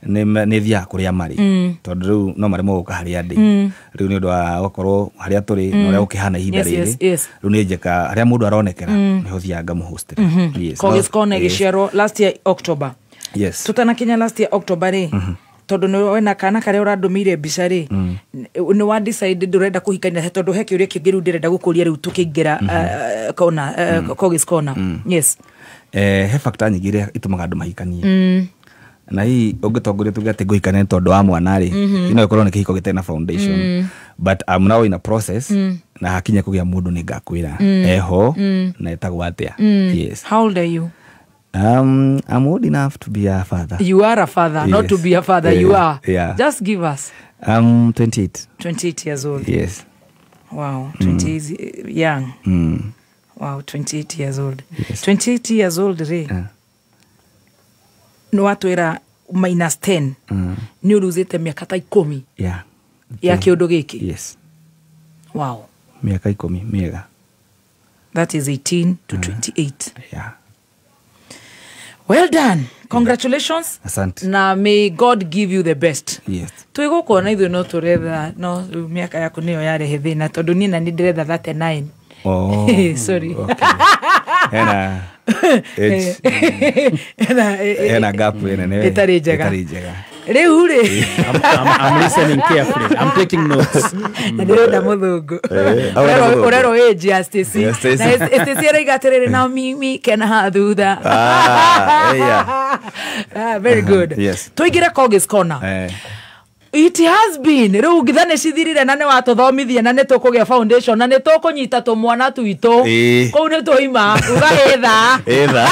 ne thia kuria mari tondu ru no mari moka haria ndi riu ni undu wa gukorwo haria turi no ria ukihana ihinda riri ru ni njeka haria mundu aronekera ni huthia ngamu host. Yes. Kogis Corner giciarwo last year October. Yes. Tutana kinya last year October ri tondu ni wena kana kare urandumire mbica ri ni wa decide ndurenda kuhikania tondu he kiuria kingi ru ndirenda gukuria riu tukiingira kona Kogis Corner. Yes. He factor nyingi iria itumaga andu mahikanie na hii ungitongoria tuge ati guhikania tondu wa mwana ri ino ikorwo ni kihiko gitena foundation but I'm now in a process na hakinya kugia mundu ni ngakwira eho na etagwo atia. Yes. How old are you? I'm old enough to be a father. You are a father, not to be a father. You are. Yeah. Just give us. I'm 28. 28 years old. Yes. Wow. 20 is young. Wow, 28 years old. Yes. 28 years old, Ray. No watwira -10. Ni uruzite miaka ta 10. Yeah. Ya kiundu giki. Yes. Wow. Miaka 10 mega. That is 18 to 28. Yeah. Well done. Congratulations. Asante. Na may God give you the best. Yes. Tuigoko na ithu no turetha no miaka yaku niyo yarehe thina tondu ni na ni ndiretha 39. Oh. Sorry. Okay. Ena gap ene itari njega. Riu ri. I'm listening carefully. I'm taking notes. Ndirenda muthungu. Urero Stacy. Na Stacy era igatiriri na mimi kena hathutha. Yeah. Very good. Yes. Tuigire Kogis Corner. It has been. Riu githane cithirire na ne watuthomithie na ne tukugia foundation na ne tukunyita tumwana twitu. Kou ne tuima ugaetha. Etha.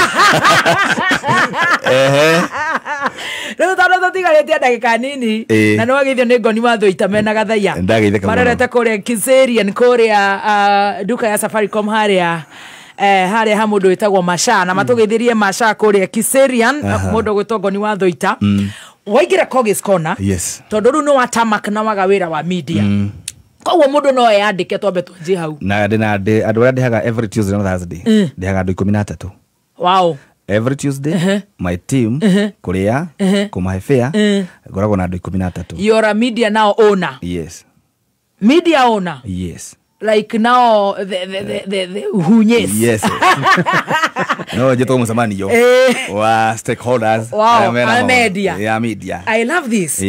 Riu tano tutigarite ndagika nini na no agithio ni ngoni watho itamena gathaia. Marerete kuria Kiserian kuria duka ya Safaricom haria haria ha mundu witagwo Masha na matugithirie Masha kuria Kiserian mundu gwitagwo ni watho ita. Waigira Kogis Corner. Yes. Tondu ru no watamak na waga wira wa media. Koguo mundu no yandike twambe twanjie hau. Na andu aria ndihaga every Tuesday and Thursday. Ndihaga andu 13. Wow. Every Tuesday my team kuria kumahe fair ngoragwo na andu 13. You're a media now owner. Yes. Media owner. Yes. Like now the hunyes. Yes. No, jeto msamani yo. Wa stakeholders. Wow. Media. Yeah, media. I love this.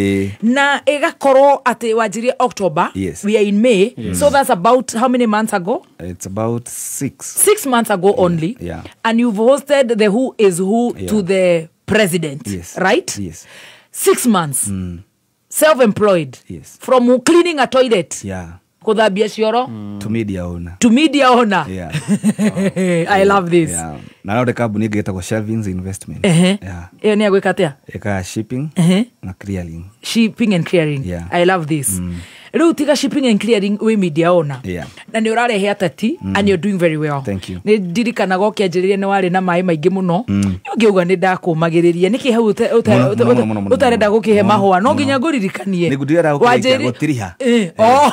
Na egakoro ate wajiri October. Yes. We are in May. Yes. So that's about how many months ago? It's about 6 months ago only. Yeah. And you've hosted the Who is Who to the president. Yes. Right? Yes. 6 months. Self-employed. Yes. From cleaning a toilet. Yeah. Kudhabia cioro to media owner. To media owner. Yeah. I love this. Yeah. Na no de kabuni getagwo Shelvings Investment. Yeah. Iyo ni agwika atia? Eka shipping na clearing. Shipping and clearing. Yeah. I love this. Riu tiga shipping and clearing we media owner. Yeah. Na ni urarehe atati and you're doing very well. Thank you. Ni dirikana go kianjiririe ni wari na mai maingi muno. Ngiuga ni ndakumagiriria niki hau utarenda gukihe mahwa no nginya nguririkanie. Nigudira gutiriha. Oh.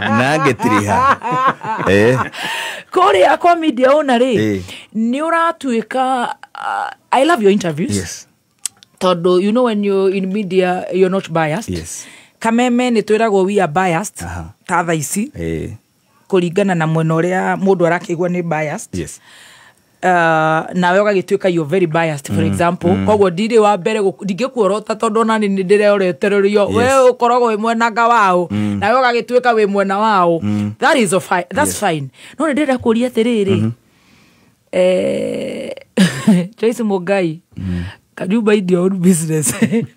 Na getiriha. Kore akwa media owner ri ni uratuika I love your interviews. Yes. Todo you know when you're in media you're not biased. Yes. Kameme ni twiragwo we are biased. Ta tha ici. Kuringana na mwena uria mundu arakigwa ni biased. Yes. Nawe ugagituika you're very biased for example. Koguo ndire wa mbere ndingikuorota tondu nani ni ndireoretererio we ukoragwo we mwena nga wao nawe ugagituika we mwena wao. That is that's fine. No ni ndira kuria atiriri Joyce Mugai can you mind your own business?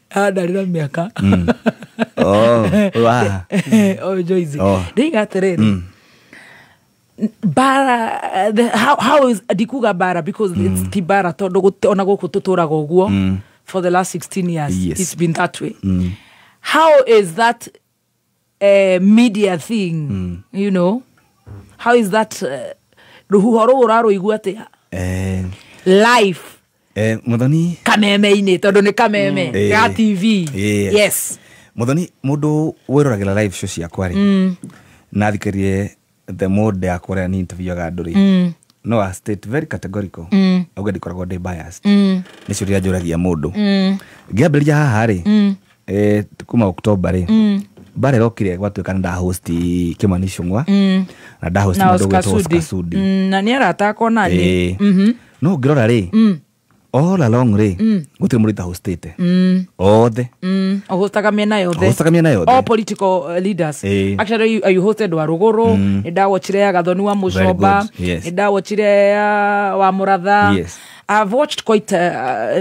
Adarira miaka. Oh, wow. Oh, Joyce. They atiriri bara how is Dikuga bara because it's Tibara tondu ona goku tuturaga uguo for the last 16 years. Yes. It's been that way. How is that media thing, you know? How is that ruhoro uraro iguatia life muthoni kameme ini tondu ni kameme ya TV. Yes. Muthoni mundu wiroragira live show cia kwari na thikerie the mode ya kore ni interview ga nduri no a state very categorical auga ndikoragwo ndi biased ni ciuria njuragia mundu ngiambirija haha ri kuma October ri bare rokire gwatuika nda host Kimani Ichung'wa na nda host mundu gwetwo Kasudi na ni aratako nani no ngirora ri all along ri gutire muri ta hostete othe hostaga miena yothe all political leaders. Actually you hosted wa Ruguru ndawachire ya Gathoni wa Mucoba ndawachire wa Muratha. I've watched quite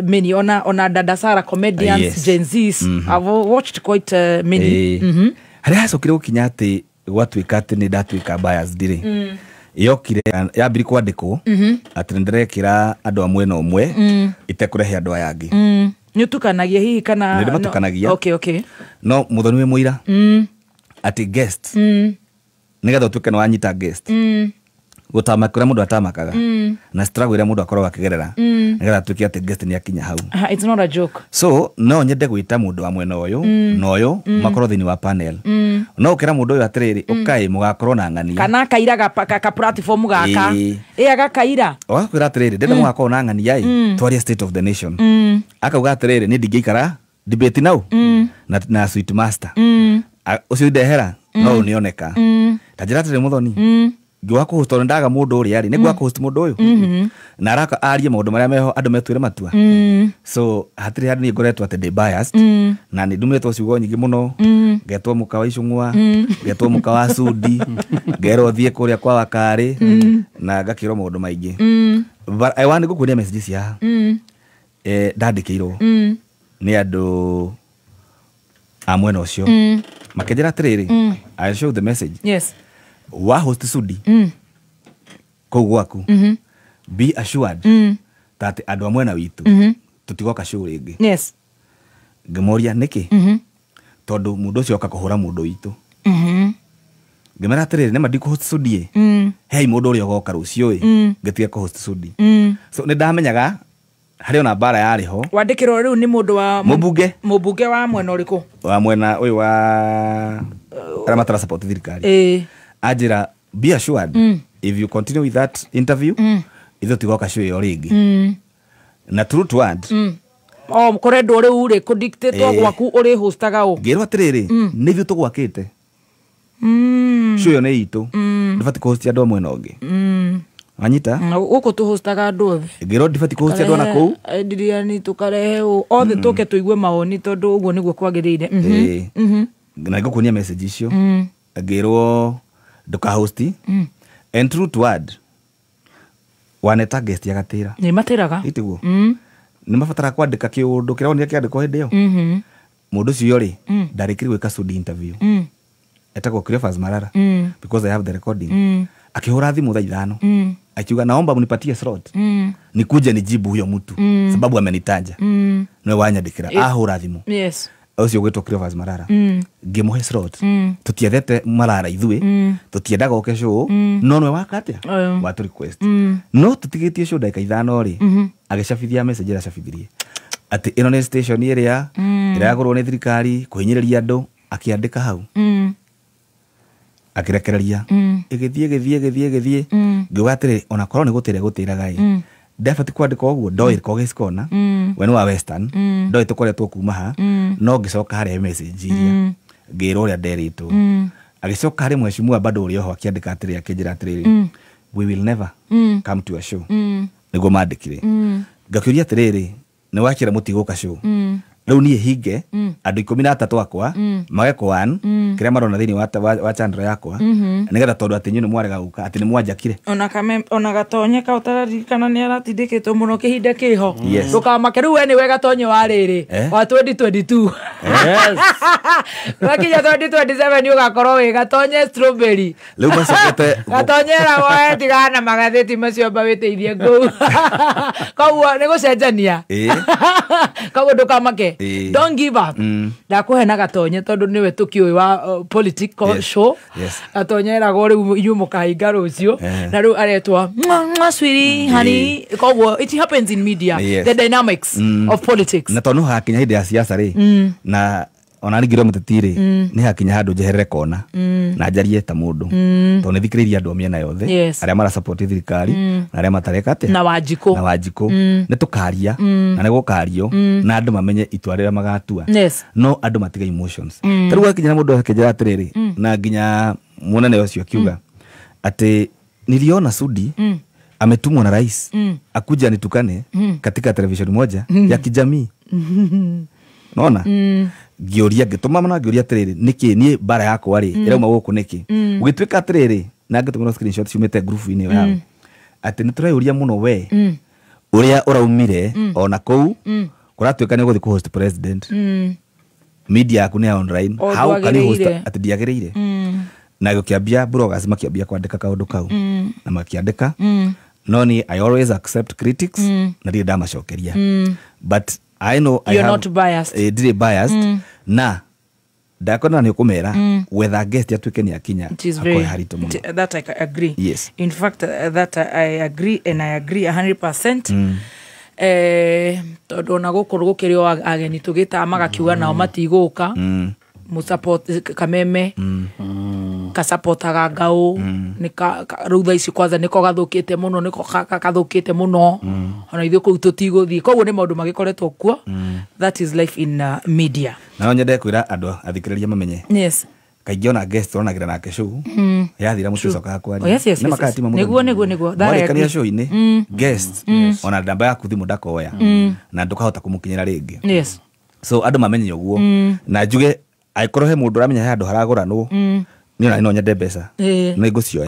many on Dadasara comedians. Gen Z's. I've watched quite many. Hari hacokire gukinya ati gwatuika ati ni ndatuika bias dire yokire yambiri kwandikwo ati ndirekira andu amwe na umwe itekurehe andu ayangi nyutukanagia hihi kana no, okay no muthoni we muira ati guest nigetha tuke no anyita guest gutamakura mundu atamakaga na struggle ira mundu akorwo akigerera nigetha tuke ati guest ni akinya hau. It's not a joke. So no nyende gwita mundu amwe na uyu makorwo thini wa panel no ukira mundu uyu atiriri ukai mugakorwo na ng'ania kana kairaga ka platform gaka agakaira wakwira atiriri ndenda mugakorwo na ng'ania twaria state of the nation akauga atiriri ni ndingikara debate now na sweet master ucio ndehera no nioneka tajira atiriri muthoni gwa ko host ndaga mundu uri ari nigwa ko host mundu uyu na araka arie maundu maria meho andu metwire matua so hatiri hadi ni ngoretwo ate biased na ni ndumetwo ciugo nyingi muno getwo Mukawa Ichung'wa getwo Mukawa Sudi ngero thie kuria kwa Wakari na ngakiro maundu maingi but I want gukuria messages ya ndandikirwo ni andu amwena ucio makejera atiriri I show the message yes wa host Sudi kou gwaku be assured that andu amwena witu tutigoka show ringi yes ngemoria niki tondu mundu ucio oka kuhura mundu witu ngemera atiriri nema ndiku host Sudi hey mundu uria goka rucio ngetiga ku host Sudi so ni ndamenyaga hari ona bara yari ho wandikiro riu ni mundu wa mubunge wa mwena uriku wa mwena uyu wa aramatara support thirikari ajira be assured if you continue with that interview itho tigoka show yo ringi na true to word mkorendo riu ri ku dictate gwaku uri hostaga u ngirwa atiriri ni ithu tugwakite show yo ni itu ndibati ku host andu mwena ungi Anyita uko tu hostaga andu othe ngiro ndibati ku host andu na ku ndiria ni tukarehe othe tuke tuigue maoni tondu uguo niguo kwagirire na ngikunia message icio ngirwo nduka host and true to word waneta guest ya gatira ni matiraga itiguo ni mabatara kwandika kiundu kironire kiandiko hindi yo mundu cio ri ndarikiri gwika Sudi interview etagwo Cleophas Marara because I have the recording akihura thimu thaa 5 akiuga naomba mnipatie slot nikuje nijibu huyo mtu sababu amenitaja no wanyandikira ahura thimu yes ucio gwetwo Cleophas Marara ngimuhe slot tutiethete Marara ithui tutiendaga oke show no nwe wakatia watu request no tutigitie show dakika 5 ri agicabithia message acabithirie ati ino ni station iria iragurwo ni thirikari kuhinyiriria andu akiandika hau akirekereria igithie ngiwatire ona korwo ni gutiraga ndefati kwandika oguo ndoi kogicikona we ni wa Western ndoi tukoretwo kuma ha no ngicoka hari message iria ngiro ria nderito agicoka hari mweshimua bado uri ho akiandika atiri akinjira atiri we will never come to a show niguo mandikire ngakiuria atiriri ni wakira mutiguka show riu nie hinge andu 13 akwa mageko 1 kiria marona thini wa channel yakwa nigetha tondu ati nyune mwarega guka ati ni mwanjakire ona gatonyeka utararikana ni aratindikitwo muno kihinda kiho ndukamake riu we ni wega tonye wa riri wa 2022 yes wakinya 2027 ni ugakorwo wi gatonye strawberry riu macokete gatonyera wa tigana magatheti macio ba witeithie nguu koguo ni gucenjania koguo ndukamake don't give up ndakuhe na gatonye tondu niwe tukioi wa political show atonyera gore yu mukahinga rucio na riu aretwa sweetie honey koguo it happens in media the dynamics of politics na tonu hakinya hindi ya siasa ri na ona ngiro mutetire ni hakinya handu jeherere kona na njarie ta mundu to ni thikiriria andu miena yothe aria mara support thirikari na aria matareka na wajiko ni tukaria na ni gukario na andu mamenye itwa rira magatua no andu matiga emotions taru hakinya na mundu akijira atiriri na nginya munene ucio akiuga ati niliona Sudi ametumwa na rais akuja nitukane katika television moja ya kijamii naona ngioria ngituma mana ngioria atiriri niki nie bara yakwa ri irauma guku niki ugitwika atiriri na ngitumira screenshot ciumite group ini yao ati nituraiuria muno we uria uraumire ona kou kuratwika ni guthi ku host president media yaku ni online how can you host ati diagirire na gukiambia bloggers makiambia kwandika kaundu kau na makiandika no ni I always accept critics na ndio ndamacokeria but I know you're not biased. Did biased na ndakona ni kumera whether guest atwike ni akinya akoi harito muno that I agree. Yes. In fact that I agree and I agree 100%. Tondu na gukuru gukirio ageni tugita magakiuga nao matiguka mu support Kameme ka supportaga ngau ni rutha ici kwanza niko gathukite muno niko kathukite muno ona ithu ku tutiguthi koguo ni maundu magikoretwo kuo that is life in media na nyende kwira andu athikiriria mamenye kaingĩ ona guest onagira nake show yathira mutucoka kwaria ni makatima muno niguo ndarekania show ini guest ona ndamba yaku thimu ndakoya na ndukahota kumukinyira ringi so andu mamenye uguo na njuge aikorohe mundu ramenya handu haraguranwo Nina ino nyende mbeca. No igucioya.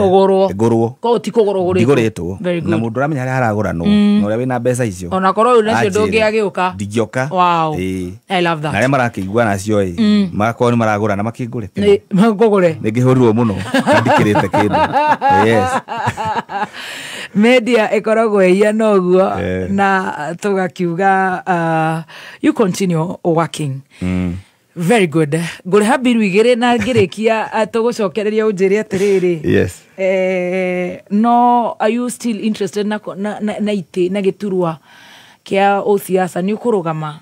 Igurwo. Ko ti kugoro Iguritwo. Na mundu ramenya haria haragura no. No ria wina mbeca icio. Ona korwo unacio ndungiagiuka. Ndingioka. Wow. I love that. Na ria marakigua nacio magakorwo ni maragura na makigure. Magugure. Ningihurirwo muno. Ndikirite kindu. Yes. Media ikoragwo ihia noguo na tugakiuga you continue working. Very good. Ngure habiru igere na ngirikia tugucokereria unjiri atiriri. Yes. No, are you still interested na ite na giturwa kia osiasa ni ukurugama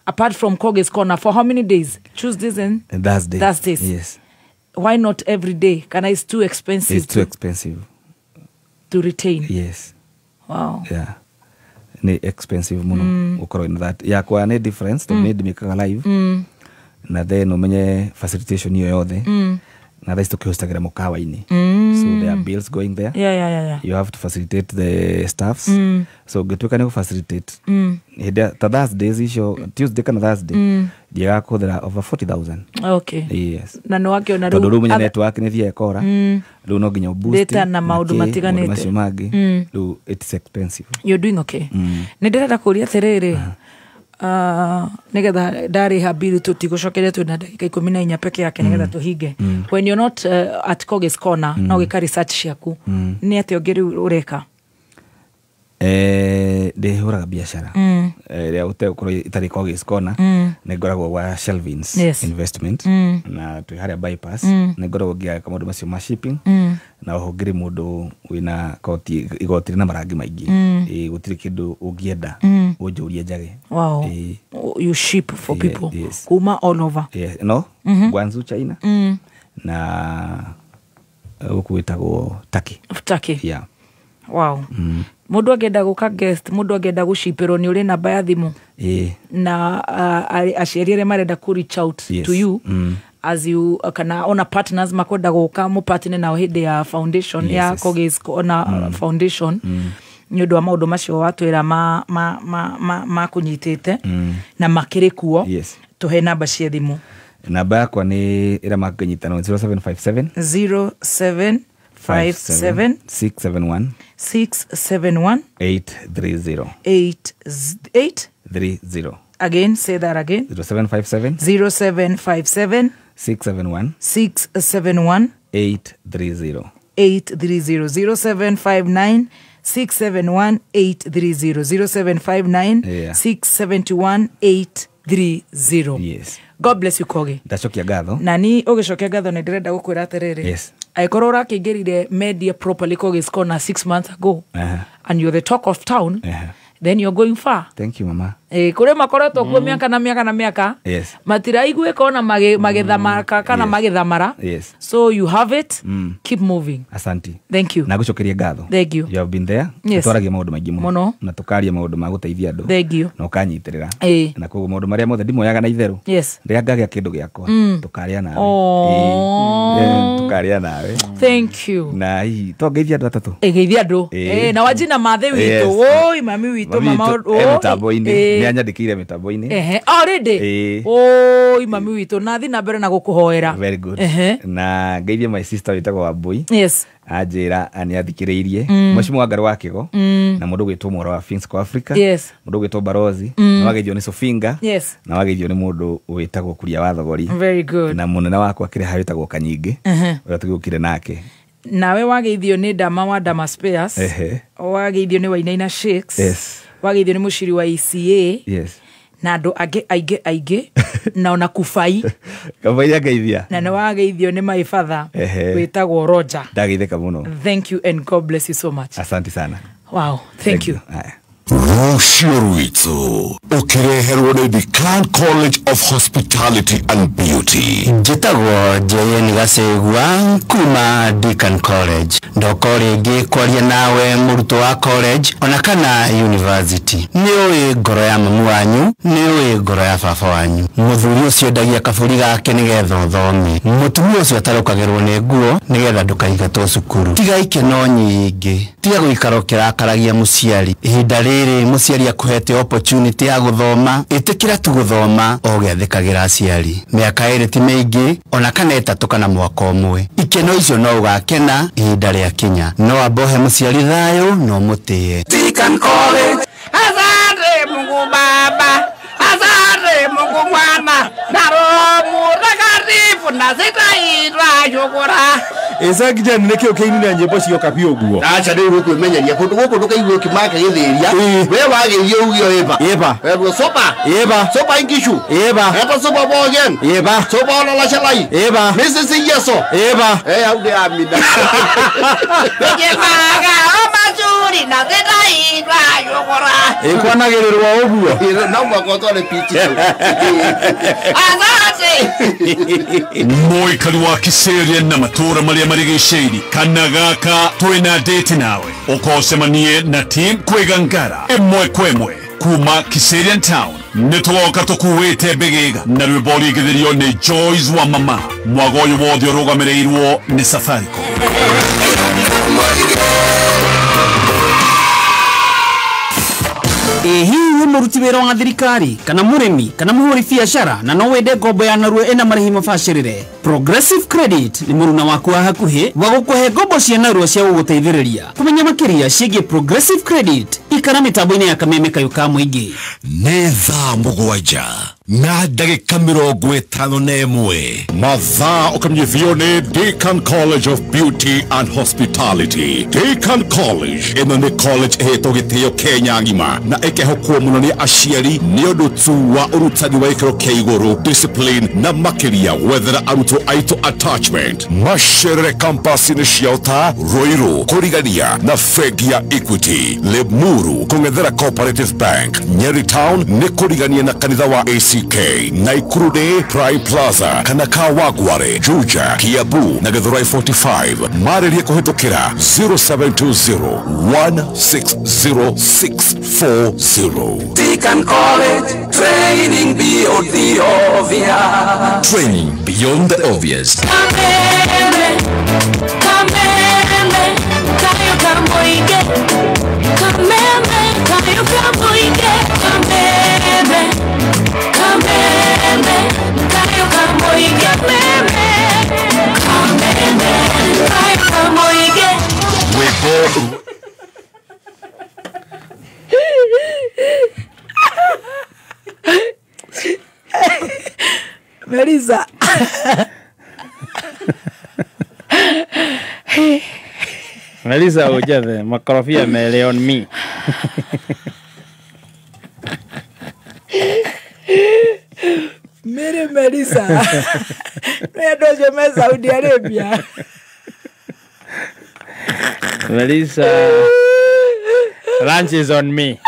apart from Koge's Corner for how many days? Tuesdays and Thursdays. Yes. Why not every day? It's too expensive. It's too expensive to retain. Yes. Wow. Yeah. Ni expensive muno ukoro in that. Ya kwa ni difference to need make live. Na then umenye facilitation hiyo yothe. Na this tukihostagira mukawa-ini. So there are bills going there. Yeah. You have to facilitate the staffs. So gituka ni facilitate. Ta Thursdays isho Tuesday kana Thursday. Diga kuthira over 40,000. Okay. Yes. Na no wake ona ru munya network ni thie ekora. Ru no ginya boost. Data na maundu matiganite. Mashimagi. Ru it's expensive. You're doing okay. Ni ndirenda kuria tiriri. Nigetha ndari habiru tutigucokeria twina ndagika 14 peke yake nigetha tuhinge. When you're not at Koge's Corner no gika research ciaku ni ati ongeri ureka ndihuraga biashara ria utekoro itari Koge's Corner ningoragwo wa Shelvins investment na twi haria bypass ningoragwo ngia kamundu macio ma shipping na uhongiri mundu wina koti igotiri na marangi maingi gutiri kindu ungienda unjurie njage. Wow. You ship for people kuma all over. Yes. No, Guangzhou China na ukuitagwo Turkey. Yeah. Wow. Mundu agenda guka guest, mundu agenda gushipirwo ni uri namba ya thimu na aciarire marenda ku reach out to you as you kana ona partners makwenda guka mu partner nao hindi ya foundation ya Koge's Corner foundation ni undu wa maundu macio watwira ma kunyitite na makiri kuo tuhe namba cia thimu. Namba yakwa ni ira makanyitana 0757 671 830 830. Again, say that again. 0757 671 830 0759 671 830 0759 671 830. Yes. God bless you, Koge. Ndacokia gatho. Nani ugicokia gatho ni ndirenda gukwira atiriri. Yes. Aikorwo rakingirire media properly Koge's Corner 6 months ago. And you're the talk of town. Then you're going far. Thank you, mama. Kure makoretwo kuo miaka na miaka. Yes. Matiraigwe kona magethamaka kana magethamara. Yes. So you have it. Keep moving. Asante. Thank you. Nagucokeria gatho. Thank you. You have been there. Yes. Twaragia maundu maingi muno. Na tukaria maundu ma guteithia andu. Thank you. Na ukanyitirira. Na koguo maundu maria mothe ndimoyaga na itheru. Yes. Ria ngagia kindu giakwa. Tukaria nawe. Tukaria nawe. Thank you. Na hii twageithia andu atatu. Geithia andu. Na wajina mathe witu. Oi mami witu mama. Mitambo-ini ni anyandikire mitambo-ini. Already. Oi mami witu nathi na mbere na gukuhoera. Very good. Na ngeithia my sister witagwo Wambui. Yes. Anjira ani athikiriirie Mheshimiwa Wangaru wa Kigo na mundu gwitwo Mworo wa Fins Africa. Yes. Mundu gwitwo Barozi na wageithio ni Sofinga. Yes. Na wageithio ni mundu witagwo Kuria wa Thogori. Very good. Na munene wakwa kire ha witagwo Kanyingi. Uria tugukire nake. Nawe wageithio ni Dama wa Dama Spares. Wageithio ni Wainaina Shakes. Yes. Wageithio ni muciri wa ECA. Yes. Na andu aige na ona Kufai. Kafai ageithia. Na wageithio ni my father witagwo Roger. Ndageitheka muno. Thank you and God bless you so much. Asante sana. Wow, thank you. Rucio Rwitso ukireherwo ni Declan College of Hospitality and Beauty. Njitagwo J.N. Gasegwa kuma Deakin College. Ndoko ringi kwaria nawe muruto wa college ona kana university. Niũĩ ngoro ya mamu wanyu, niũĩ ngoro ya baba wanyu muthuri ucio ndagia kaburi gake nigetha uthome mutumia ucio atarukagirwo ni nguo nigetha ndukaigatwo cukuru tiga ikeno nyingi tiga guikara ukirakaragia muciari ihinda riri muciari akuhete opportunity ya guthoma itikira tu guthoma ogethikagira aciari miaka iri ti mingi ona kana itatu kana mwaka umwe ikeno icio no ugakena ihinda ria kinya no abohe muciari thayo no mutie Deacon College. Asante Mungu Baba, asante Mungu Mwana, na Roho Mtakatifu na sitaitwa shukura. Esa kijana neke ukaini na nyimbo cio kapi oguo. Acha ndi ruko menyania kundu guku ndukaigwe kimaka githiria. We wageithio ugio eba. Eba. Ebo sopa. Eba. Sopa ingishu. Eba. Eto sopa bogen. Eba. Sopa ona la shalai. Eba. Mrs. Yeso. Eba. Aude amida. Kimaka omazuri na sitaitwa shukura. Ekwanagirwa oguo. Na mwakotole pichi. Asante. Moikari wa Kiseria na matura maria marigiciri kana gaka twina date nawe ukocemanie na team kwigangara emwe kwemwe kuma Kiserian Town nitwoka tukuwite bigiga na rwimbo rigithirio ni Joyce wa mama mwagoyo wothe urugamirirwo ni Safaricom. Hihi muruti wira wa thirikari kana murimi kana muhuri biashara na no wende ngombo ya narua ina marihi mabacirire Progressive Credit ni muruna waku wa hakuhi wa gukuhe ngombo cia narua cia guguteithiriria kumenya makiria ciĩgiĩ Progressive Credit ikara mitambo-ini ya kameme kayo ka muingi nĩ thaa mũgwanja na ndagĩka 51 mathaa ũkamenyithio nĩ Deacon College of Beauty and Hospitality. Deacon College ĩno nĩ college ĩhetwo gĩtĩo Kenya ng'ima na ĩkehokwo mũno nĩ aciari nĩ ũndũ tu wa ũrutani wa gĩkĩro kĩa igũrũ discipline na makĩria gwethera arutwo aitũ attachment. Macerere campus-inĩ ciao ta Ruiru kũrigania na bengi ya Equity, Limuru kũng'ethera Cooperative Bank, Nyeri Town nĩ kũrigania na kanitha wa ACK, Naikuru nĩ Prime Plaza kana Kawagware, Juja, Kiambu na Githurai 45. Marĩrie kũhĩtũkĩra 0720160640. Deacon College, training beyond the obvious. Training beyond the obvious. Kameme, kameme, kayo kamoige. Kameme, kayo kamoige. Kameme, kameme, kayo kamoige. Kameme, kameme, kayo kamoige. Webo Melissa. Melissa ujathe makorofia mele on me. Mere Melissa. Ndo jeme Saudi Arabia. Melissa, lunch is on me.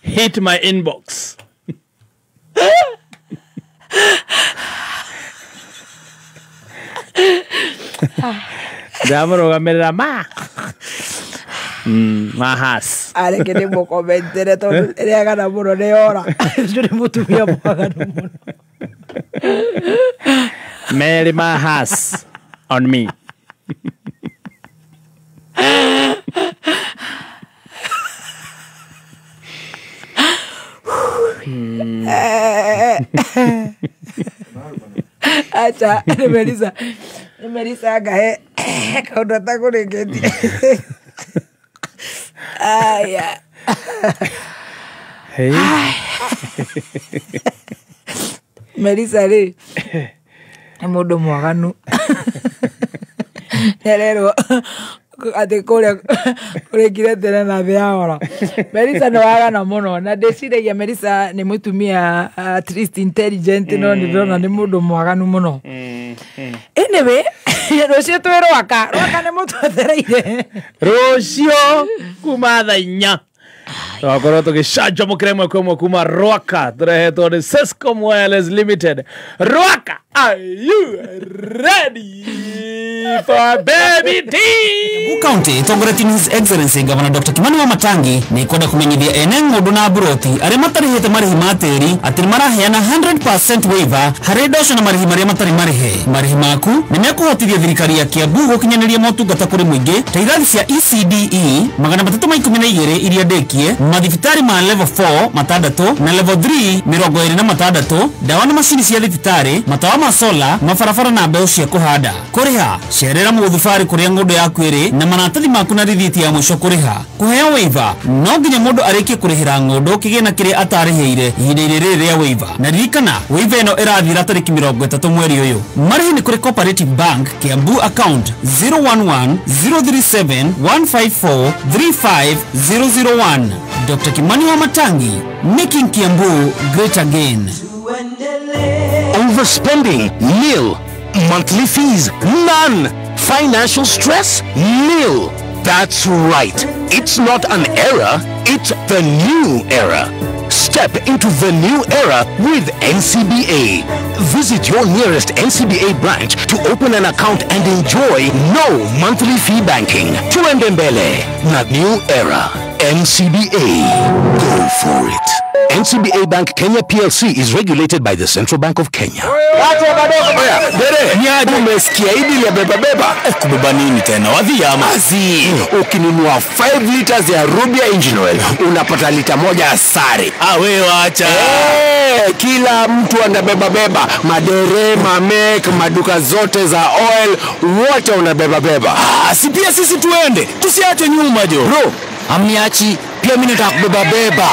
Hit my inbox. Ndamurugamirira ma mahas areke ni mukomentere tondu riagana muno ni ora nduri mutumia mwaganu muno Mary mahas on me. acha Melissa gae kaundu atakuringetie aya hey Melissa ri ni mundu mwaganu nerero ati kuria kire tena na biaora Melissa no agana muno na ndeciragia Melissa ni mutumia at least intelligent no ndona ni mundu mwaganu muno anyway rucio twi rwaka ni mutwethereire rucio kuma thaa 4 twakorwo tugicanjamũkĩra ĩmwe kwa ĩmwe kuma Rwaka tũrehetwo nĩ Sescom Wireless Limited. Rwaka Are you ready for baby D? County Tongoreti His Excellency Governor Dr. Kimani Wamatangi ni kwenda kumenyithia ene ng'undu na buroti aria matarihite marihi ma tiri ati maraheana 100% waiver hari ndoco na marihi maria matari marihe. Marihi maku ni mekuhotithia thirikari ya Kiambu gukinyaniria motungata kuri muingi ta irathi cia ECDE 312 iria ndekie, mathibitari ma level 4 matandatu na level 3 26, dawa na macini cia thibitari, matawa ma sola, mabarabara na mbeu cia kuhanda. Kuriha cerera muthufari kuria ng'undu yaku iri na maratathi maku na rithiti ya mwisho kuriha. Kuheo waiver no nginya mundu arikie kurihira ng'undu kigina kiria atariheire ihinda riri ria waiver. Na ririkana waiver ino irathira tariki 30 mweri uyu. Marihi ni kuri Cooperative Bank Kiambu account 011-037-154-35001. Dr. Kimani Wamatangi, making Kiambu great again. Overspending? Nil. Monthly fees? None. Financial stress? Nil. That's right. It's not an era, it's the new era. Step into the new era with NCBA. Visit your nearest NCBA branch to open an account and enjoy no monthly fee banking. Tuendembele, not new era. NCBA. Go for it. NCBA Bank Kenya PLC is regulated by the Central Bank of Kenya. Umesikia hili ya beba? Kubeba nini tena? Wadhiyama. Azi, ukinunua 5 liters ya Rubia engine oil, unapata lita moja asari. Wewe wacha. Kila mtu anabeba. Madere, mamek, maduka zote za oil, wote unabeba. Si pia sisi tuende. Tusiache nyuma jo. Bro, amniachi. Pia mimi nataka kubeba.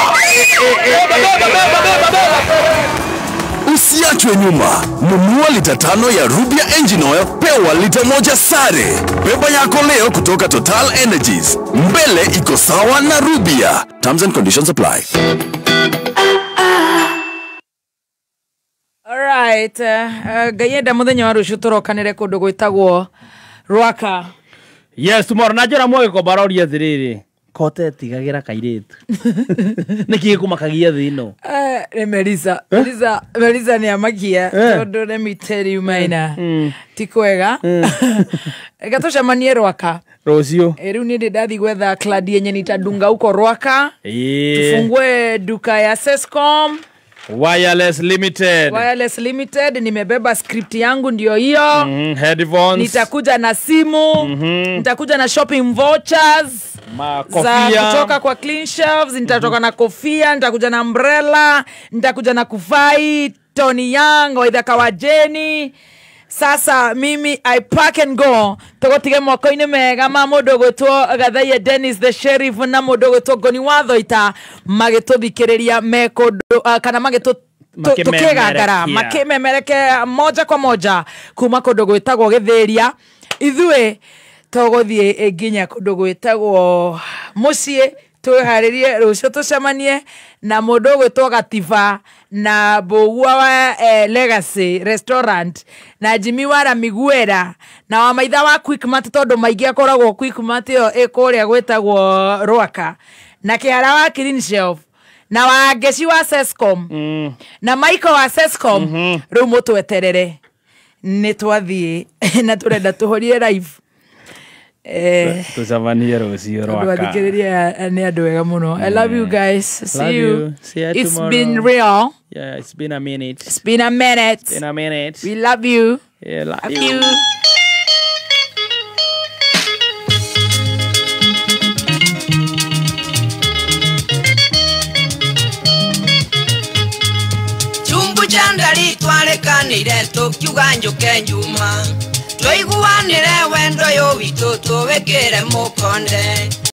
Usiachwe nyuma. Nunua lita 5 ya Rubia engine oil, pewa lita moja sare. Beba yako leo kutoka Total Energies. Mbele iko sawa na Rubia. Terms and conditions apply. Alright, gayenda muthenya wa rucio turokanire kundu gwitagwo Rwaka. Yes, tomorrow najora mwe ko baroria thiriri. Kote tigagira kairetu. Niki kumakagia thino. Melissa ni amagia. Tondu let me tell you maina. Tikwega. Gatocemanie Rwaka. Rocio. Riu ni ndathi gwetha kladi yenye nitadunga huko Rwaka. Tufungue duka ya Sescom. Wireless Limited. Nimebeba script yangu ndio hiyo. Headphones. Nitakuja na simu. Nitakuja na shopping vouchers. Za kutoka kwa Clean Shelves. Nitatoka na kofia. Nitakuja na umbrella. Nitakuja na kufai Tony Young oitha kawajeni. Sasa mimi I pack and go. Togotige moko-ini mega ma mundu gwitwo Gathaia Dennis the Sheriff na mundu gwitwo Goni Wathoita magituthikiriria mekundu kana tukigangara makimemereke moja kwa moja kuma kundu gwitagwo Githiria. Ithue togothie nginya kundu gwitagwo mucie twiharirie rucio tucemanie na mundu gwitwo Gatiba na Bogua wa Legacy Restaurant na Jimmy Wara Miguera na wa maitha wa Quickmart tondu maingi akoragwo Quickmart yo ikuria gwetagwo Rwaka na Kihara wa Clean Shelf na wa Ngeci wa Sescom na Michael wa Sescom riu mutweterere ni twathie na turenda tuhorie live tucemanie rucio Rwaka. Ni andu wega muno. I love you guys. See you. It's tomorrow. Been real. Yeah, it's been a minute. We love you. Yeah, love you. Chumbu chandali twalekanire tukiuga njuke njuma. Twaiguanire wendo yo witũ tũwĩkĩre mũkonde.